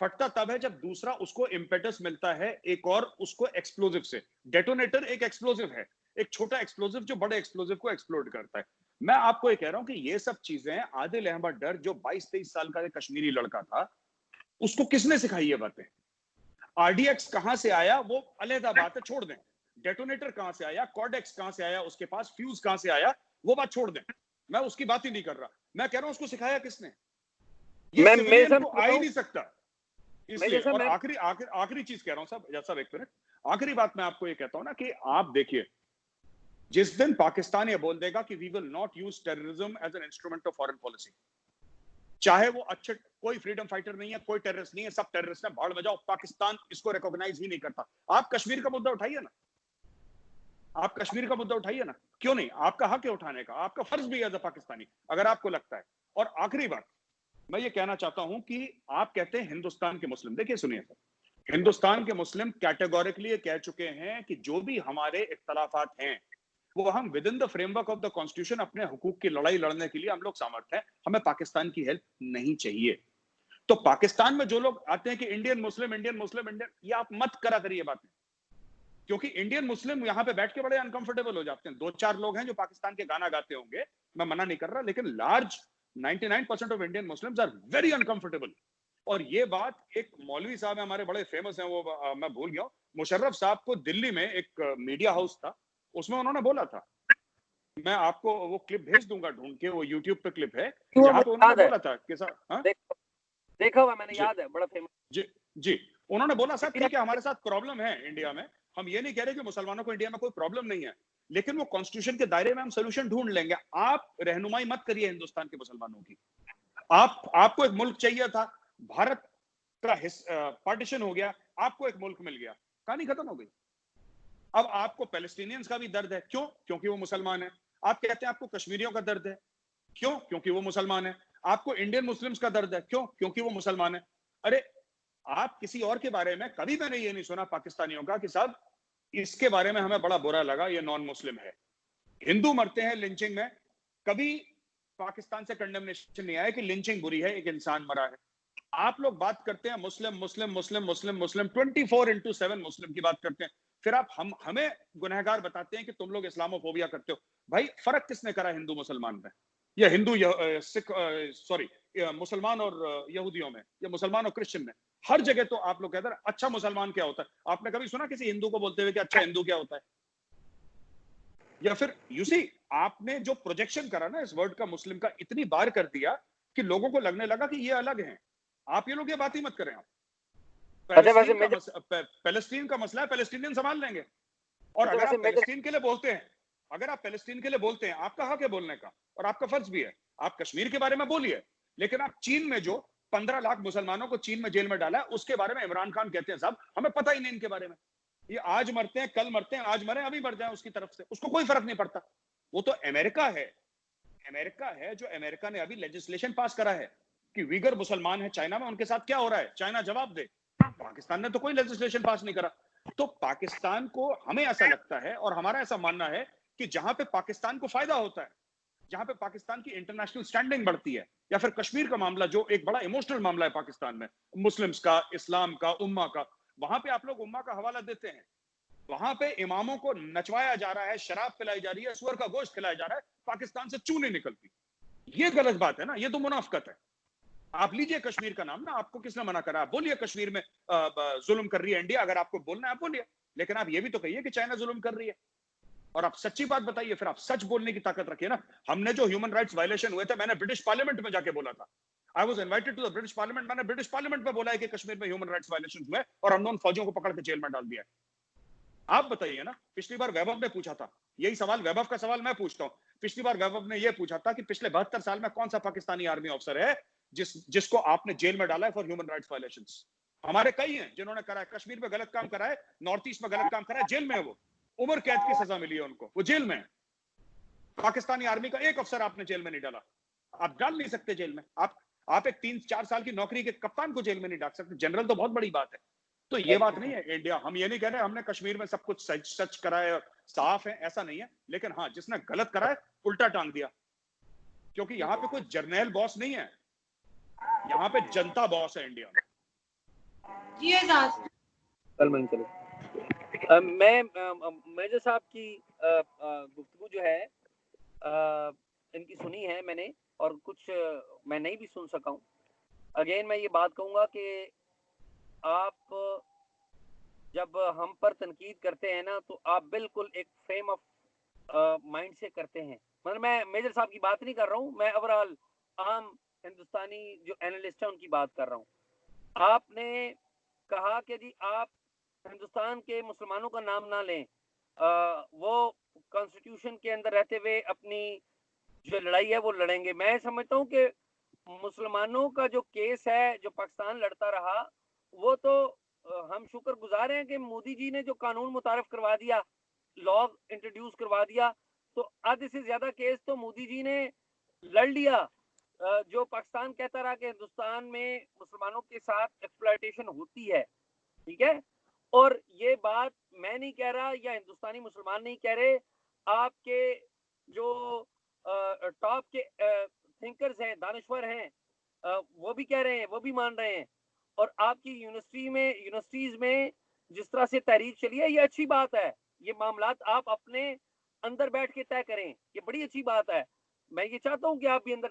फटता तब है जब दूसरा उसको इम्पेटस मिलता है एक और उसको एक्सप्लोजिव से। डेटोनेटर एक एक्सप्लोजिव है, एक छोटा एक्सप्लोजिव जो बड़े एक्सप्लोजिव को एक्सप्लोड करता है। मैं आपको ये कह रहा हूं कि ये सब चीजें आदिल अहमद डर जो 22-23 साल का कश्मीरी लड़का था, उसको किसने सिखाई ये बातें। आरडीएक्स कहां से आया वो अलग बात है, छोड़ दें। डेटोनेटर कहां से आया, कॉर्डेक्स कहां से आया, उसके पास फ्यूज कहां से आया, वो बात छोड़ दें, मैं उसकी बात ही नहीं कर रहा। मैं कह रहा हूं उसको सिखाया किसने, ये सिविलियन को आ ही नहीं सकता। इसलिए, और आखिरी चीज कह रहा हूं साहब, एक मिनट, आखिरी बात मैं आपको ये कहता हूं ना कि आप देखिए, जिस दिन पाकिस्तान ये बोल देगा कि we will not use terrorism as an instrument of foreign policy, चाहे वो अच्छे, कोई फ्रीडम फाइटर नहीं है, कोई टेररिस्ट नहीं है, सब टेररिस्ट है, भाड़ में जाओ, पाकिस्तान इसको रिकॉग्नाइज ही नहीं करता। आप कश्मीर का मुद्दा उठाइए ना, आप कश्मीर का मुद्दा उठाइए ना, क्यों नहीं? आपका हक है उठाने का, आपका फर्ज भी है एज अ पाकिस्तानी, अगर आपको लगता है। और आखिरी बात मैं ये कहना चाहता हूं कि आप कहते हैं हिंदुस्तान के मुस्लिम, देखिए सुनिए सर, हिंदुस्तान के मुस्लिम कैटेगोरिकली ये कह चुके हैं कि जो भी हमारे इख्तलाफात हैं वो हम with in the framework of the constitution अपने हुकूक की लड़ाई लड़ने के लिए हम लोग समर्थ हैं, हमें पाकिस्तान की हेल्प नहीं चाहिए। तो पाकिस्तान में जो लोग आते हैं कि इंडियन मुस्लिम ये आप मत करा करिए बातें, क्योंकि इंडियन मुस्लिम यहां पे बैठ के बड़े अनकंफर्टेबल हो जाते हैं। 2-4 लोग हैं जो पाकिस्तान के गाना गाते होंगे, मैं मना नहीं कर रहा, लेकिन large 99% of Indian Muslims are very uncomfortable. और ये बात एक मौलवी साहब है हमारे बड़े फेमस हैं, वो मैं भूल गया हूं, मुशर्रफ साहब को दिल्ली में एक मीडिया हाउस था, उसमें उन्होंने बोला था, मैं आपको वो क्लिप भेज दूंगा ढूंढ के, वो यूट्यूब पे क्लिप है जहां पे उन्होंने बोला था कि देखा हुआ मैंने, याद है, बड़ा फेमस। जी जी, उन्होंने बोला साहब ठीक है हमारे साथ प्रॉब्लम है इंडिया में, हम ये नहीं कह रहे कि मुसलमानों को इंडिया में कोई प्रॉब्लम नहीं है, लेकिन वो कॉन्स्टिट्यूशन के दायरे में हम सोल्यूशन ढूंढ लेंगे। आप रहनुमाई मत करिए हिंदुस्तान के मुसलमानों की। आपको एक मुल्क चाहिए था, भारत का पार्टीशन हो गया, आपको एक मुल्क मिल गया, कहानी खत्म हो गई। अब आपको पैलेस्टीनियंस का भी दर्द है, क्यों? क्योंकि वो मुसलमान है। आप कहते हैं आपको कश्मीरियों का दर्द है, क्यों? क्योंकि वो मुसलमान है। आपको इंडियन मुस्लिम्स का दर्द है, क्यों? क्योंकि वो मुसलमान है। अरे आप किसी और के बारे में, कभी मैंने ये नहीं सुना पाकिस्तानियों का कि साहब इसके बारे में हमें बड़ा बुरा लगा, ये नॉन मुस्लिम है। हिंदू मरते हैं लिंचिंग में, कभी पाकिस्तान से कंडेमनेशन नहीं आया कि लिंचिंग बुरी है, एक इंसान मरा है। आप लोग बात करते हैं मुस्लिम मुस्लिम मुस्लिम मुस्लिम मुस्लिम 24/7 मुस्लिम की बात करते हैं, फिर आप हमें गुनहगार बताते हैं कि तुम लोग इस्लामोफोबिया करते हो। भाई फर्क किसने करा हिंदू मुसलमान में, या हिंदू सिख सॉरी मुसलमान और यहूदियों में, या मुसलमान और क्रिश्चियन में? हर जगह तो आप लोग कहते हैं अच्छा मुसलमान क्या होता है। आपने कभी सुना किसी हिंदू को बोलते हुए कि अच्छा हिंदू क्या होता है? या फिर यू सी, आपने जो प्रोजेक्शन करा ना इस वर्ड का मुस्लिम का, इतनी बार कर दिया कि लोगों को लगने लगा कि ये अलग हैं। आप ये लोग ये बात ही मत करें। आप पैलेस्टीन का मसला है, पैलेस्टीनियन संभाल लेंगे। और अगर आप पैलेस्टीन के लिए बोलते हैं, अगर आप पैलेस्टीन के लिए बोलते हैं, आपका हक है बोलने का और आपका फर्ज भी है, आप कश्मीर के बारे में बोलिए, लेकिन आप चीन में जो 15 लाख मुसलमानों को चीन में जेल में डाला है उसके बारे में इमरान खान कहते हैं साहब हमें पता ही नहीं इनके बारे में, ये आज मरते हैं कल मरते हैं, आज मरे अभी मर जाए उसकी तरफ से, उसको कोई फर्क नहीं पड़ता। वो तो अमेरिका है, अमेरिका है जो अमेरिका ने अभी लेजिस्लेशन पास करा है कि वीगर मुसलमान है चाइना में, उनके साथ क्या हो रहा है, चाइना जवाब दे। पाकिस्तान ने तो कोई लेजिस्लेशन पास नहीं करा। तो पाकिस्तान को, हमें ऐसा लगता है और हमारा ऐसा मानना है कि जहां पे पाकिस्तान को फायदा होता है, जहां पे पाकिस्तान की इंटरनेशनल स्टैंडिंग बढ़ती है, या फिर कश्मीर का मामला जो एक बड़ा इमोशनल मामला है पाकिस्तान में, मुस्लिम्स का, इस्लाम का, उम्मा का, वहां पे आप लोग उम्मा का हवाला देते हैं, वहां पे इमामों को नचवाया जा रहा है, शराब पिलाई जा रही है, सुअर का गोश्त खिलाया जा रहा है, पाकिस्तान से चूं नहीं निकलती। ये गलत बात है ना, ये तो मुनाफकत है। आप लीजिए कश्मीर का नाम ना, आपको किसने मना करा? आप बोलिए कश्मीर में जुल्म कर रही है इंडिया, अगर आपको बोलना है आप बोलिए, लेकिन आप ये भी तो कहिए कि चाइना जुल्म कर रही है, और आप सच्ची बात बताइए, फिर आप सच बोलने की ताकत रखिए ना। हमने जो ह्यूमन राइट्स वायलेशन हुए थे, मैंने ब्रिटिश पार्लियामेंट में जाके बोला था, I was invited to the British parliament, मैंने ब्रिटिश पार्लियामेंट में बोला है कि कश्मीर में ह्यूमन राइट्स वायलेशन हुए और हमने उन फौजियों को पकड़ के जेल में डाल दिया है। आप बताइए ना, पिछली बार वैभव ने पूछा था यही सवाल, वैभव का सवाल मैं पूछता हूं, पिछली बार वैभव ने यह पूछा था कि पिछले 72 साल में कौन सा पाकिस्तानी आर्मी ऑफिसर है जिसको आपने जेल में डाला है फॉर ह्यूमन राइट्स वायलेशंस? हमारे कई हैं जिन्होंने करा है, कश्मीर में गलत काम करा है, नॉर्थ ईस्ट में गलत काम करा है, जेल में है, वो उम्र कैद की सजा मिली है उनको, वो जेल में है। पाकिस्तानी आर्मी का एक अफसर आपने जेल में नहीं डाला, आप डाल नहीं सकते जेल में। आप एक 3-4 साल की नौकरी के कप्तान को जेल में नहीं डाल सकते, जनरल तो बहुत बड़ी बात है। तो ये बात नहीं है इंडिया, हम ये नहीं कह रहे हमने कश्मीर में सब कुछ सच करा है, साफ है, ऐसा नहीं है, लेकिन हाँ जिसने गलत करा है उल्टा टांग दिया, क्योंकि यहाँ पे कोई जर्नैल बॉस नहीं है, यहाँ पे जनता बॉस है इंडिया में। जी एजाज, मैं मेजर साहब की गुफ्तगू जो है इनकी सुनी है मैंने, और कुछ मैं नहीं भी सुन सका हूँ। अगेन मैं ये बात कहूँगा कि आप जब हम पर तनकीद करते हैं ना, तो आप बिल्कुल एक फ्रेम ऑफ माइंड से करते हैं। मतलब मैं मेजर साहब की बात नहीं कर रहा हूँ, मैं ओवरऑल आम हिंदुस्तानी जो एनालिस्ट है उनकी बात कर रहा हूँ। आपने कहा कि जी आप हिंदुस्तान के मुसलमानों का नाम ना लें, वो कॉन्स्टिट्यूशन के अंदर रहते हुए अपनी जो लड़ाई है वो लड़ेंगे। मैं समझता हूँ कि मुसलमानों का जो केस है जो पाकिस्तान लड़ता रहा, वो तो हम शुक्रगुजार हैं कि मोदी जी ने जो कानून मुतारफ करवा दिया लॉ इंट्रोड्यूस करवा दिया, तो आधे से ज्यादा केस तो मोदी जी ने लड़ लिया। जो पाकिस्तान कहता रहा कि हिंदुस्तान में मुसलमानों के साथ एक्सप्लॉयटेशन होती है, ठीक है, और ये बात मैं नहीं कह रहा या हिंदुस्तानी मुसलमान नहीं कह रहे, आपके जो टॉप के थिंकर्स हैं, दानश्वर हैं, वो भी कह रहे हैं, वो भी मान रहे हैं। और आपकी यूनिवर्सिटीज में जिस तरह से तहरीक चली है, ये अच्छी बात है। ये मामलात आप अपने अंदर बैठ के तय करें, ये बड़ी अच्छी बात है। मैं ये चाहता हूं कि आप भी अंदर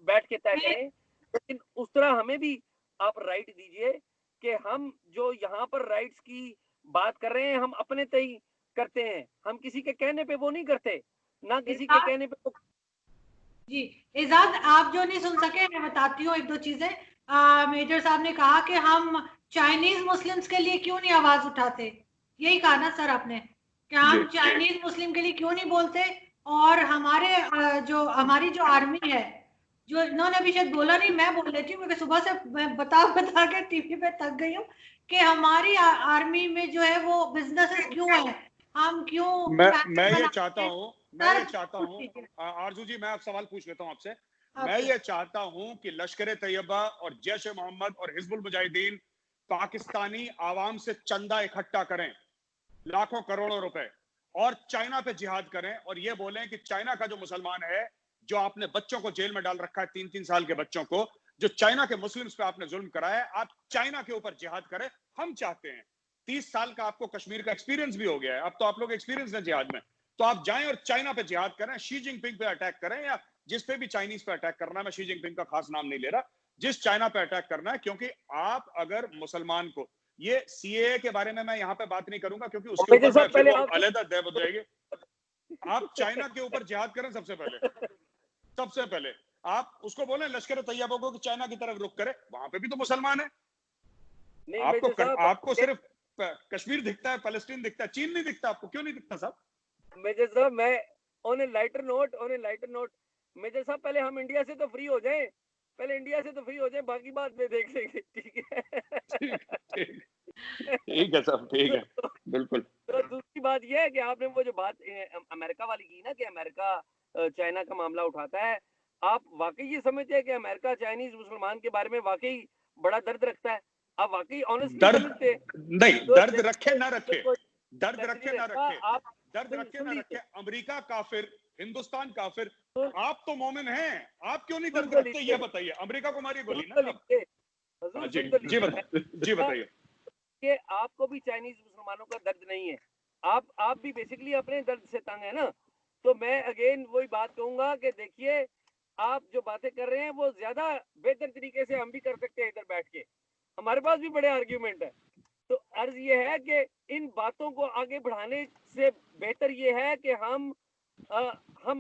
बैठ के तय करें, लेकिन उस तरह हमें भी आप राइट दीजिए कि हम जो यहाँ पर राइट्स की बात कर रहे हैं, हम अपने तय करते हैं, हम किसी के कहने पे वो नहीं करते, ना किसी के कहने पे वो। जी एजाज, आप जो नहीं सुन सके मैं बताती हूँ एक दो चीजें। मेजर साहब ने कहा कि हम चाइनीज मुस्लिम्स के लिए क्यों नहीं आवाज उठाते, यही कहा ना सर आपने, कि हम चाइनीज मुस्लिम के लिए क्यों नहीं बोलते। और हमारे हमारी जो आर्मी है, जो इन्होंने अभी शायद बोला नहीं, मैं बोल लेती हूँ क्योंकि सुबह से मैं बता बता के टीवी पे थक गई हूँ कि हमारी आर्मी में जो है वो बिजनेसेस क्यों है, हम क्यों मैं ये चाहता हूँ आरजू जी, मैं आप सवाल पूछ लेता हूँ आपसे। मैं ये चाहता हूं कि लश्कर तैयबा और जैश ए मोहम्मद और हिजबुल मुजाहिदीन पाकिस्तानी आवाम से चंदा इकट्ठा करें, लाखों करोड़ों रुपए, और चाइना पे जिहाद करें और ये बोलें कि चाइना का जो मुसलमान है, जो आपने बच्चों को जेल में डाल रखा है, 3-3 साल के बच्चों को, जो चाइना के मुस्लिम्स पे आपने जुल्म कराया है, आप चाइना के ऊपर जिहाद करें। हम चाहते हैं, 30 साल का आपको कश्मीर का एक्सपीरियंस भी हो गया है, अब तो आप लोग एक्सपीरियंस है जिहाद में, तो आप जाएं और चाइना पे जिहाद करें, शी जिनपिंग पे अटैक करें, या जिस पे भी चाइनीज पे अटैक करना है, मैं शी जिनपिंग का खास नाम नहीं ले रहा, जिस चाइना पे अटैक करना है, क्योंकि आप अगर मुसलमान को, ये सीएए के बारे में मैं यहाँ पे बात नहीं करूंगा क्योंकि उसके ऊपर फिर वो अलग देव हो जाएगी। आप चाइना के ऊपर जिहाद करें सबसे पहले आप उसको बोलें लश्कर तैयबा को कि चाइना की तरफ रुख करे, वहां पे भी तो मुसलमान है। आपको सिर्फ कश्मीर दिखता है, फलस्तीन दिखता है, चीन नहीं दिखता, आपको क्यों नहीं दिखता साहब? मेजर साहब, मैं on a lighter note major साहब, पहले हम इंडिया से तो फ्री हो जाएं, बाकी बात में देख लेंगे, ठीक है? ठीक है साहब, ठीक है, बिल्कुल। तो दूसरी बात यह है कि आपने वो जो बात अमेरिका वाली की ना, कि अमेरिका चाइना का मामला उठाता है, आप वाकई ये समझते हैं कि अमेरिका चाइनीज मुसलमान के बारे में वाकई बड़ा दर्द रखता है? आप वाकई ऑनेस्टली समझते हैं? नहीं, दर्द रखे ना रखे, अमेरिका काफिर, हिंदुस्तान काफिर, आप तो मोमिन हैं, आप क्यों नहीं दर्द रखते, ये बताइए। अमेरिका को मारिए गोली ना। जी बताइए कि आपको भी चाइनीज मुसलमानों का दर्द नहीं है, आप भी बेसिकली अपने दर्द से तंग है ना। तो मैं अगेन वही बात कहूंगा कि देखिए, आप जो बातें कर रहे हैं वो ज्यादा बेहतर तरीके से हम भी कर सकते हैं इधर बैठ के, हमारे पास भी बड़े आर्ग्यूमेंट है। तो अर्ज ये है कि इन बातों को आगे बढ़ाने से बेहतर ये है कि हम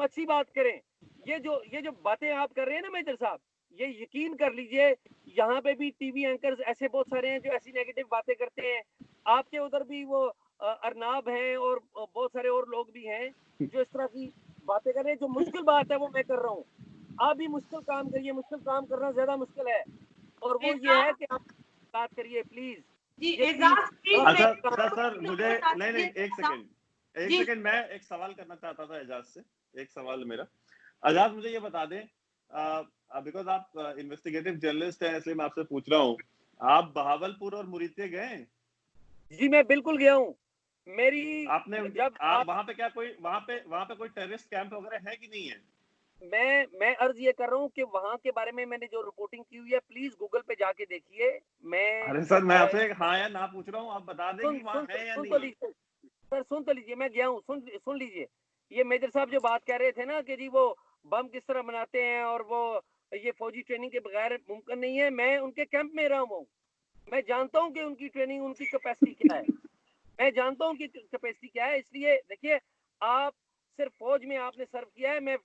अच्छी बात करें। ये जो बातें आप कर रहे हैं ना मेजर साहब, ये यकीन कर लीजिए, यहाँ पे भी टीवी एंकर्स ऐसे बहुत सारे हैं जो ऐसी नेगेटिव बातें करते हैं, आपके उधर भी वो अरनाब हैं और बहुत सारे और लोग भी हैं जो इस तरह की बातें कर रहे हैं। जो मुश्किल बात है वो मैं कर रहा हूँ, आप भी मुश्किल काम करिए, मुश्किल काम करना ज्यादा मुश्किल है, और वो ये है कि आप बात करिए प्लीज। अच्छा सर, मुझे नहीं एक सेकंड, मैं एक सवाल करना चाहता था एजाज से, एक सवाल मेरा। एजाज मुझे ये बता दें, बिकॉज आप इन्वेस्टिगेटिव जर्नलिस्ट हैं इसलिए मैं आपसे पूछ रहा हूँ, आप बहावलपुर और मुरीतिया गए? जी मैं बिल्कुल गया हूँ। मेरी आपने जब आप वहाँ पे क्या कोई वहाँ पे कोई टेररिस्ट कैंप वगैरह है कि नहीं है? मैं अर्ज ये कर रहा हूँ कि वहाँ के बारे में मैंने जो रिपोर्टिंग की हुई है, प्लीज गूगल पे जाके देखिए। अरे सर, मैं आपसे हाँ या ना पूछ रहा हूँ, आप बता दें कि वहाँ है या नहीं। सर सुन तो लीजिए, मैं गया हूँ, सुन लीजिए। ये मेजर साहब जो बात कर रहे थे ना कि जी वो बम किस तरह बनाते हैं और वो ये फौजी ट्रेनिंग के बगैर मुमकिन नहीं है, मैं उनके कैंप में रहा हूँ, मैं जानता हूँ कि उनकी ट्रेनिंग, उनकी कैपेसिटी क्या है, मैं जानता हूँ उनकी कैपेसिटी क्या है। इसलिए देखिए, आप सिर्फ फौज में आपने सर्व किया है, मैं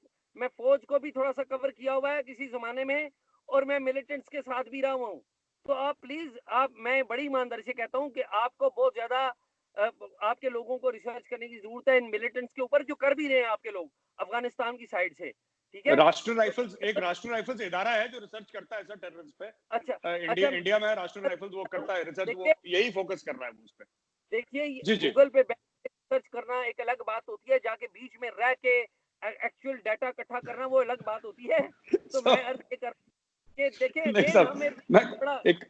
फौज को भी थोड़ा सा कवर किया हुआ है किसी जमाने में, और मैं मिलिटेंट्स के साथ भी रहा हूँ। तो आप प्लीज, मैं बड़ी ईमानदारी से कहता हूँ कि आपको बहुत ज्यादा आपके लोगों को रिसर्च करने की जरूरत है इन मिलिटेंट्स के ऊपर, जो कर भी रहे हैं आपके लोग अफगानिस्तान की साइड से, ठीक है? राष्ट्रीय राइफल्स इदारा है जो रिसर्च करता है सर टेररिस्ट पे। अच्छा, इंडिया में राष्ट्रीय राइफल्स वो करता है रिसर्च, वो यही फोकस कर रहा है उस पे। देखिए गूगल पे रिसर्च करना एक अलग बात होती है, जाके बीच में रह के एक्चुअल डाटा इकट्ठा करना वो अलग बात होती है। तो So, मैं अर्ज ये कर कि देखिए नहीं अगेन साहब, हमें मैं बड़ा एक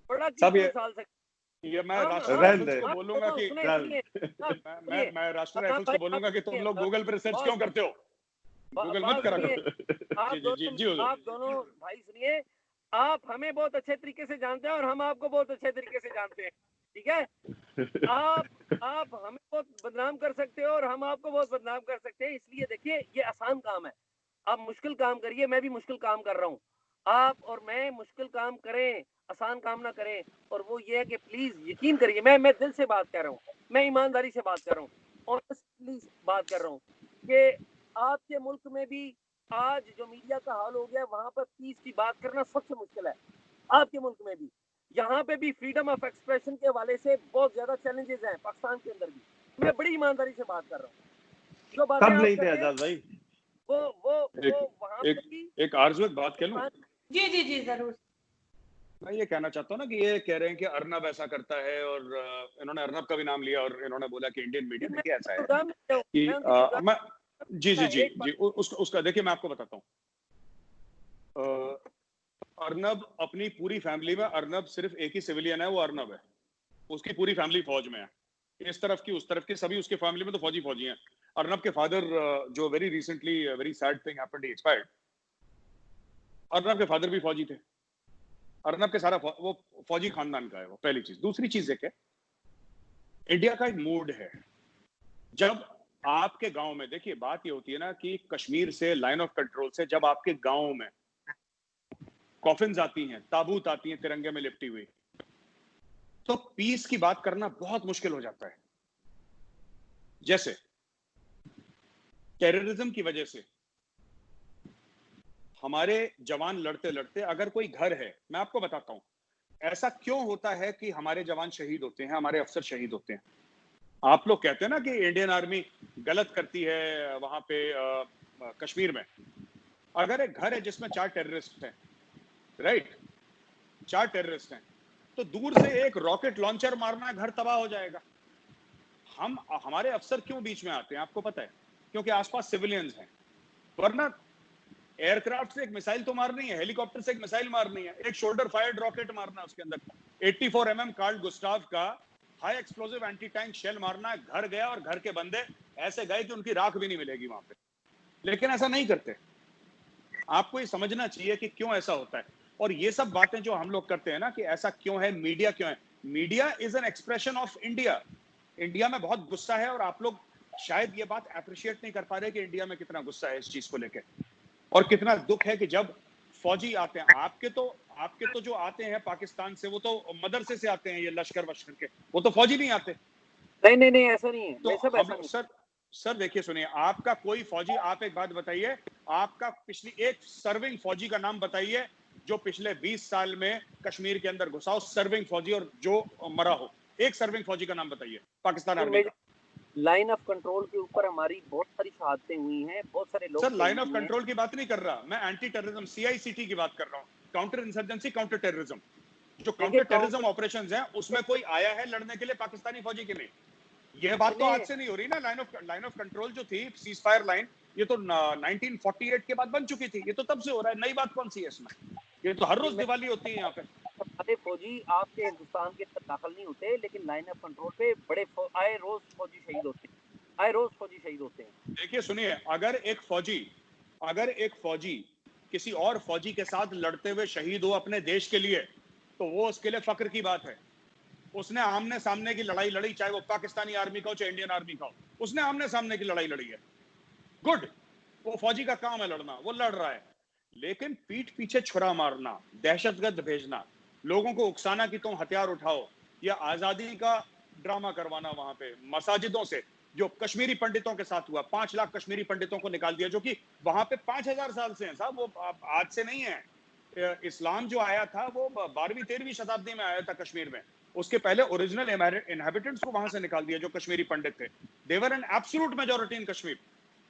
बड़ा साहब क्यों उछाल सकते। ये मैं हम राष्ट्रीय हम रहने राइफल्स दे को आप बोलूंगा कि सुने रहने सुनिए आप मैं सुनिए मैं राष्ट्रीय अब्बास राइफल्स को भाई आप बोलूंगा कि तुम सुनिए लोग गूगल पे रिसर्च क्यों करते हो? गूगल मत अब्बास करा सुनिए करो। आप जी जी जी दोनों जी हुजूर। आप दोनों भाई सुनिए, आप हमें बहुत अच्छे तरीके से जानते हैं और हम आपको बहुत अच्छे तरीके से जानते हैं, ठीक है। आप आप हमें बहुत बदनाम कर सकते हो और हम आपको बहुत बदनाम कर सकते हैं, इसलिए देखिए ये आसान काम है। आप मुश्किल काम करिए, मैं भी मुश्किल काम कर रहा हूँ। आप और मैं मुश्किल काम करें, आसान काम ना करें। और वो ये है कि प्लीज यकीन करिए, मैं दिल से बात कर रहा हूँ, मैं ईमानदारी से बात कर रहा हूँ, ऑनेस्टली बात कर रहा हूँ कि आपके मुल्क में भी आज जो मीडिया का हाल हो गया है, वहां पर पीस की बात करना सबसे मुश्किल है। आपके मुल्क में भी, यहाँ पे भी फ्रीडम ऑफ एक्सप्रेशन के हवाले से बहुत ज्यादा चैलेंजेस हैं, पाकिस्तान के अंदर भी। मैं बड़ी ईमानदारी से बात कर रहा हूँ, जो बातें कब आप नहीं कर थे रहे हैं आजाद भाई? वो वो एक वो वहां एक पे भी एक आरजू एक बात कह लूं? पाकिस्तान। जी जी जी जरूर। मैं ये कहना चाहता हूँ ना कि ये कह रहे हैं कि अर्नब ऐसा करता है और इन्होंने अर्नब का भी नाम लिया और इन्होंने बोला कि इंडियन मीडिया, मैं देखिए ऐसा है उदाहरण देता हूँ, कि मैं उनकी उदाहरण मैं जी जी जी एक जी उसका उसका देखिए मैं आपको बताता हूँ। अर्नब अपनी पूरी फैमिली में, अर्नब सिर्फ एक ही सिविलियन है, वो अर्नब है। उसकी पूरी फैमिली फौज में है, इस तरफ की उस तरफ की सभी उसके फैमिली में तो फौजी फौजी हैं। अर्नब के फादर जो very recently very sad thing happened, he expired. Arnab के फादर भी फौजी थे। अर्नब के सारा वो फौजी खानदान का है, वो पहली चीज। दूसरी चीज है कि इंडिया का एक मूड है, जब आपके गांव में, देखिए बात ये होती है ना कि कश्मीर से लाइन ऑफ कंट्रोल से जब आपके गांव में कॉफिन्स आती हैं, ताबूत आती हैं तिरंगे में लिपटी हुई, तो पीस की बात करना बहुत मुश्किल हो जाता है। जैसे टेररिज्म की वजह से हमारे जवान लड़ते लड़ते, अगर कोई घर है, मैं आपको बताता हूं ऐसा क्यों होता है कि हमारे जवान शहीद होते हैं, हमारे अफसर शहीद होते हैं। आप लोग कहते हैं ना कि इंडियन आर्मी गलत करती है वहां पे कश्मीर में। अगर एक घर है जिसमें 4 टेररिस्ट हैं, राइट, 4 टेररिस्ट हैं, तो दूर से एक रॉकेट लॉन्चर मारना, घर तबाह हो जाएगा। हमारे अफसर क्यों बीच में आते हैं आपको पता है? क्योंकि आसपास सिविलियंस हैं। वरना एयरक्राफ्ट से एक मिसाइल तो मारनी है, हेलीकॉप्टर से एक मिसाइल मारनी है, एक शोल्डर फायर्ड रॉकेट मारना है, उसके अंदर 84 mm कार्ल गुस्ताव का high explosive anti tank shell मारना है। घर गया और घर के बंदे ऐसे गए कि उनकी राख भी नहीं मिलेगी वहां पे। लेकिन ऐसा नहीं करते। आपको ये समझना चाहिए कि क्यों ऐसा होता है। और ये सब बातें जो हम लोग करते हैं ना कि ऐसा क्यों है, मीडिया क्यों है, media is an expression of India. India में बहुत गुस्सा है और आप लोग शायद ये बात अप्रिशिएट नहीं कर पा रहे कि इंडिया में कितना गुस्सा है इस चीज को लेकर, और कितना दुख है कि जब फौजी आते हैं आपके तो जो आते हैं पाकिस्तान से, वो तो मदरसे से आते हैं, ये लश्कर वश्कर के, वो तो फौजी नहीं आते। नहीं नहीं नहीं ऐसा नहीं है, तो भाई साहब हम ऐसा नहीं। सर देखिए सुनिए, आपका कोई फौजी, आप एक बात बताइए, आपका पिछली एक सर्विंग फौजी का नाम बताइए जो पिछले 20 साल में कश्मीर के अंदर घुसा हो, सर्विंग फौजी और जो मरा हो। एक सर्विंग फौजी का नाम बताइए पाकिस्तान आर्मी का। लाइन ऑफ कंट्रोल के ऊपर हमारी बहुत सारी शहादतें हुई हैं, बहुत सारे लोग सर लाइन ऑफ शहीद हुए हैं। कंट्रोल की बात नहीं कर रहा मैं, एंटी टेररिज्म CICT की बात कर रहा हूँ, काउंटर इंसर्जेंसी काउंटर टेररिज्म। जो देखिए काउंटर टेररिज्म ऑपरेशंस हैं उसमें कोई आया है लड़ने के लिए पाकिस्तानी फौजी के नहीं? यह बात तो आज से नहीं हो रही ना। लाइन ऑफ कंट्रोल जो थी, सीज फायर लाइन, ये तो 1948 के बाद बन चुकी थी, ये तो तब से हो रहा है। नई बात कौन सी है इसमें? ये तो हर रोज दिवाली होती है यहाँ पे। हमारे फौजी आपके हिंदुस्तान के अंदर दाखिल नहीं होते, लेकिन लाइन ऑफ कंट्रोल पे बड़े आए रोज फौजी शहीद होते हैं, आए रोज फौजी शहीद होते हैं। देखिए सुनिए, अगर एक फौजी किसी और फौजी के साथ लड़ते हुए शहीद हो अपने देश के लिए, तो वो उसके लिए फक्र की बात है। उसने आमने सामने की लड़ाई लड़ी, चाहे वो पाकिस्तानी आर्मी का हो चाहे इंडियन आर्मी का हो, उसने आमने सामने की लड़ाई लड़ी है। गुड, वो फौजी का काम है लड़ना, वो लड़ रहा है। लेकिन पीठ पीछे छुरा मारना, दहशतगर्द भेजना, लोगों को उकसाना कि तुम हथियार उठाओ, या आजादी का ड्रामा करवाना वहां पे मसाजिदों से, जो कश्मीरी पंडितों के साथ हुआ। 5 लाख कश्मीरी पंडितों को निकाल दिया, जो कि वहां पे 5000 साल से हैं साहब, वो आज से नहीं है। इस्लाम जो आया था वो 12वीं-13वीं शताब्दी में आया था कश्मीर में। उसके पहले ओरिजिनल इनहैबिटेंट्स को वहां से निकाल दिया जो कश्मीरी पंडित थे। They were an absolute majority in Kashmir.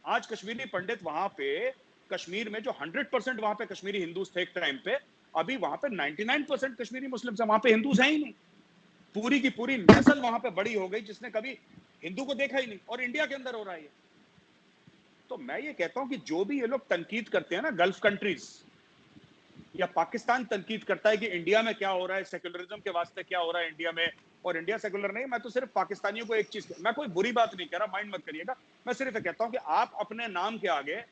आज कश्मीरी पंडित वहां पे, कश्मीर में जो 100% वहां पे कश्मीरी हिंदूज थे एक टाइम पे, अभी वहां पे 99% कश्मीरी मुस्लिम है, वहां पे हिंदूज हैं ही नहीं। पूरी की पूरी नस्ल वहां पे बड़ी हो गई जिसने कभी हिंदू को देखा ही नहीं, और इंडिया के अंदर हो रहा है। तो मैं ये कहता हूं कि जो भी ये लोग तनकीद करते हैं ना, गल्फ कंट्रीज या पाकिस्तान तनकीद करता है कि इंडिया में क्या हो रहा है, सेक्युलरिज्म के वास्ते क्या हो रहा है इंडिया में, और इंडिया सेक्युलर नहीं, मैं तो सिर्फ पाकिस्तानियों को एक चीज, मैं कोई बुरी बात नहीं कह रहा, माइंड मत करिएगा, मैं सिर्फ ये कहता हूं कि आप अपने नाम के आगे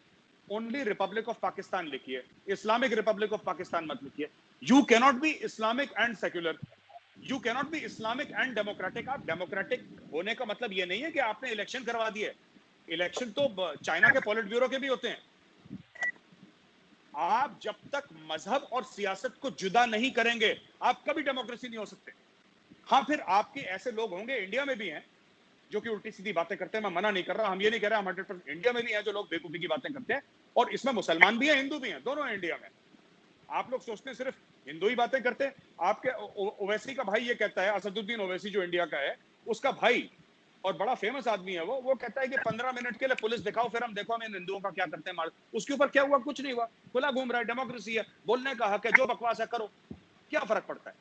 ओनली रिपब्लिक ऑफ पाकिस्तान लिखिए, इस्लामिक रिपब्लिक ऑफ पाकिस्तान मत लिखिए। You cannot be Islamic and secular, you cannot be Islamic and democratic. आप डेमोक्रेटिक होने का मतलब ये नहीं है कि आपने इलेक्शन करवा दिए, इलेक्शन तो चाइना के पॉलिट ब्यूरो के भी होते हैं। आप जब तक मजहब और सियासत को जुदा नहीं करेंगे, आप कभी डेमोक्रेसी नहीं हो सकते। हाँ, फिर आपके ऐसे लोग होंगे, इंडिया में भी हैं, जो कि उल्टी सीधी बातें करते हैं, मैं मना नहीं कर रहा, हम ये नहीं कह रहे, हम 100% इंडिया में भी हैं जो लोग बेवकूफी की बातें करते हैं, और इसमें मुसलमान भी हैं, हिंदू भी हैं, दोनों हैं इंडिया में। आप लोग सोचते हैं सिर्फ हिंदू ही बातें करते हैं। आपके ओवैसी का भाई ये कहता है, असदुद्दीन ओवैसी जो इंडिया का है, उसका भाई और बड़ा फेमस आदमी है वो कहता है कि 15 मिनट के लिए पुलिस दिखाओ, फिर हम देखो हम इन हिंदुओं का क्या करते हैं। उसके ऊपर क्या हुआ? कुछ नहीं हुआ, खुला घूम रहा है, डेमोक्रेसी है, बोलने का हक है, जो बकवास है करो, क्या फर्क पड़ता है?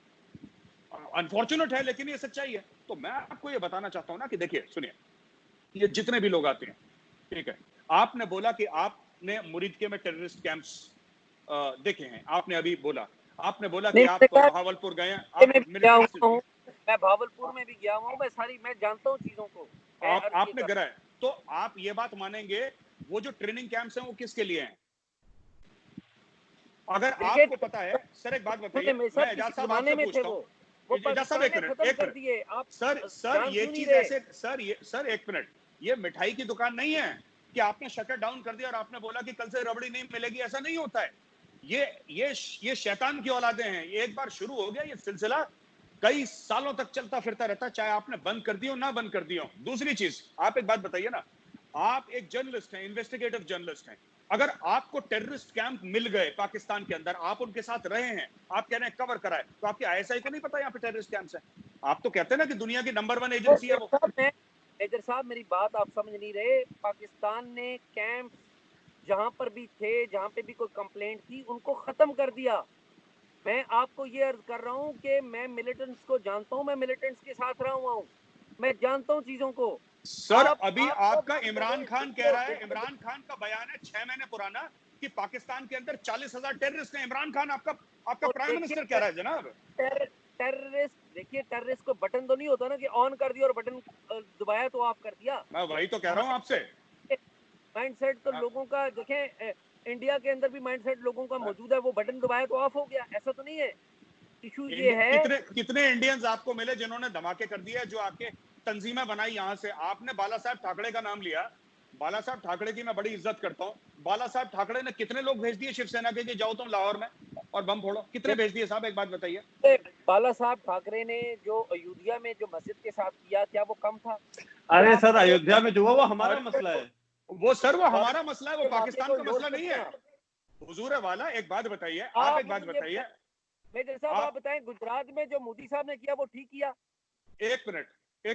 अनफॉर्चुनेट है, लेकिन ये सच्चाई है। तो मैं आपको ये बताना चाहता हूं ना कि देखिए, सुनिए, ये जितने भी लोग आते हैं, ठीक है, आपने बोला कि आपने मुरीदके में टेररिस्ट कैंप्स देखे हैं, आपने अभी बोला, आपने बोला कि आप भावलपुर गए हैं, मैं भावलपुर में भी गया हूँ, मैं जानता हूँ चीजों को, आपने करा है। तो आप ये बात मानेंगे वो जो ट्रेनिंग कैंप्स हैं वो किसके लिए हैं? अगर आपको पता है, सर एक बात बताइए, मैं एजाज साहब आपसे पूछता हूँ, एजाज साहब एक मिनट, सर ये चीज ऐसे, सर एक मिनट, ये मिठाई की दुकान नहीं है कि आपने शटर डाउन कर दिया और आपने बोला कि कल से रबड़ी नहीं मिलेगी, ऐसा नहीं होता है। ये शैतान की औलादे हैं। ये एक बार शुरू हो गया ये सिलसिला कई सालों तक चलता फिरता रहता, चाहे आपने बंद कर दिया हो ना बंद कर दिया हो। दूसरी चीज, आप एक बात बताइए ना, आप एक जर्नलिस्ट हैं, इन्वेस्टिगेटिव जर्नलिस्ट हैं, अगर आपको टेररिस्ट कैंप मिल गए पाकिस्तान के अंदर, आप उनके साथ रहे हैं, आप कह रहे हैं कवर कराए, तो आपकी आईएसआई को नहीं पता यहाँ पे टेररिस्ट कैंप्स हैं? आप तो कहते हैं ना कि दुनिया की नंबर 1 एजेंसी है वो। मेजर साहब मेरी बात आप समझ नहीं रहे। पाकिस्तान ने कैंप जहां पर भी थे, जहां पे भी कोई कंप्लेंट थी, उनको खत्म कर दिया। मैं आपको ये अर्ज कर रहा हूँ कि मैं मिलिटेंट्स को जानता हूँ, मैं मिलिटेंट्स के साथ रहा हुआ हूँ, मैं जानता हूँ चीजों को। सर अभी आपका इमरान खान कह रहा है, इमरान खान का बयान है 6 महीने पुराना कि पाकिस्तान के अंदर 40,000 टेररिस्ट हैं। इमरान खान आपका प्राइम मिनिस्टर कह रहा है जनाब। टेररिस्ट, देखिए टेररिस्ट को बटन तो नहीं होता ना कि ऑन कर दिया और बटन दबाया तो ऑफ कर दिया। मैं वही तो कह रहा हूँ आपसे। माइंडसेट तो लोगों का देखें, इंडिया के अंदर भी माइंडसेट लोगों का मौजूद है, वो बटन दबाया तो ऑफ हो गया, ऐसा तो नहीं है। इशू ये है कितने इंडियंस आपको मिले जिन्होंने धमाके कर दिए, जो आके तंजीमें बनाई यहाँ से? आपने बाला साहब ठाकरे का नाम लिया, बाला साहब ठाकरे की मैं बड़ी इज्जत करता हूँ। बाला साहब ठाकरे ने कितने लोग भेज दिए शिवसेना के कि जाओ तुम लाहौर में और बम फोड़ो? कितने भेज दिए साहब, एक बात बताइए। बाला साहब ठाकरे ने जो अयोध्या में जो मस्जिद के साथ किया, क्या वो कम था? अरे सर, अयोध्या में जो हुआ वो हमारा मसला है। वो सर वो हमारा मसला है, वो पाकिस्तान का मसला नहीं है। हुजूर वाला एक बात बताइए, आप एक बात बताइए मेजर साहब, आप बताएं गुजरात में जो मोदी साहब ने किया वो ठीक किया? एक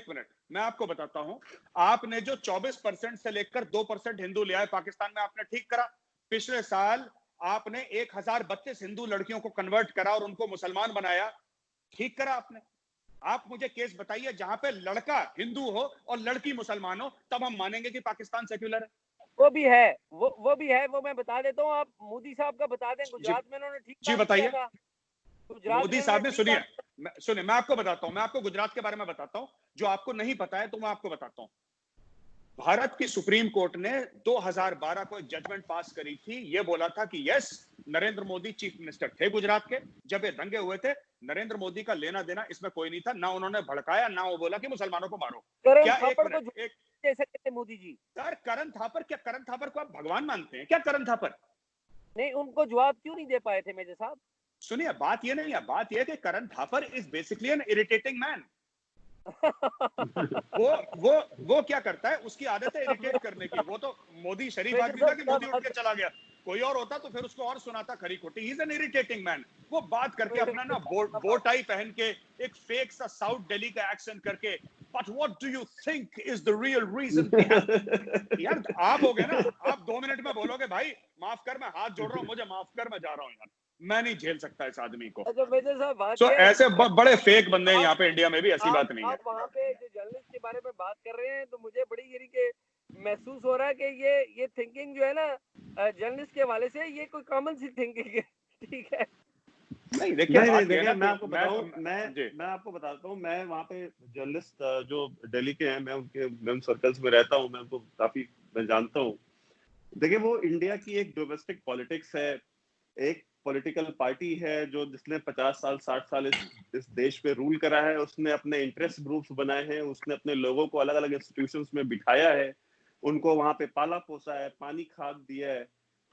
मिनट मैं आपको बताता हूं। आपने जो 24% से लेकर 2% हिंदू लिया है पाकिस्तान में, आपने ठीक करा। पिछले साल आपने 1032 हिंदू लड़कियों को कन्वर्ट करा और उनको मुसलमान बनाया, ठीक करा आपने। आप मुझे केस बताइए जहां पे लड़का हिंदू हो और लड़की मुसलमान हो, तब हम मानेंगे कि पाकिस्तान सेक्युलर है। वो भी है, वो भी है, वो मैं बता देता हूँ। आप मोदी साहब का बता दें, गुजरात में उन्होंने ठीक जी बताइए। मोदी साहब ने सुनिए मैं आपको बताता हूं, मैं आपको गुजरात के बारे में बताता हूं जो आपको नहीं पता है, तो मैं आपको बताता हूं। भारत की सुप्रीम कोर्ट ने 2012 को एक जजमेंट पास करी थी, ये बोला था कि yes, Narendra Modi chief minister थे गुजरात के जब ये दंगे हुए थे, नरेंद्र मोदी का लेना देना इसमें कोई नहीं था, ना उन्होंने भड़काया, ना वो बोला कि मुसलमानों को मारो। क्या एक मोदी जी सर, करण थापर, क्या करण थापर को आप भगवान मानते हैं क्या? करण थापर नहीं, उनको जवाब क्यों नहीं दे पाए थे मेजर साहब? सुनिए, बात ये नहीं है, बात ये है कि Karan Thapar is basically an irritating man. वो क्या करता है, उसकी आदत है इरिटेट करने की। वो तो मोदी शरीफ आदमी था कि मोदी उठ के चला गया, कोई और होता तो फिर उसको और सुनाता खरी खोटी। He is an irritating man. वो बात करके अपना ना बो टाई पहन के एक फेक सा साउथ दिल्ली का एक्सेंट करके, but what do you think is the real reason? यार आप हो गए ना, आप 2 मिनट में बोलोगे भाई माफ कर, मैं हाथ जोड़ रहा हूँ, मुझे माफ कर, मैं जा रहा हूँ यार। मैं नहीं झेल सकता इस आदमी को। अच्छा मेजर साहब, बात सो क्या है, ऐसे बड़े फेक बंदे हैं यहाँ पे इंडिया में भी, ऐसी बात नहीं है। आप वहाँ पे जो जर्नलिस्ट के बारे में बात कर रहे हैं, तो मुझे बड़ी यानी कि महसूस हो रहा है कि ये थिंकिंग जो है ना जर्नलिस्ट के हवाले से, ये कोई कॉमन सी थिंकिंग है। ठीक है, नहीं देखिए, नहीं बात ये है देखिए, ना मैं कि आपको बताऊं, मैं आपको बताता हूँ, मैं वहाँ पे जर्नलिस्ट जो दिल्ली के हैं, मैं उन सर्कल्स में रहता हूँ, मैं उनको काफी मैं जानता हूँ। देखिए, वो इंडिया की एक डोमेस्टिक पॉलिटिक्स है, एक पॉलिटिकल पार्टी है जो जिसने 50 साल 60 साल इस देश पे रूल करा है। उसने अपने इंटरेस्ट ग्रुप्स बनाए हैं, उसने अपने लोगों को अलग अलग इंस्टीट्यूशंस में बिठाया है, उनको वहां पे पाला पोसा है, पानी खाद दिया है।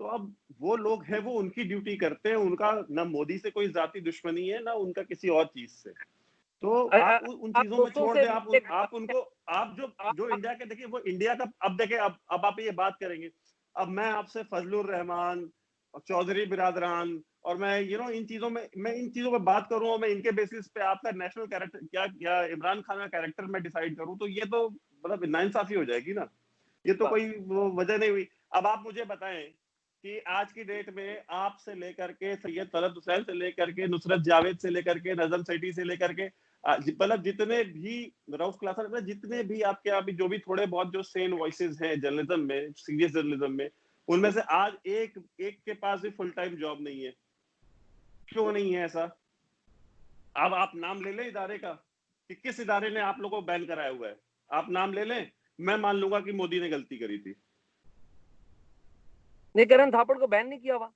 तो अब वो लोग हैं, वो उनकी ड्यूटी करते हैं, उनका ना मोदी से कोई जाति दुश्मनी है, ना उनका किसी और चीज से। तो आप उन आप चीजों में दोस्तों छोड़ से दें, आप उनको, आप जो इंडिया के, देखिए वो इंडिया का, अब देखिए, अब आप ये बात करेंगे, अब मैं आपसे फजलुर रहमान और चौधरी बिरादरान, और मैं इन चीजों में, बात करूं, और मैं इनके बेसिस पे आपका नेशनल कैरेक्टर क्या इमरान खान का कैरेक्टर मैं डिसाइड करूं, तो ये तो मतलब नाइंसाफी हो जाएगी ना, ये तो कोई वो वजह नहीं हुई। अब आप मुझे बताएं कि आज की डेट में आपसे लेकर के सैयद तलत हुसैन से लेकर के नुसरत जावेद से लेकर के नजम सेठी से लेकर के मतलब जितने भी रऊफ क्लासन में, जितने भी आपके अभी जो भी थोड़े बहुत जो सेन वॉइसेस हैं जर्नलिज्म में, सीरियस जर्नलिज्म में, उनमें से आज एक के पास भी फुल टाइम जॉब नहीं है। क्यों नहीं है ऐसा? अब आप नाम ले लें इदारे का कि किस इदारे ने आप लोगों को बैन कराया हुआ है, आप नाम ले लें, मैं मान लूंगा कि मोदी ने गलती करी थी। नहीं, करण थापड़ को बैन नहीं किया हुआ।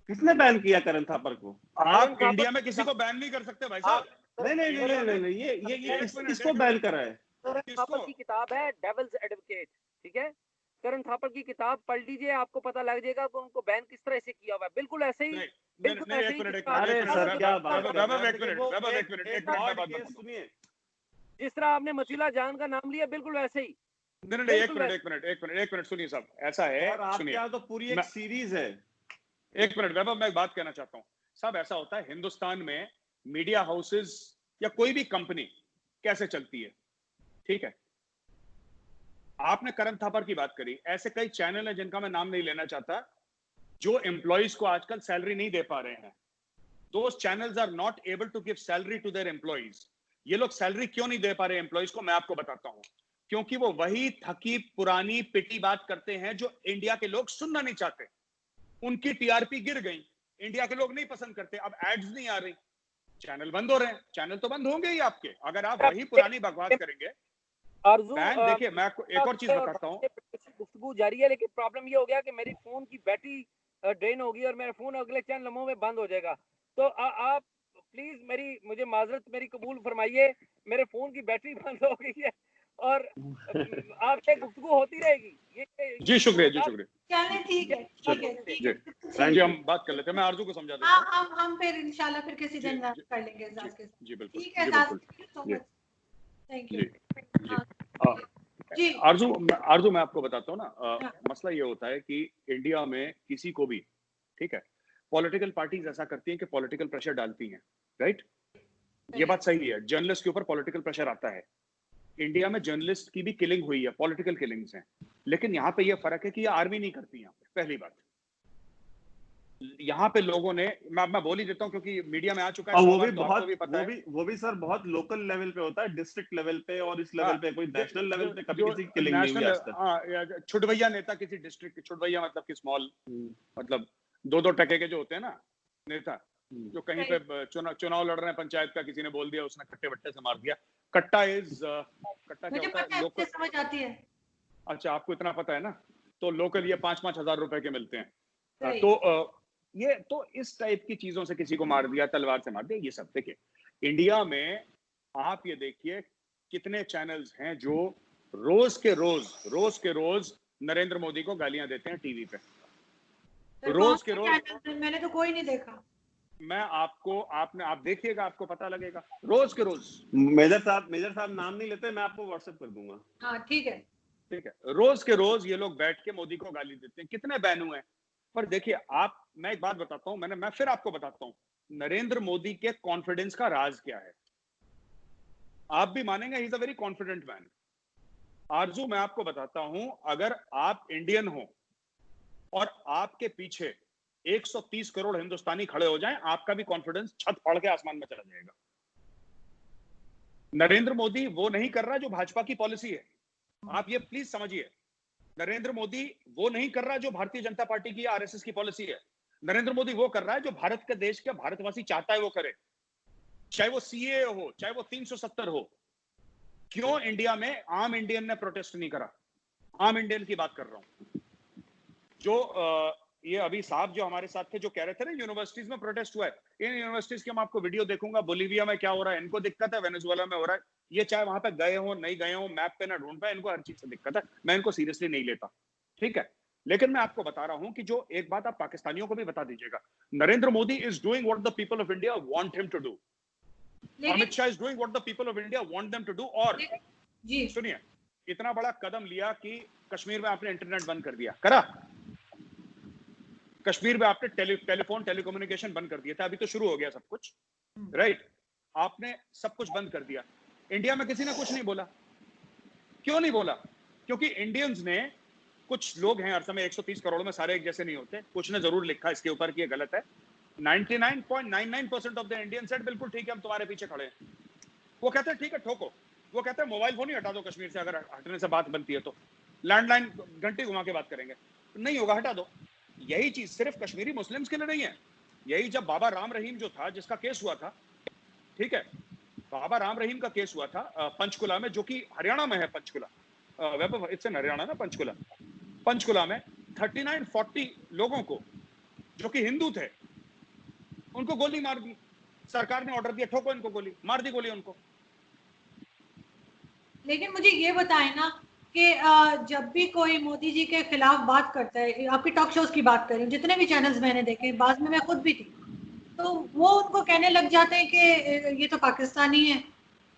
किसने बैन किया करण थापर को? आप इंडिया में किसी को बैन नहीं कर सकते भाई साहब। नहीं, ये किसको बैन करा है? करण थापर की किताब है डेविल्स एडवोकेट, ठीक है, करण थापर की किताब पढ़ लीजिए, आपको पता लग जाएगा कि उनको बैन किस तरह से किया हुआ है। बिल्कुल ऐसे ही, बिल्कुल ऐसे ही। अरे सर, क्या बात कर रहे हैं? सुनिए, जिस तरह आपने मसीला जान का नाम लिया, बिल्कुल वैसे ही। नहीं, एक मिनट सुनिए साहब, ऐसा है, सुनिए, तो पूरी एक सीरीज है। एक मिनट वैभव, मैं बात कहना चाहता हूँ साहब। ऐसा होता है हिंदुस्तान में, मीडिया हाउसेस या कोई भी कंपनी कैसे चलती है, ठीक है। आपने करण थापर की बात करी, ऐसे कई चैनल हैं जिनका मैं नाम नहीं लेना चाहता, जो एम्प्लॉइज को आजकल सैलरी नहीं दे पा रहे हैं। Those channels are not able to give salary to their employees. ये लोग सैलरी क्यों नहीं दे पा रहे एम्प्लॉइज को, मैं आपको बताता हूं। क्योंकि वो वही थकी पुरानी पिटी बात करते हैं जो इंडिया के लोग सुनना नहीं चाहते। उनकी टीआरपी गिर गई, इंडिया के लोग नहीं पसंद करते, अब एड्स नहीं आ रही, चैनल बंद हो रहे हैं। चैनल तो बंद होंगे ही आपके, अगर आप वही पुरानी बकवास करेंगे। बैन, देखिए मैं आपको एक और चीज बताता हूँ। गुफ्तगू जारी है, लेकिन प्रॉब्लम ये हो गया कि मेरी फोन की बैटरी ड्रेन होगी और मेरा फोन अगले चंद लम्हों में बंद हो जाएगा। तो आप प्लीज मुझे माजरत मेरी कबूल फरमाइए, मेरे फोन की बैटरी बंद हो गई है और आपसे गुफ्तगू होती रहेगी। जी शुक्रिया, जी शुक्रिया। चलिए ठीक है, ठीक है, ठीक है जी, हम बात कर लेते हैं, मैं आरजू को समझा देता हूँ। हम फिर इंशाल्लाह फिर किसी दिन कर लेंगे एजाज के साथ। जी बिल्कुल, ठीक है, थैंक यू जी। आरजू मैं आपको बताता हूँ ना, मसला ये होता है कि इंडिया में किसी को भी, ठीक है, पॉलिटिकल पार्टीज ऐसा करती हैं कि पॉलिटिकल प्रेशर डालती हैं, राइट। ये बात सही है, जर्नलिस्ट के ऊपर पॉलिटिकल प्रेशर आता है। इंडिया में जर्नलिस्ट की भी किलिंग हुई है, पॉलिटिकल किलिंग्स हैं, लेकिन यहाँ पे ये फर्क है कि ये आर्मी नहीं करती। यहाँ पे पहली बात, यहाँ पे लोगों ने, मैं बोल ही देता हूँ क्योंकि मीडिया में आ चुका है, और वो भी सर बहुत लोकल लेवल पे होता है, डिस्ट्रिक्ट लेवल पे और इस लेवल पे, कोई नेशनल लेवल पे कभी किसी की किलिंग नहीं हुई आज तक। छुटभैया नेता किसी डिस्ट्रिक्ट, छुटभैया मतलब कि स्मॉल, मतलब 2-2 टके के जो होते हैं ना नेता, जो कहीं पे चुनाव लड़ रहे हैं पंचायत का, किसी ने बोल दिया, उसने कट्टे बट्टे से मार दिया। कट्टा क्या होता है? लोकल समझ आती है। अच्छा, आपको इतना पता है ना, तो लोकल ये 5-5 हजार रुपए के मिलते हैं। तो ये तो इस टाइप की चीजों से किसी को मार दिया, तलवार से मार दिया, ये सब। देखिए इंडिया में आप ये देखिए कितने चैनल्स हैं जो रोज के रोज नरेंद्र मोदी को गालियां देते हैं टीवी पे, रोज के रोज। मैंने तो कोई नहीं देखा। मैं आप देखिएगा, आपको पता लगेगा, रोज के रोज। मेजर साहब नाम नहीं लेते, मैं आपको व्हाट्सएप कर दूंगा। हाँ ठीक है, रोज के रोज ये लोग बैठ के मोदी को गाली देते हैं। कितने बैन हुए हैं? पर देखिए मैं एक बात बताता हूं, मैं फिर आपको बताता हूं नरेंद्र मोदी के कॉन्फिडेंस का राज क्या है। आप भी मानेंगे, he is a very confident man. आरजू, मैं आपको बताता हूं, अगर आप इंडियन हो और आपके पीछे 130 करोड़ हिंदुस्तानी खड़े हो जाएं, आपका भी कॉन्फिडेंस छत फाड़ के आसमान में चला जाएगा। नरेंद्र मोदी वो नहीं कर रहा जो भाजपा की पॉलिसी है, आप ये प्लीज समझिए। नरेंद्र मोदी वो नहीं कर रहा जो भारतीय जनता पार्टी की आरएसएस की पॉलिसी है। नरेंद्र मोदी वो कर रहा है जो भारत के देश के भारतवासी चाहता है वो करे, चाहे वो सीए हो, चाहे वो 370 हो। क्यों इंडिया में आम इंडियन ने प्रोटेस्ट नहीं करा? आम इंडियन की बात कर रहा हूं। जो ये अभी साहब जो हमारे साथ थे जो कह रहे थे ना यूनिवर्सिटीज में प्रोटेस्ट हुआ है, इन यूनिवर्सिटीज की मैं आपको वीडियो देखूंगा। बोलीविया में क्या हो रहा है, इनको दिक्कत है, वेनेजुएला में हो रहा है। ये चाहे वहां पे गए हो नहीं गए हो, मैप पे ना ढूंढ पाए, इनको हर चीज से दिक्कत है। मैं इनको सीरियसली नहीं लेता, ठीक है। लेकिन मैं आपको बता रहा हूं कि जो एक बात आप पाकिस्तानियों को भी बता दीजिएगा, Narendra Modi is doing what the people of India want him to do. Amit Shah is doing what the people of India want them to do. और जी सुनिए, इतना बड़ा कदम लिया कि कश्मीर में आपने इंटरनेट बंद कर दिया, करा? कश्मीर में आपने टेलीफोन टेलीकम्युनिकेशन बंद कर दिया था, अभी तो शुरू हो गया सब कुछ, राइट? आपने सब कुछ बंद कर दिया। इंडिया में किसी ने कुछ नहीं बोला। क्यों नहीं बोला? क्योंकि इंडियंस ने, कुछ लोग हैं हर समय, 130 करोड़ में सारे एक जैसे नहीं होते, कुछ ने जरूर लिखा इसके ऊपर कि ये गलत है। 99.99% ऑफ द इंडियन सेड बिल्कुल ठीक है, हम तुम्हारे पीछे खड़े हैं। वो कहते हैं ठीक है ठोको। वो कहते हैं मोबाइल फोन ही हटा दो कश्मीर से, अगर हटने से बात बनती है तो लैंडलाइन घंटी घुमा के बात करेंगे। नहीं होगा, हटा दो। यही चीज सिर्फ कश्मीरी मुस्लिम्स के लिए नहीं है। यही जब बाबा राम रहीम जो था, जिसका केस हुआ था, ठीक है, बाबा राम रहीम का केस हुआ था पंचकुला में, जो कि हरियाणा में है। पंचकुला वैभव, इट्स इन हरियाणा ना पंचकुला। पंचकुला में 39-40 लोगों को जो कि हिंदू थे, उनको गोली मार दी। सरकार ने ऑर्डर दिया ठोको इनको गोली, मार दी गोली उनको। लेकिन मुझे ये बताएं ना कि जब भी कोई मोदी जी के खिलाफ बात करता है, आपकी टॉक शोज की बात कर रही हूँ, जितने भी चैनल्स मैंने देखे, बाद में मैं खुद भी थी, तो वो उनको कहने लग जाते हैं कि ये तो पाकिस्तानी है।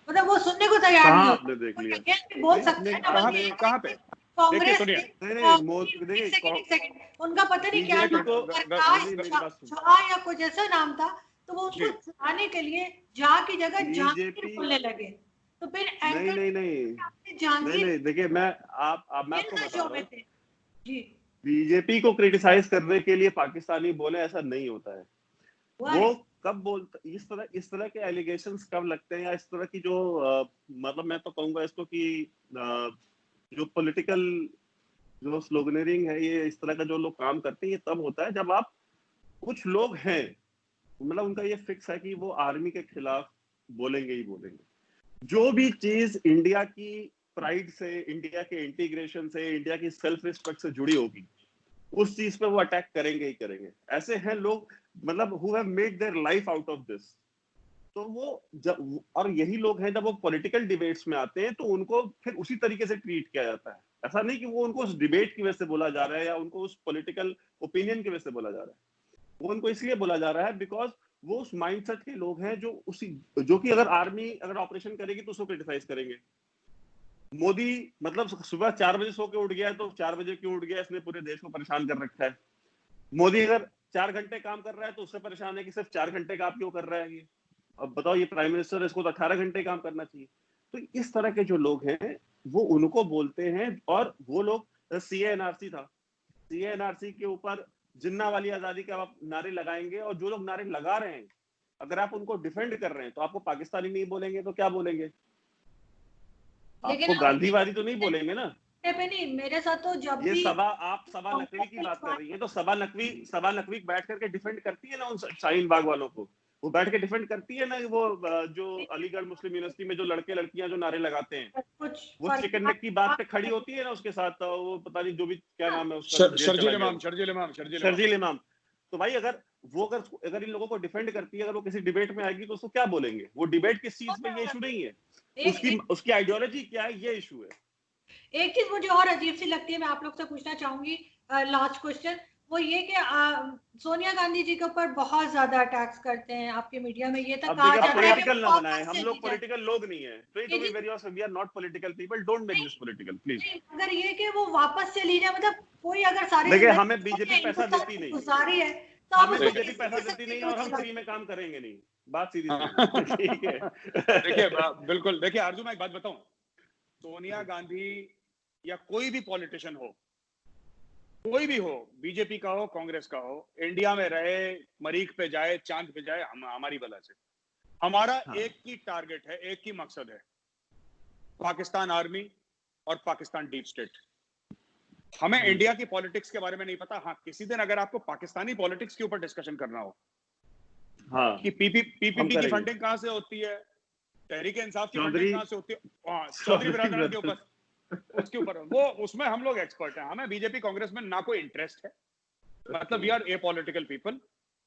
मतलब वो सुनने को तैयार नहीं कहाँ होता। आपने देख लिया? भी बोल सकते हैं ना, बल्कि कहाँ पे? कांग्रेस सुनिए, एक सेकंड, उनका पता नहीं क्या बीजेपी को प्रकाश झा या कुछ ऐसा नाम था, तो वो उसको चलाने के लिए झा की जगह जहांगीर बोलने लगे। तो फिर एंकर नहीं, देखिए मैं आपको बता रहा हूँ, जी, बीजेपी को क्रिटिसाइज करने के लिए पाकिस्तानी बोले, ऐसा नहीं होता है। वो कब बोलता, इस तरह के एलिगेशंस कब लगते हैं, या इस तरह की जो मतलब मैं तो कहूंगा इसको कि जो पॉलिटिकल जो स्लोगनरिंग है, ये इस तरह का जो लोग काम करते हैं, ये तब होता है जब आप, कुछ लोग हैं, मतलब उनका ये फिक्स है कि वो आर्मी के खिलाफ बोलेंगे ही बोलेंगे। जो भी चीज इंडिया की प्राइड से, इंडिया के इंटीग्रेशन से, इंडिया की सेल्फ रिस्पेक्ट से जुड़ी होगी, उस चीज पे वो अटैक करेंगे ही करेंगे। ऐसे हैं लोग, मतलब who have made their life out of this. तो वो जब, और यही लोग हैं जब वो पॉलिटिकल डिबेट्स में आते हैं तो उनको फिर उसी तरीके से ट्रीट किया जाता है। ऐसा नहीं कि वो उनको उस डिबेट की वजह से बोला जा रहा है या उनको उस पॉलिटिकल ओपिनियन की वजह से बोला जा रहा है। वो उनको इसलिए बोला जा रहा है बिकॉज वो उस माइंडसेट के लोग हैं जो कि अगर आर्मी अगर ऑपरेशन करेगी तो उसको क्रिटिसाइज करेंगे। मोदी मतलब सुबह 4 बजे सो के उठ गया है तो 4 बजे क्यों उठ गया, इसने पूरे देश को परेशान कर रखा है। मोदी अगर 4 घंटे काम कर रहा है तो उससे परेशान है कि सिर्फ 4 घंटे का आप क्यों कर रहा है ये। अब बताओ, ये प्राइम मिनिस्टर, इसको तो 18 घंटे काम करना चाहिए। तो इस तरह के जो लोग हैं वो उनको बोलते हैं। और वो लोग, सीएएनआरसी था, सीएएनआरसी के ऊपर जिन्ना वाली आजादी के आप नारे लगाएंगे, और जो लोग नारे लगा रहे हैं अगर आप उनको डिफेंड कर रहे हैं तो आपको पाकिस्तानी नहीं बोलेंगे तो क्या बोलेंगे? आपको गांधीवादी तो नहीं बोलेंगे ना। पे नहीं, मेरे साथ तो जब ये भी आप सभा नकवी की बात कर रही है, तो सभा नकवी बैठ करके डिफेंड करती है ना उन शाहीन बाग वालों को। वो बैठ के डिफेंड करती है ना, वो जो अलीगढ़ मुस्लिम यूनिवर्सिटी में जो लड़के लड़कियां जो नारे लगाते हैं, वो चिकन नेक की बात पे खड़ी होती है ना, उसके साथ वो पता नहीं जो भी क्या नाम है उसका, शर्जील इमाम। तो भाई अगर इन लोगों को डिफेंड करती है, अगर वो किसी डिबेट में आएगी तो उसको क्या बोलेंगे? वो डिबेट किस चीज पे, ये इशू नहीं है, उसकी आइडियोलॉजी क्या है, ये इशू है। एक चीज मुझे और अजीब सी लगती है, मैं आप लोग से पूछना चाहूंगी, लास्ट क्वेश्चन, वो ये कि सोनिया गांधी जी के ऊपर बहुत ज्यादा अटैक्स करते हैं आपके मीडिया में, ये तक कहा जाता है पॉलिटिकल ना बनाए, हम लोग पॉलिटिकल लोग नहीं है। We are not political people, don't make this political please. अगर ये कि वो वापस से ली जाए, मतलब कोई अगर सारी, देखिए हमें बीजेपी पैसा देती नहीं, सारी है तो हमें बीजेपी पैसा देती नहीं और हम फ्री में काम करेंगे नहीं, बात सीधी ठीक है। देखिए बिल्कुल, देखिए अर्जुन, मैं एक बात बताऊं, सोनिया गांधी या कोई भी पॉलिटिशियन हो, कोई भी हो, बीजेपी का हो, कांग्रेस का हो, इंडिया में रहे, मरीख पे जाए, चांद पे जाए, हमारी बला से। हमारा एक ही टारगेट है, एक ही मकसद है, पाकिस्तान आर्मी और पाकिस्तान डीप स्टेट। हमें इंडिया की पॉलिटिक्स के बारे में नहीं पता। हाँ, किसी दिन अगर आपको पाकिस्तानी पॉलिटिक्स के ऊपर डिस्कशन करना हो, हाँ, कि पीपीपी की फंडिंग कहां से होती है, तहरीक इंसाफ की फंडिंग कहां से होती है, चौधरी बिरादरान के ऊपर, उसके ऊपर वो, उसमें हम लोग एक्सपर्ट हैं। हमें बीजेपी कांग्रेस में ना कोई इंटरेस्ट है, मतलब we are a political people.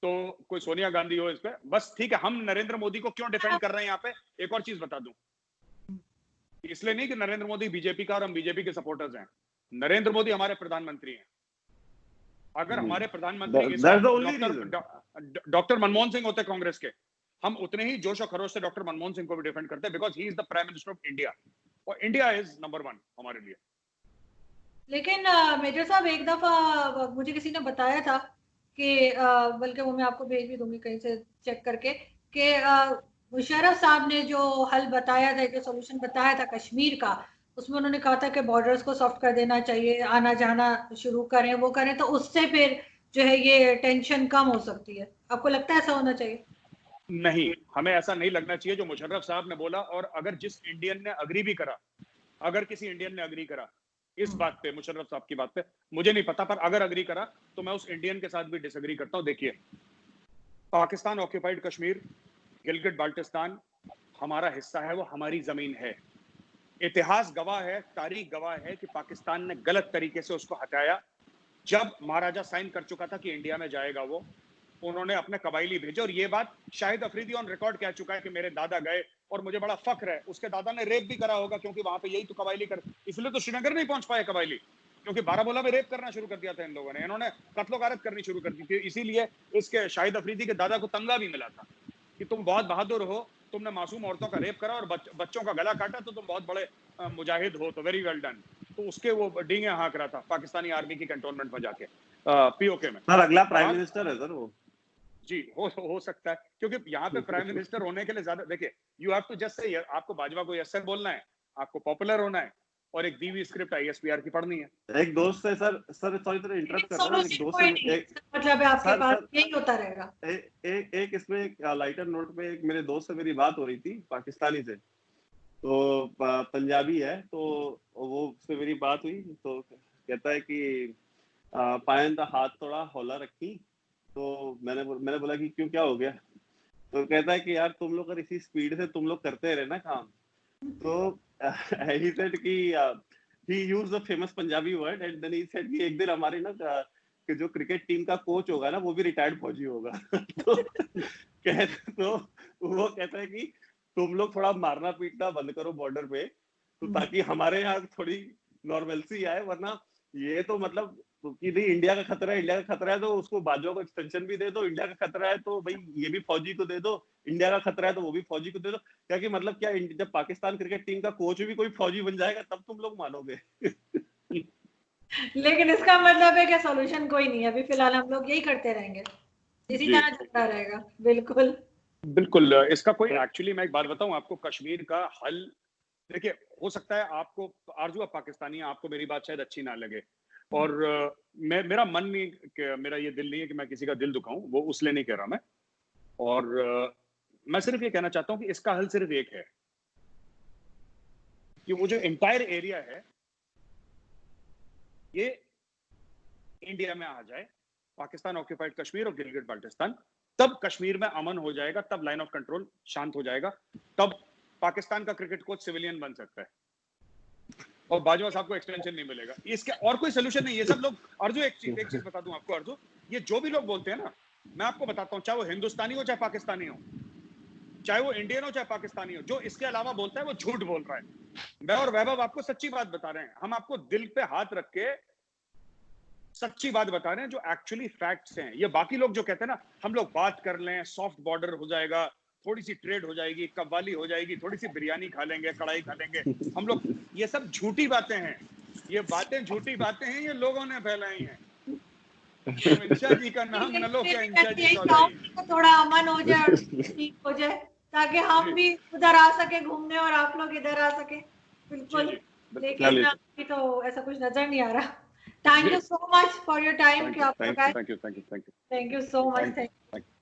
तो कोई सोनिया गांधी हो इस पे बस ठीक है। हम नरेंद्र मोदी को क्यों डिफेंड कर रहे हैं यहाँ पे, एक और चीज बता दूं, इसलिए नहीं कि नरेंद्र मोदी बीजेपी का और हम बीजेपी के सपोर्टर्स हैं। नरेंद्र मोदी हमारे प्रधानमंत्री हैं। अगर हमारे प्रधानमंत्री डॉक्टर मनमोहन सिंह होते कांग्रेस के, हम उतने ही जोश और खरोश से डॉक्टर मनमोहन सिंह को भी डिफेंड करते, because he is the prime minister of India, और इंडिया इज नंबर 1 हमारे लिए। लेकिन मेजर साहब, एक दफा मुझे किसी ने बताया था कि बल्कि वो मैं आपको भेज भी दूंगी कहीं से चेक करके, कि मुशर्रफ साहब ने जो हल बताया था, जो सोल्यूशन बताया था कश्मीर का, उसमें उन्होंने कहा था कि बॉर्डर्स को सॉफ्ट कर देना चाहिए, आना जाना शुरू करें, वो करें, तो उससे फिर जो है ये टेंशन कम हो सकती है। आपको लगता है ऐसा होना चाहिए? नहीं, हमें ऐसा नहीं लगना चाहिए जो मुशर्रफ साहब ने बोला। और अगर जिस इंडियन ने अग्री भी करा, अगर किसी इंडियन ने अग्री करा इस बात पे, मुशर्रफ साहब की बात पे, मुझे नहीं पता, पर अगर अग्री करा तो मैं उस इंडियन के साथ भी डिसएग्री करता हूं। देखिए, पाकिस्तान ऑक्यूपाइड कश्मीर, गिलगिट बाल्टिस्तान हमारा हिस्सा है, वो हमारी जमीन है। इतिहास गवाह है, तारीख गवाह है कि पाकिस्तान ने गलत तरीके से उसको हटाया। जब महाराजा साइन कर चुका था कि इंडिया में जाएगा वो, उन्होंने अपने कबायली भेजे। और ये बात शाहिद अफरीदी ऑन रिकॉर्ड कह चुका है कि मेरे दादा गए, और मुझे बड़ा फख्र है, उसके दादा ने रेप भी करा होगा, क्योंकि वहां पे यही तो कबायली कर, इसलिए तो श्रीनगर नहीं पहुंच पाए कबायली, क्योंकि बारामूला में रेप करना शुरू कर दिया था इन लोगों ने, इन्होंने कत्लो गारत करनी शुरू कर दी थी। इसीलिए इसके शाहिद अफरीदी के दादा को तंगा भी मिला था कि तुम बहुत बहादुर हो, तुमने मासूम औरतों का रेप करा और बच्चों का गला काटा, तो तुम बहुत बड़े मुजाहिद हो, तो वेरी वेल डन। तो उसके वो डींगे हाँक रहा था पाकिस्तानी आर्मी की कंटोनमेंट में जाके, पीओके में। सर अगला प्राइम मिनिस्टर है सर वो। जी, हो सकता है, क्योंकि यहाँ पे प्राइम मिनिस्टर होने के लिए ज्यादा, देखिए, you have to just say, आपको बाजवा को यस सर बोलना है, आपको पॉपुलर होना है, और एक दी हुई स्क्रिप्ट आईएसपीआर की पढ़नी है। एक दोस्त से सर सॉरी तरह इंटरप्ट कर रहा हूँ, एक दोस्त से मतलब है आपके पास यही होता रहेगा। एक इसमें लाइटर नोट पे एक मेरे दोस्त से मेरी बात हो रही थी, पाकिस्तानी से, तो पंजाबी है, तो वो उससे मेरी बात हुई, तो कहता है कि पायन का हाथ थोड़ा हौला रखी। तो मैंने बोला कि क्यों, क्या हो गया? तो कहता है कि यार तुम लोग अगर इसी स्पीड से तुम लोग करते रहे ना काम, तो he said कि he used a famous Punjabi word and then he said कि एक दिन हमारे ना कि जो क्रिकेट टीम का कोच होगा ना, वो भी रिटायर्ड फौजी होगा। तो वो कहता है कि तुम लोग थोड़ा मारना पीटना बंद करो बॉर्डर पे, तो ताकि हमारे यहाँ थोड़ी नॉर्मलसी आए, वरना ये तो मतलब कि नहीं, इंडिया का खतरा है तो उसको बाजवा को एक्सटेंशन भी दे दो, इंडिया का खतरा है तो भाई ये भी फौजी को दे दो, इंडिया का खतरा है तो वो भी फौजी को दे दो। क्या कि मतलब क्या, जब पाकिस्तान क्रिकेट टीम का कोच भी कोई फौजी बन जाएगा तब तुम लोग मानोगे। लेकिन इसका मतलब है कि सॉल्यूशन कोई नहीं है अभी फिलहाल, हम लोग यही करते रहेंगे, इसी तरह चलता रहेगा। बिल्कुल बिल्कुल, इसका कोई, एक्चुअली मैं एक बात बताऊं आपको, कश्मीर का हल, देखिए, हो सकता है आपको, आरजू आप पाकिस्तानी हैं, आपको मेरी बात शायद अच्छी ना लगे, और मेरा मन नहीं कि, मेरा ये दिल नहीं है कि मैं किसी का दिल दुखाऊं, वो उसलिए नहीं कह रहा मैं। और मैं सिर्फ ये कहना चाहता हूं कि इसका हल सिर्फ एक है, कि वो जो एंटायर एरिया है ये इंडिया में आ जाए, पाकिस्तान ऑक्यूपाइड कश्मीर और गिलगिट बाल्टिस्तान, तब कश्मीर में अमन हो जाएगा, तब लाइन ऑफ कंट्रोल शांत हो जाएगा, तब पाकिस्तान का क्रिकेट कोच सिविलियन बन सकता है, और बाजवा साहब को एक्सटेंशन नहीं मिलेगा। इसके और कोई सोल्यूशन नहीं। ये सब लोग, अर्जु एक चीज बता दूं आपको, अर्जु, ये जो भी लोग बोलते हैं ना, मैं आपको बताता हूं, चाहे वो हिंदुस्तानी हो चाहे पाकिस्तानी हो, चाहे वो इंडियन हो चाहे पाकिस्तानी हो, जो इसके अलावा बोलता है वो झूठ बोल रहा है। मैं और वैभव आपको सच्ची बात बता रहे हैं, हम आपको दिल पे हाथ रख के सच्ची बात बता रहे हैं जो एक्चुअली फैक्ट्स हैं। ये बाकी लोग जो कहते हैं ना, हम लोग बात कर लें, सॉफ्ट बॉर्डर हो जाएगा, थोड़ी सी ट्रेड हो जाएगी, कव्वाली हो जाएगी, थोड़ी सी बिरयानी खा लेंगे, कढ़ाई खा लेंगे हम लोग, ये सब झूठी बातें हैं, ये बातें झूठी बातें हैं, ये लोगों ने फैलाई हैं। तो इंशा जी का नाम न लो, क्या इंशा जी चौधरी, थोड़ा अमन हो जाए और ठीक हो जाए, ताकि हम भी उधर आ सके घूमने और आप लोग इधर आ सके। बिल्कुल, लेकिन अभी तो ऐसा कुछ नजर नहीं आ रहा। Thank you so much for your time. Thank you so much. Thank you so much. Thank you.